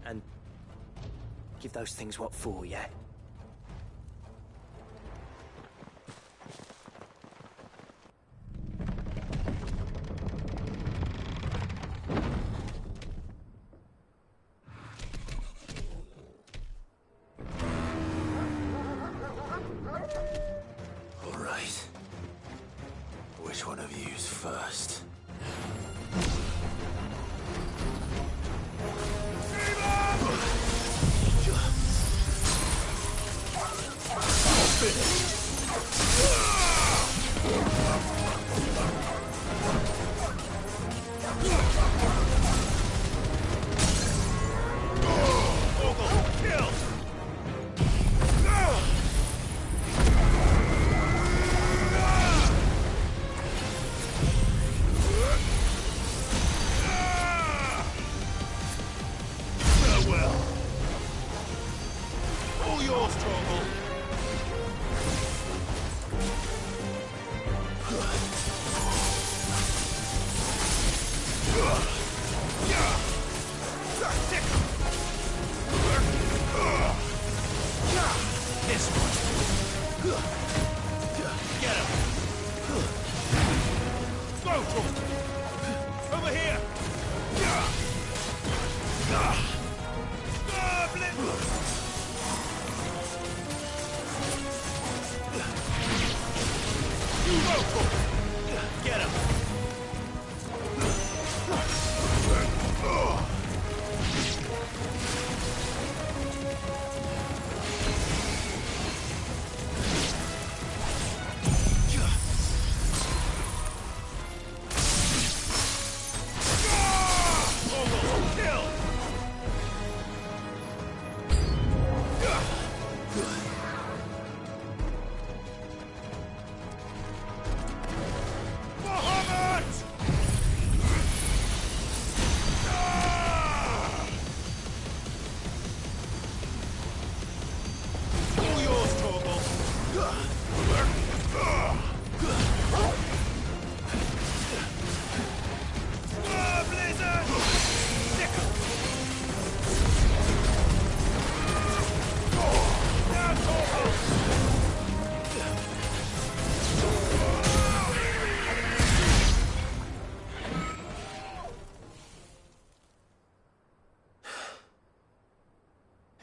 And give those things what for, yeah? All right. Which one of you's first?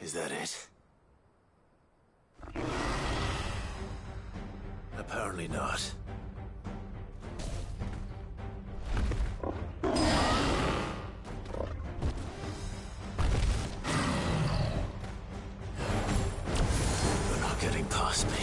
Is that it? Apparently not. You're not getting past me.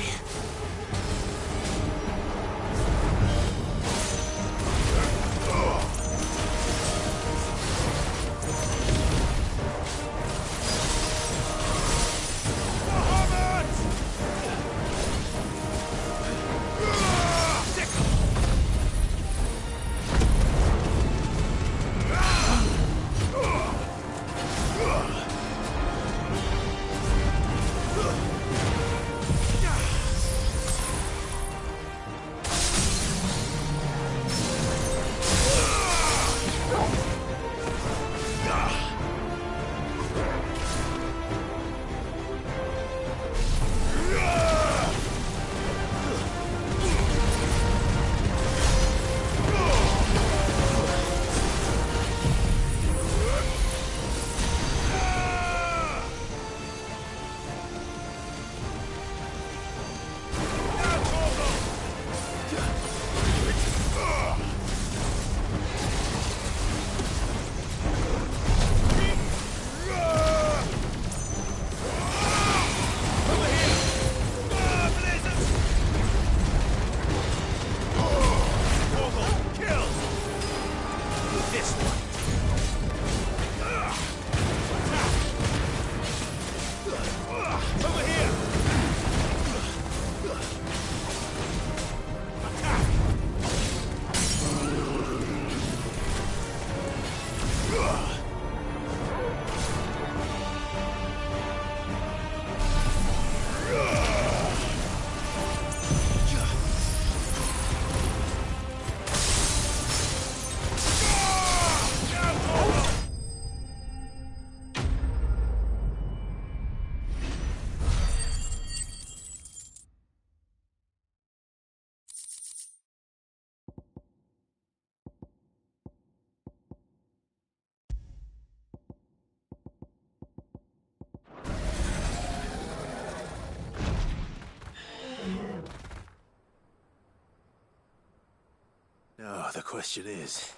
question is,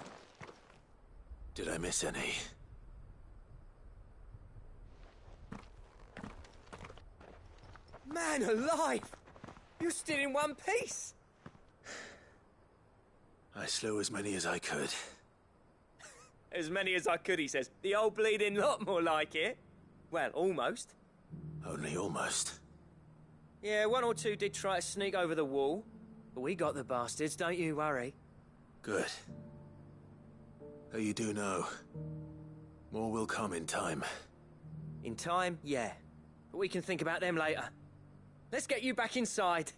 did I miss any? Man alive! You're still in one piece! I slew as many as I could. As many as I could, he says. The old bleeding lot, more like it. Well, almost. Only almost. Yeah, one or two did try to sneak over the wall. But we got the bastards, don't you worry. Good. Though you do know, more will come in time. In time, yeah. But we can think about them later. Let's get you back inside.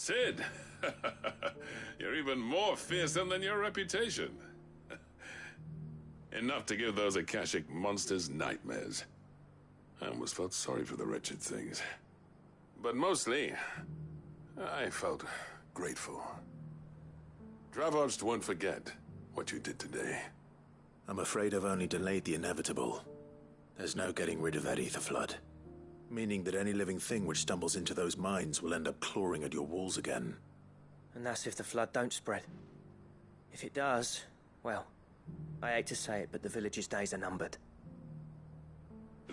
Sid! You're even more fearsome than your reputation. Enough to give those Akashic monsters nightmares. I almost felt sorry for the wretched things. But mostly, I felt grateful. Dravoged won't forget what you did today. I'm afraid I've only delayed the inevitable. There's no getting rid of that ether flood. Meaning that any living thing which stumbles into those mines will end up clawing at your walls again. And that's if the flood don't spread. If it does, well, I hate to say it, but the village's days are numbered.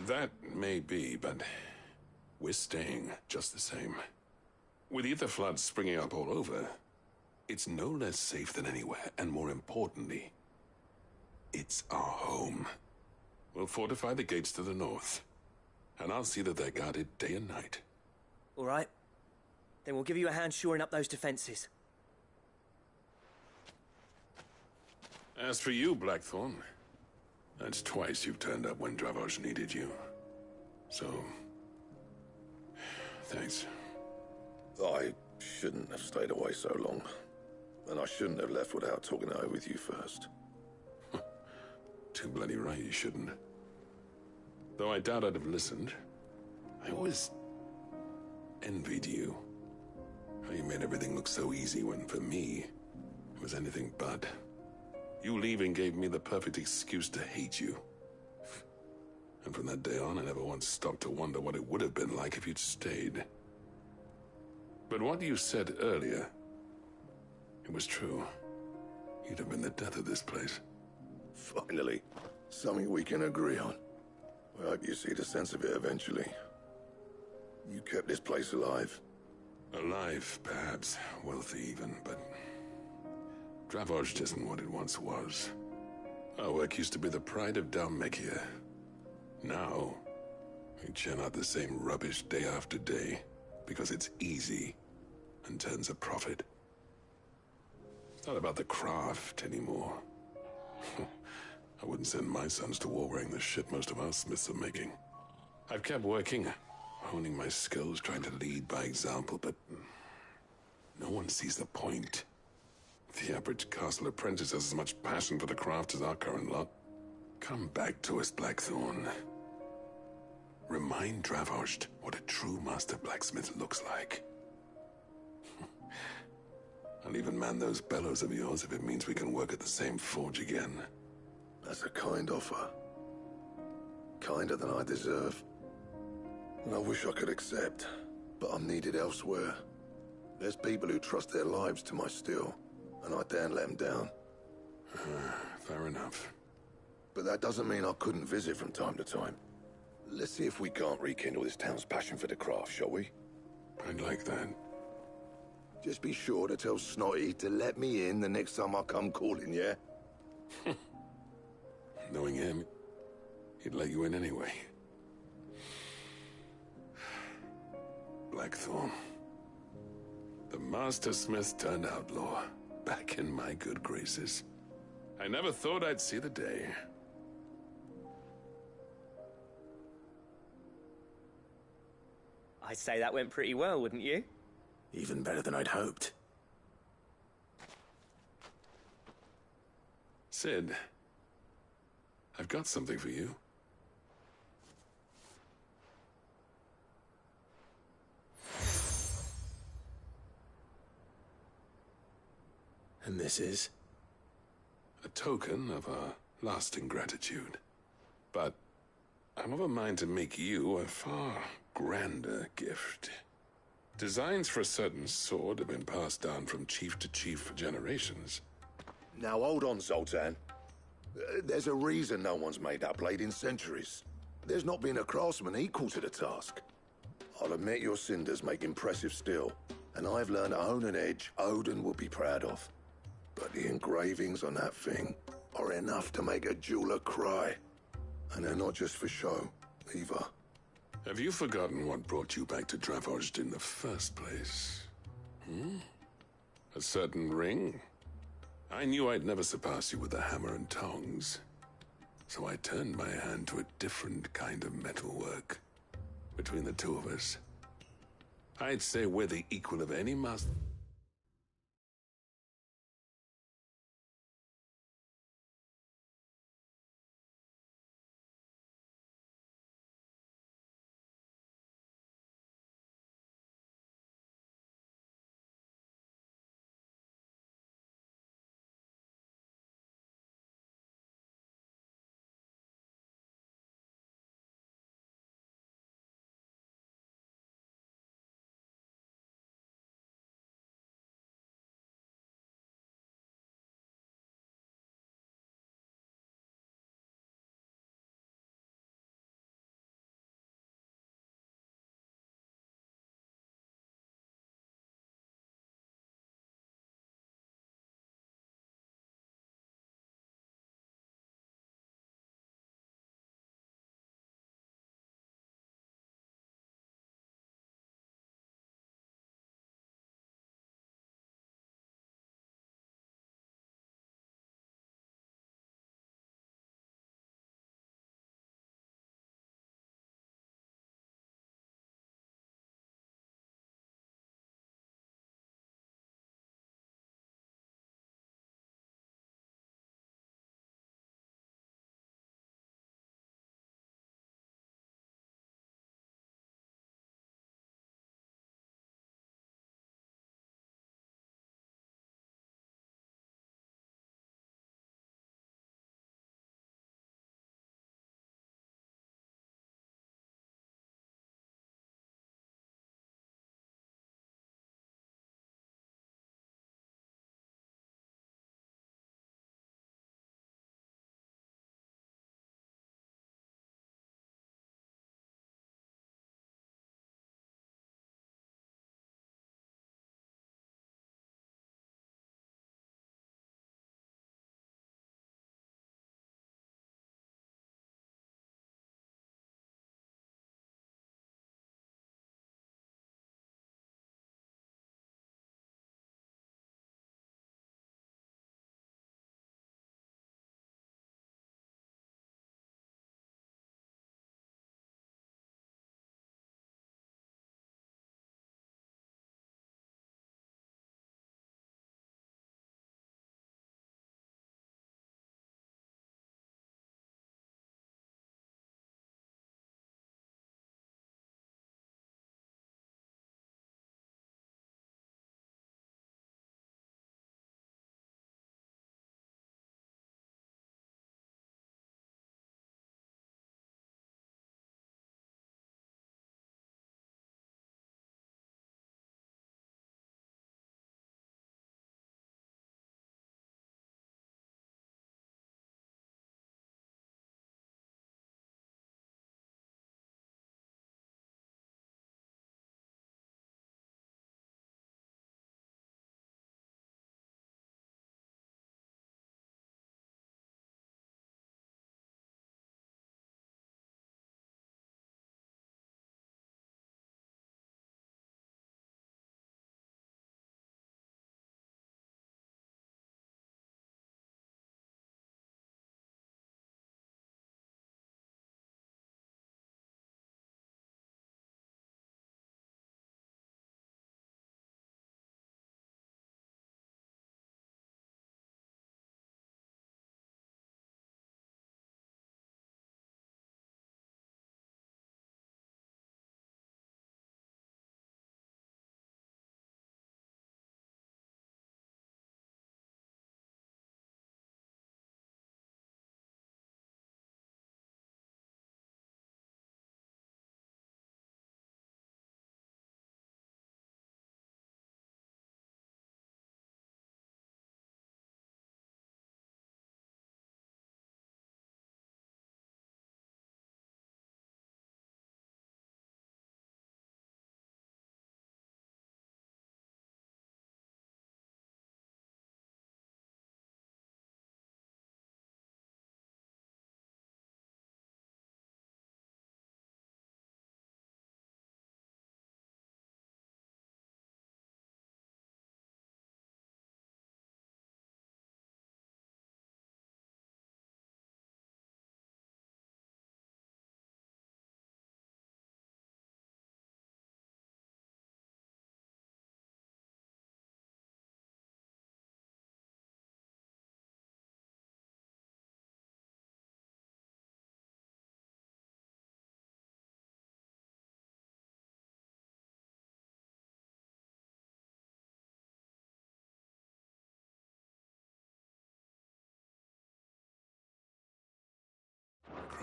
That may be, but we're staying just the same. With ether floods springing up all over, it's no less safe than anywhere, and more importantly, it's our home. We'll fortify the gates to the north, and I'll see that they're guarded day and night. All right. Then we'll give you a hand shoring up those defenses. As for you, Blackthorn, that's twice you've turned up when Dravos needed you. So, thanks. I shouldn't have stayed away so long. And I shouldn't have left without talking it over with you first. Too bloody right you shouldn't. Though I doubt I'd have listened. I always envied you. How you made everything look so easy when, for me, it was anything but. You leaving gave me the perfect excuse to hate you. And from that day on, I never once stopped to wonder what it would have been like if you'd stayed. But what you said earlier, it was true. You'd have been the death of this place. Finally, something we can agree on. I hope you see the sense of it eventually. You kept this place alive. Alive, perhaps. Wealthy even, but Dravoged isn't what it once was. Our work used to be the pride of Dalmekia. Now, we churn out the same rubbish day after day because it's easy and turns a profit. It's not about the craft anymore. I wouldn't send my sons to war wearing the shit most of our smiths are making. I've kept working, honing my skills, trying to lead by example, but no one sees the point. The average castle apprentice has as much passion for the craft as our current lot. Come back to us, Blackthorn. Remind Dravoged what a true master blacksmith looks like. I'll even man those bellows of yours if it means we can work at the same forge again. That's a kind offer. Kinder than I deserve. And I wish I could accept, but I'm needed elsewhere. There's people who trust their lives to my steel, and I daren't let them down. Fair enough. But that doesn't mean I couldn't visit from time to time. Let's see if we can't rekindle this town's passion for the craft, shall we? I'd like that. Just be sure to tell Snotty to let me in the next time I come calling, yeah? Knowing him, he'd let you in anyway. Blackthorn. The Master Smith turned outlaw, back in my good graces. I never thought I'd see the day. I'd say that went pretty well, wouldn't you? Even better than I'd hoped. Sid, I've got something for you. And this is? A token of our lasting gratitude. But I'm of a mind to make you a far grander gift. Designs for a certain sword have been passed down from chief to chief for generations. Now hold on, Zoltan. There's a reason no one's made that blade in centuries. There's not been a craftsman equal to the task. I'll admit your cinders make impressive steel, and I've learned to own an edge Odin will be proud of. But the engravings on that thing are enough to make a jeweler cry. And they're not just for show, either. Have you forgotten what brought you back to Dravoged in the first place? A certain ring? I knew I'd never surpass you with the hammer and tongs. So I turned my hand to a different kind of metalwork. Between the two of us, I'd say we're the equal of any master.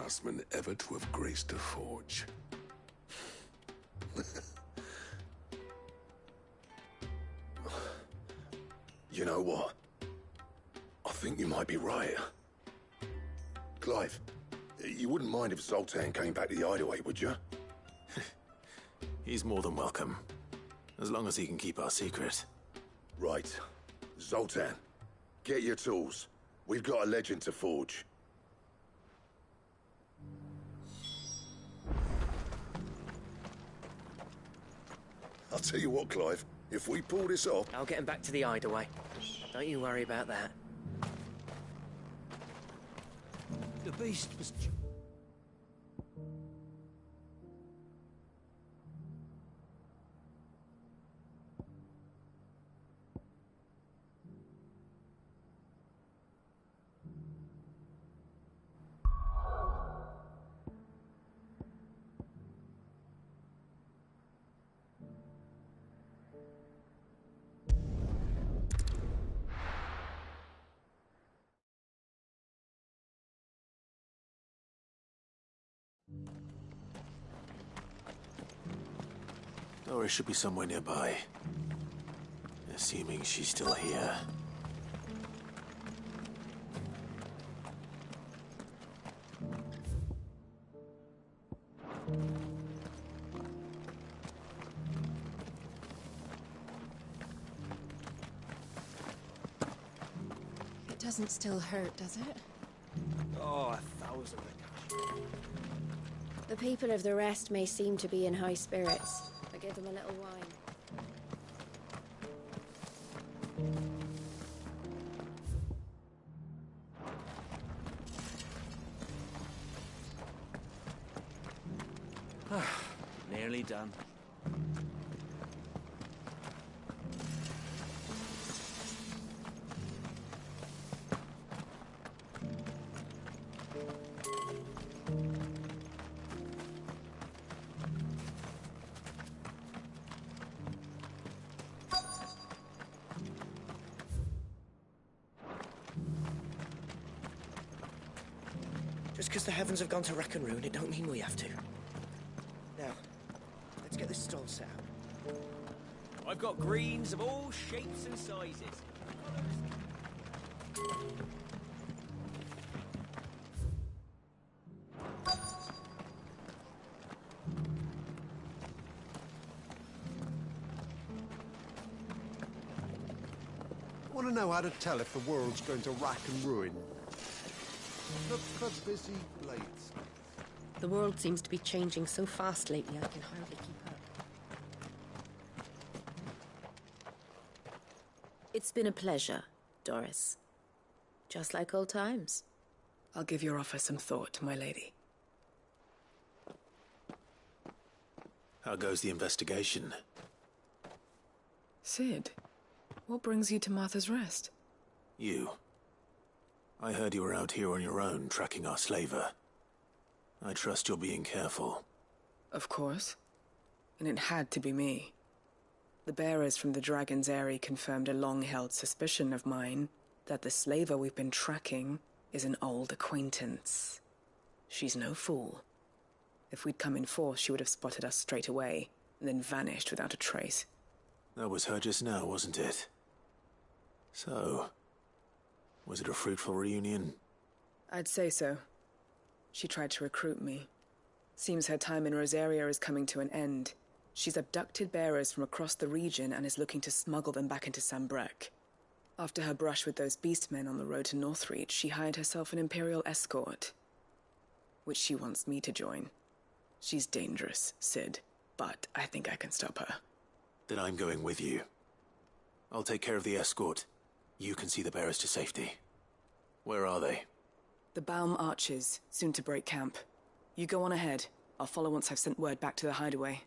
craftsman ever to have graced a forge. You know what? I think you might be right. Clive, you wouldn't mind if Zoltan came back to the hideaway, would you? He's more than welcome. As long as he can keep our secret. Right. Zoltan, get your tools. We've got a legend to forge. I'll tell you what, Clive. If we pull this off... I'll get him back to the hideaway. Don't you worry about that. The beast was... Doris should be somewhere nearby. Assuming she's still here. It doesn't still hurt, does it? Oh, 1,000 a The people of the rest may seem to be in high spirits. I give them a little wine. Nearly done. Just because the heavens have gone to rack and ruin, it don't mean we have to. Now, let's get this stall set out. I've got greens of all shapes and sizes. Want to know how to tell if the world's going to rack and ruin? Look for busy blades. The world seems to be changing so fast lately, I can hardly keep up. It's been a pleasure, Doris. Just like old times. I'll give your offer some thought, my lady. How goes the investigation? Sid, what brings you to Martha's Rest? You. I heard you were out here on your own, tracking our slaver. I trust you're being careful. Of course. And it had to be me. The bearers from the Dragon's Eyrie confirmed a long-held suspicion of mine that the slaver we've been tracking is an old acquaintance. She's no fool. If we'd come in force, she would have spotted us straight away, and then vanished without a trace. That was her just now, wasn't it? So, was it a fruitful reunion? I'd say so. She tried to recruit me. Seems her time in Rosaria is coming to an end. She's abducted bearers from across the region and is looking to smuggle them back into Sanbreque. After her brush with those beastmen on the road to Northreach, she hired herself an Imperial escort, which she wants me to join. She's dangerous, Sid, but I think I can stop her. Then I'm going with you. I'll take care of the escort. You can see the bearers to safety. Where are they? The Baum Archers, soon to break camp. You go on ahead. I'll follow once I've sent word back to the hideaway.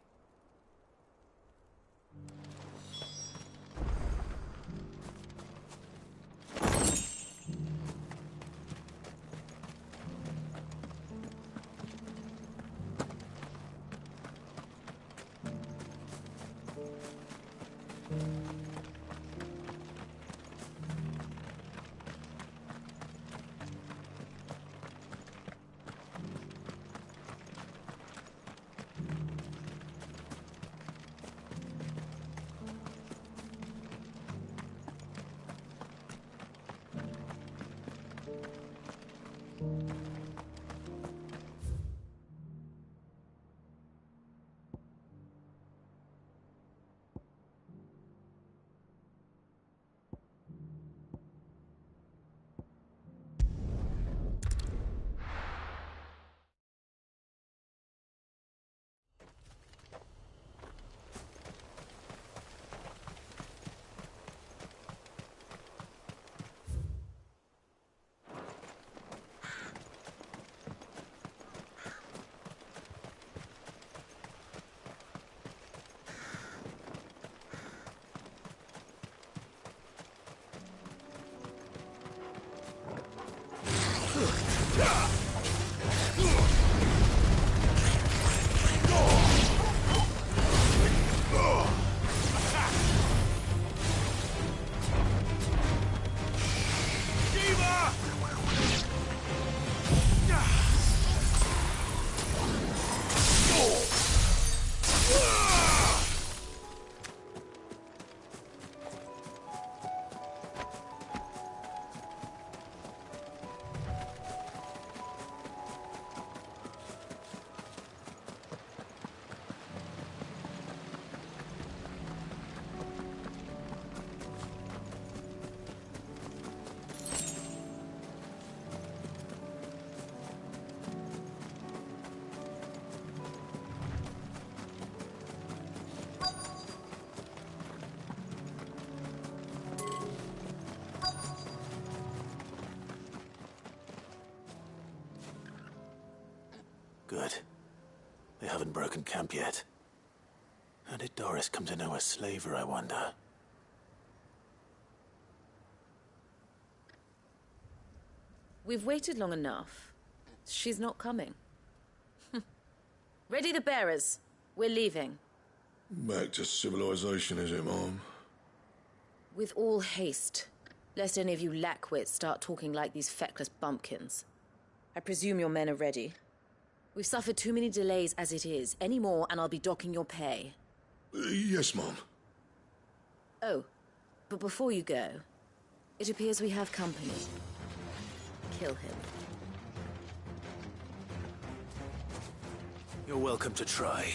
Good. They haven't broken camp yet. How did Doris come to know a slaver, I wonder? We've waited long enough. She's not coming. Ready the bearers. We're leaving. Back to civilization, is it, Mom? With all haste, lest any of you lackwits start talking like these feckless bumpkins. I presume your men are ready. We've suffered too many delays as it is. Any more, and I'll be docking your pay. Yes, Mom. Oh, but before you go, it appears we have company. Kill him. You're welcome to try.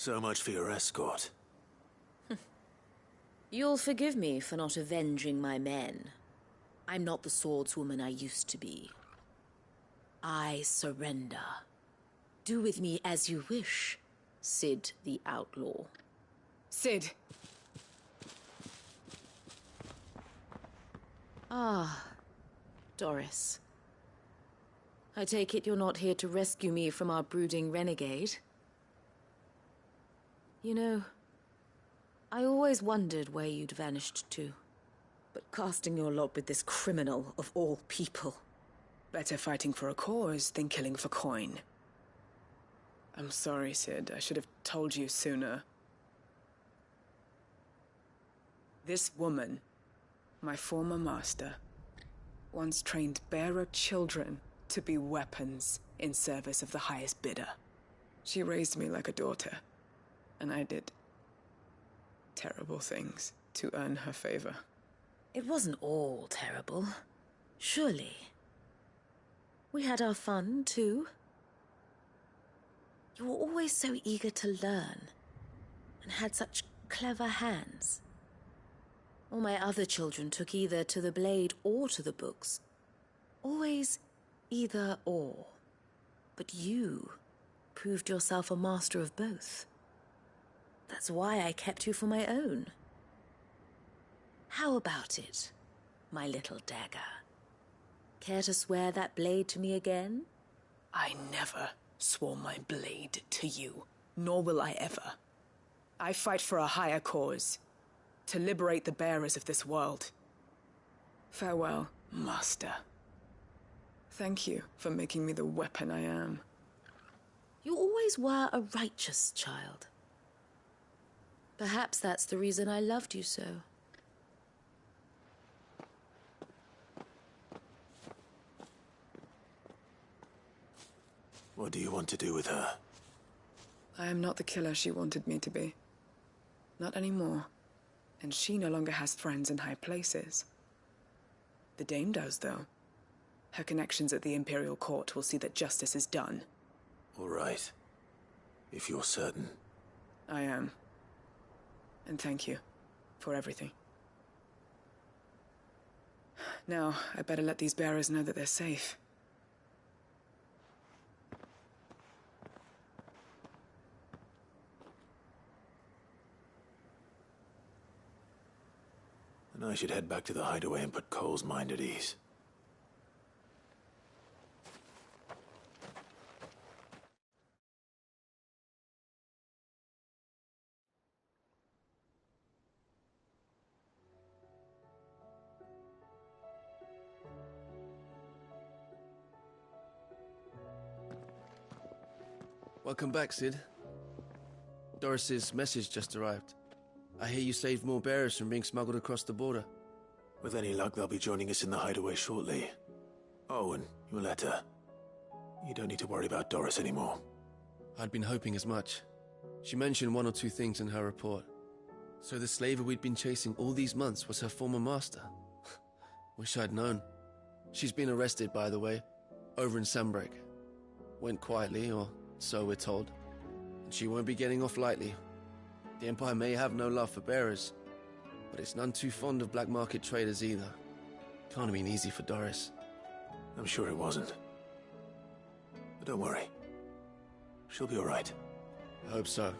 So much for your escort. You'll forgive me for not avenging my men. I'm not the swordswoman I used to be. I surrender. Do with me as you wish, Cid the Outlaw. Cid! Ah, Doris. I take it you're not here to rescue me from our brooding renegade? You know, I always wondered where you'd vanished to. But casting your lot with this criminal of all people. Better fighting for a cause than killing for coin. I'm sorry, Cid. I should have told you sooner. This woman, my former master, once trained bearer children to be weapons in service of the highest bidder. She raised me like a daughter, and I did terrible things to earn her favor. It wasn't all terrible, surely. We had our fun, too. You were always so eager to learn, and had such clever hands. All my other children took either to the blade or to the books. Always either or. But you proved yourself a master of both. That's why I kept you for my own. How about it, my little dagger? Care to swear that blade to me again? I never swore my blade to you, nor will I ever. I fight for a higher cause, to liberate the bearers of this world. Farewell, Master. Thank you for making me the weapon I am. You always were a righteous child. Perhaps that's the reason I loved you so. What do you want to do with her? I am not the killer she wanted me to be. Not anymore. And she no longer has friends in high places. The Dame does, though. Her connections at the Imperial Court will see that justice is done. All right. If you're certain. I am. And thank you for everything. Now, I better let these bearers know that they're safe. And I should head back to the hideaway and put Cole's mind at ease. Welcome back, Cid. Doris's message just arrived. I hear you saved more bearers from being smuggled across the border. With any luck, they'll be joining us in the hideaway shortly. Oh, and your letter. You don't need to worry about Doris anymore. I'd been hoping as much. She mentioned one or two things in her report. So the slaver we'd been chasing all these months was her former master. Wish I'd known. She's been arrested, by the way, over in Sanbreak. Went quietly, or so we're told. And she won't be getting off lightly. The Empire may have no love for bearers, but it's none too fond of black market traders either. Can't have been easy for Doris. I'm sure it wasn't. But don't worry. She'll be all right. I hope so.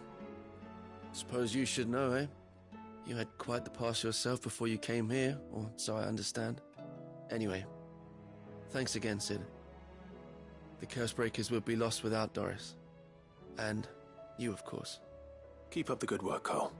Suppose you should know, eh? You had quite the past yourself before you came here, or so I understand. Anyway, thanks again, Cid. The Cursebreakers would be lost without Doris. And you, of course. Keep up the good work, Cole.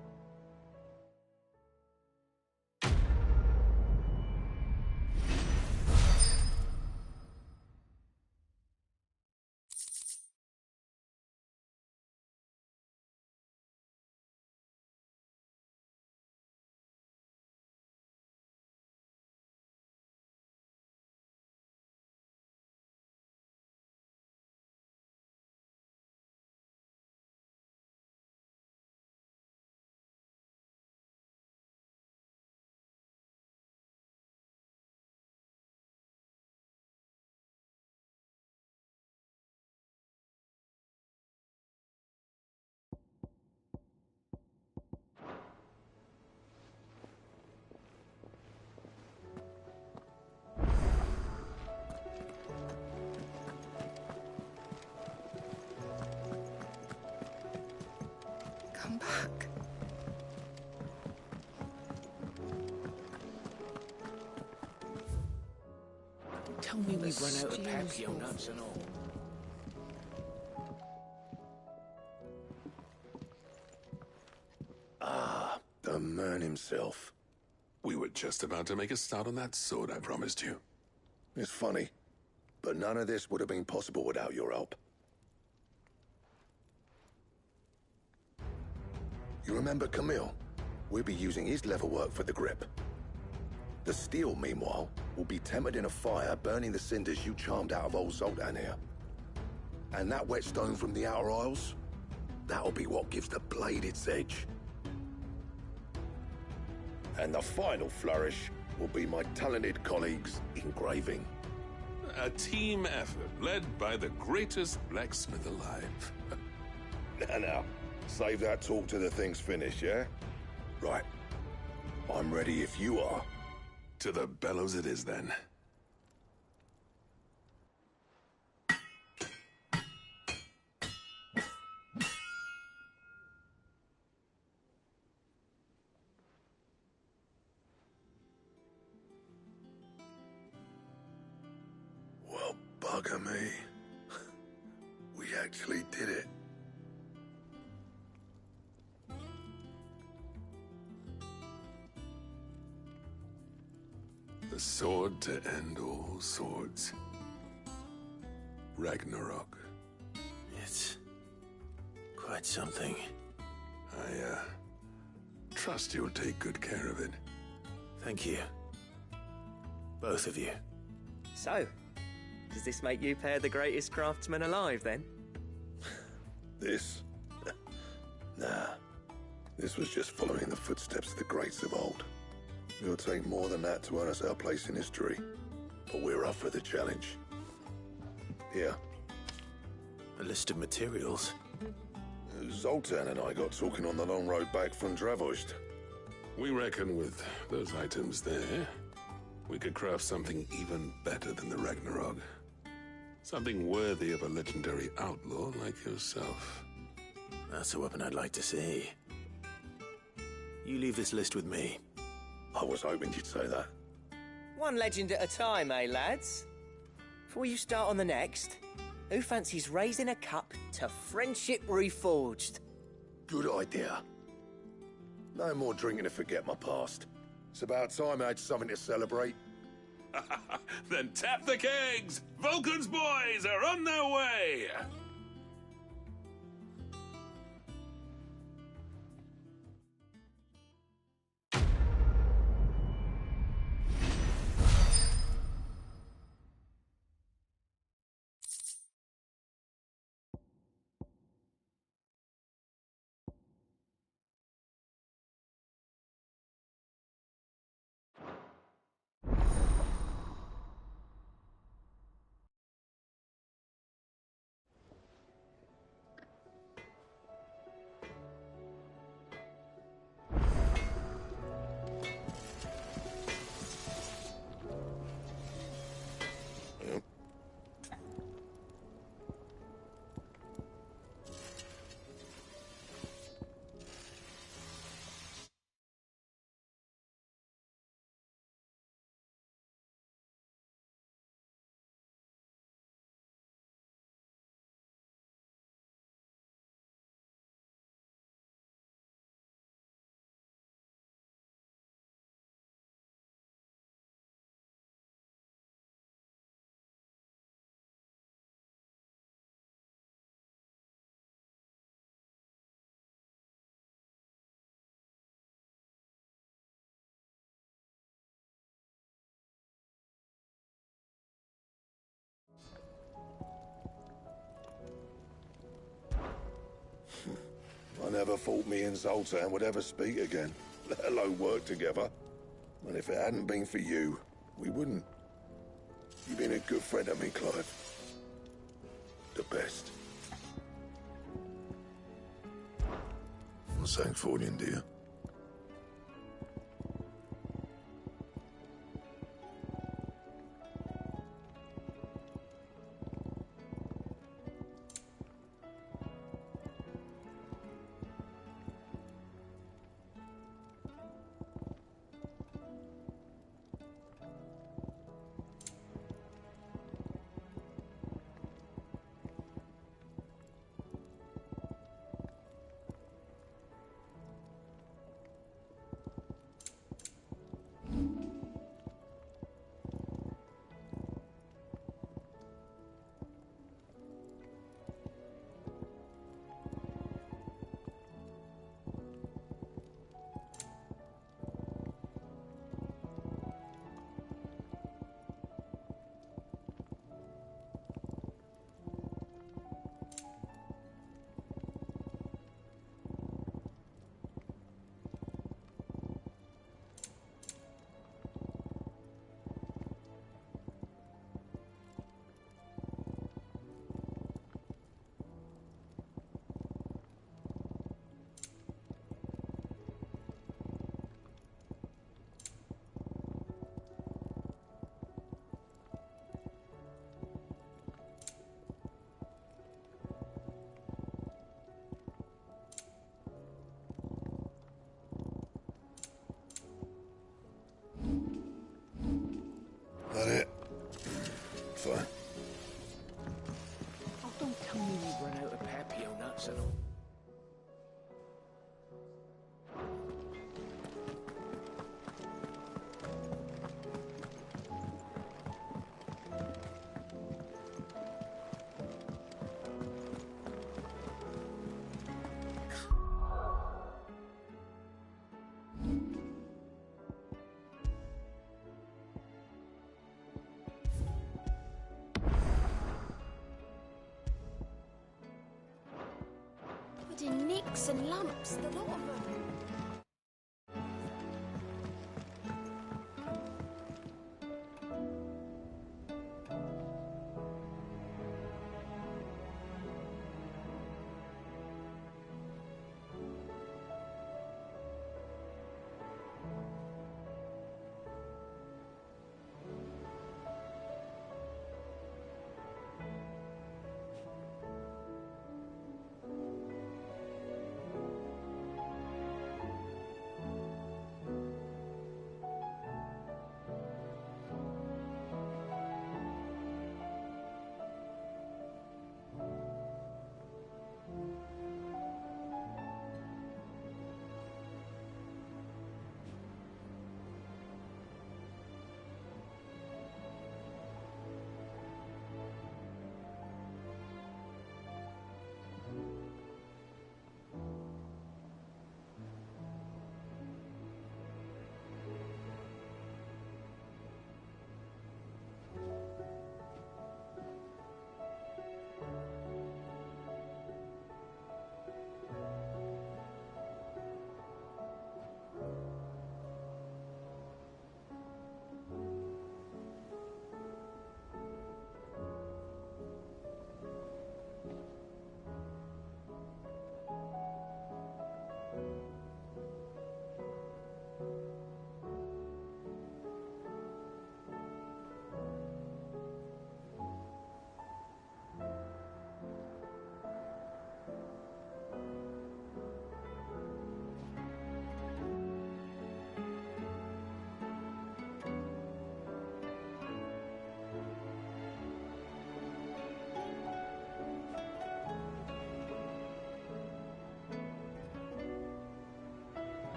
tell me we've run out of Papio nuts and all. Ah, the man himself. We were just about to make a start on that sword I promised you. It's funny, but none of this would have been possible without your help. You remember Camille? We'll be using his leather work for the grip. The steel, meanwhile, will be tempered in a fire, burning the cinders you charmed out of old Zoltan here. And that whetstone from the Outer Isles, that'll be what gives the blade its edge. And the final flourish will be my talented colleagues' engraving. A team effort led by the greatest blacksmith alive. Now, save that talk till the thing's finished, yeah? Right. I'm ready if you are. To the bellows it is, then. Well, bugger me. We actually did it. The sword to end all swords. Ragnarok. It's quite something. I, trust you'll take good care of it. Thank you. Both of you. So, does this make you pair the greatest craftsman alive, then? This? Nah. This was just following the footsteps of the greats of old. It'll take more than that to earn us our place in history. But we're up for the challenge. Here. A list of materials. Zoltan and I got talking on the long road back from Dravost. We reckon with those items there, we could craft something even better than the Ragnarok. Something worthy of a legendary outlaw like yourself. That's a weapon I'd like to see. You leave this list with me. I was hoping you'd say that. One legend at a time, eh, lads? Before you start on the next, who fancies raising a cup to friendship reforged? Good idea. No more drinking to forget my past. It's about time I had something to celebrate. Then tap the kegs! Vulcan's boys are on their way! I never thought me and Zoltan would ever speak again, let alone work together. And if it hadn't been for you, we wouldn't. You've been a good friend to me, Clive. The best. Thanks for you, dear. fine. Oh, don't tell me we've run out of Papio nuts and all. In nicks and lumps, the lot of them.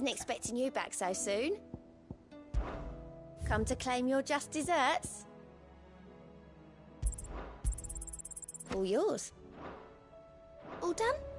wasn't expecting you back so soon. Come to claim your just desserts? All yours. All done?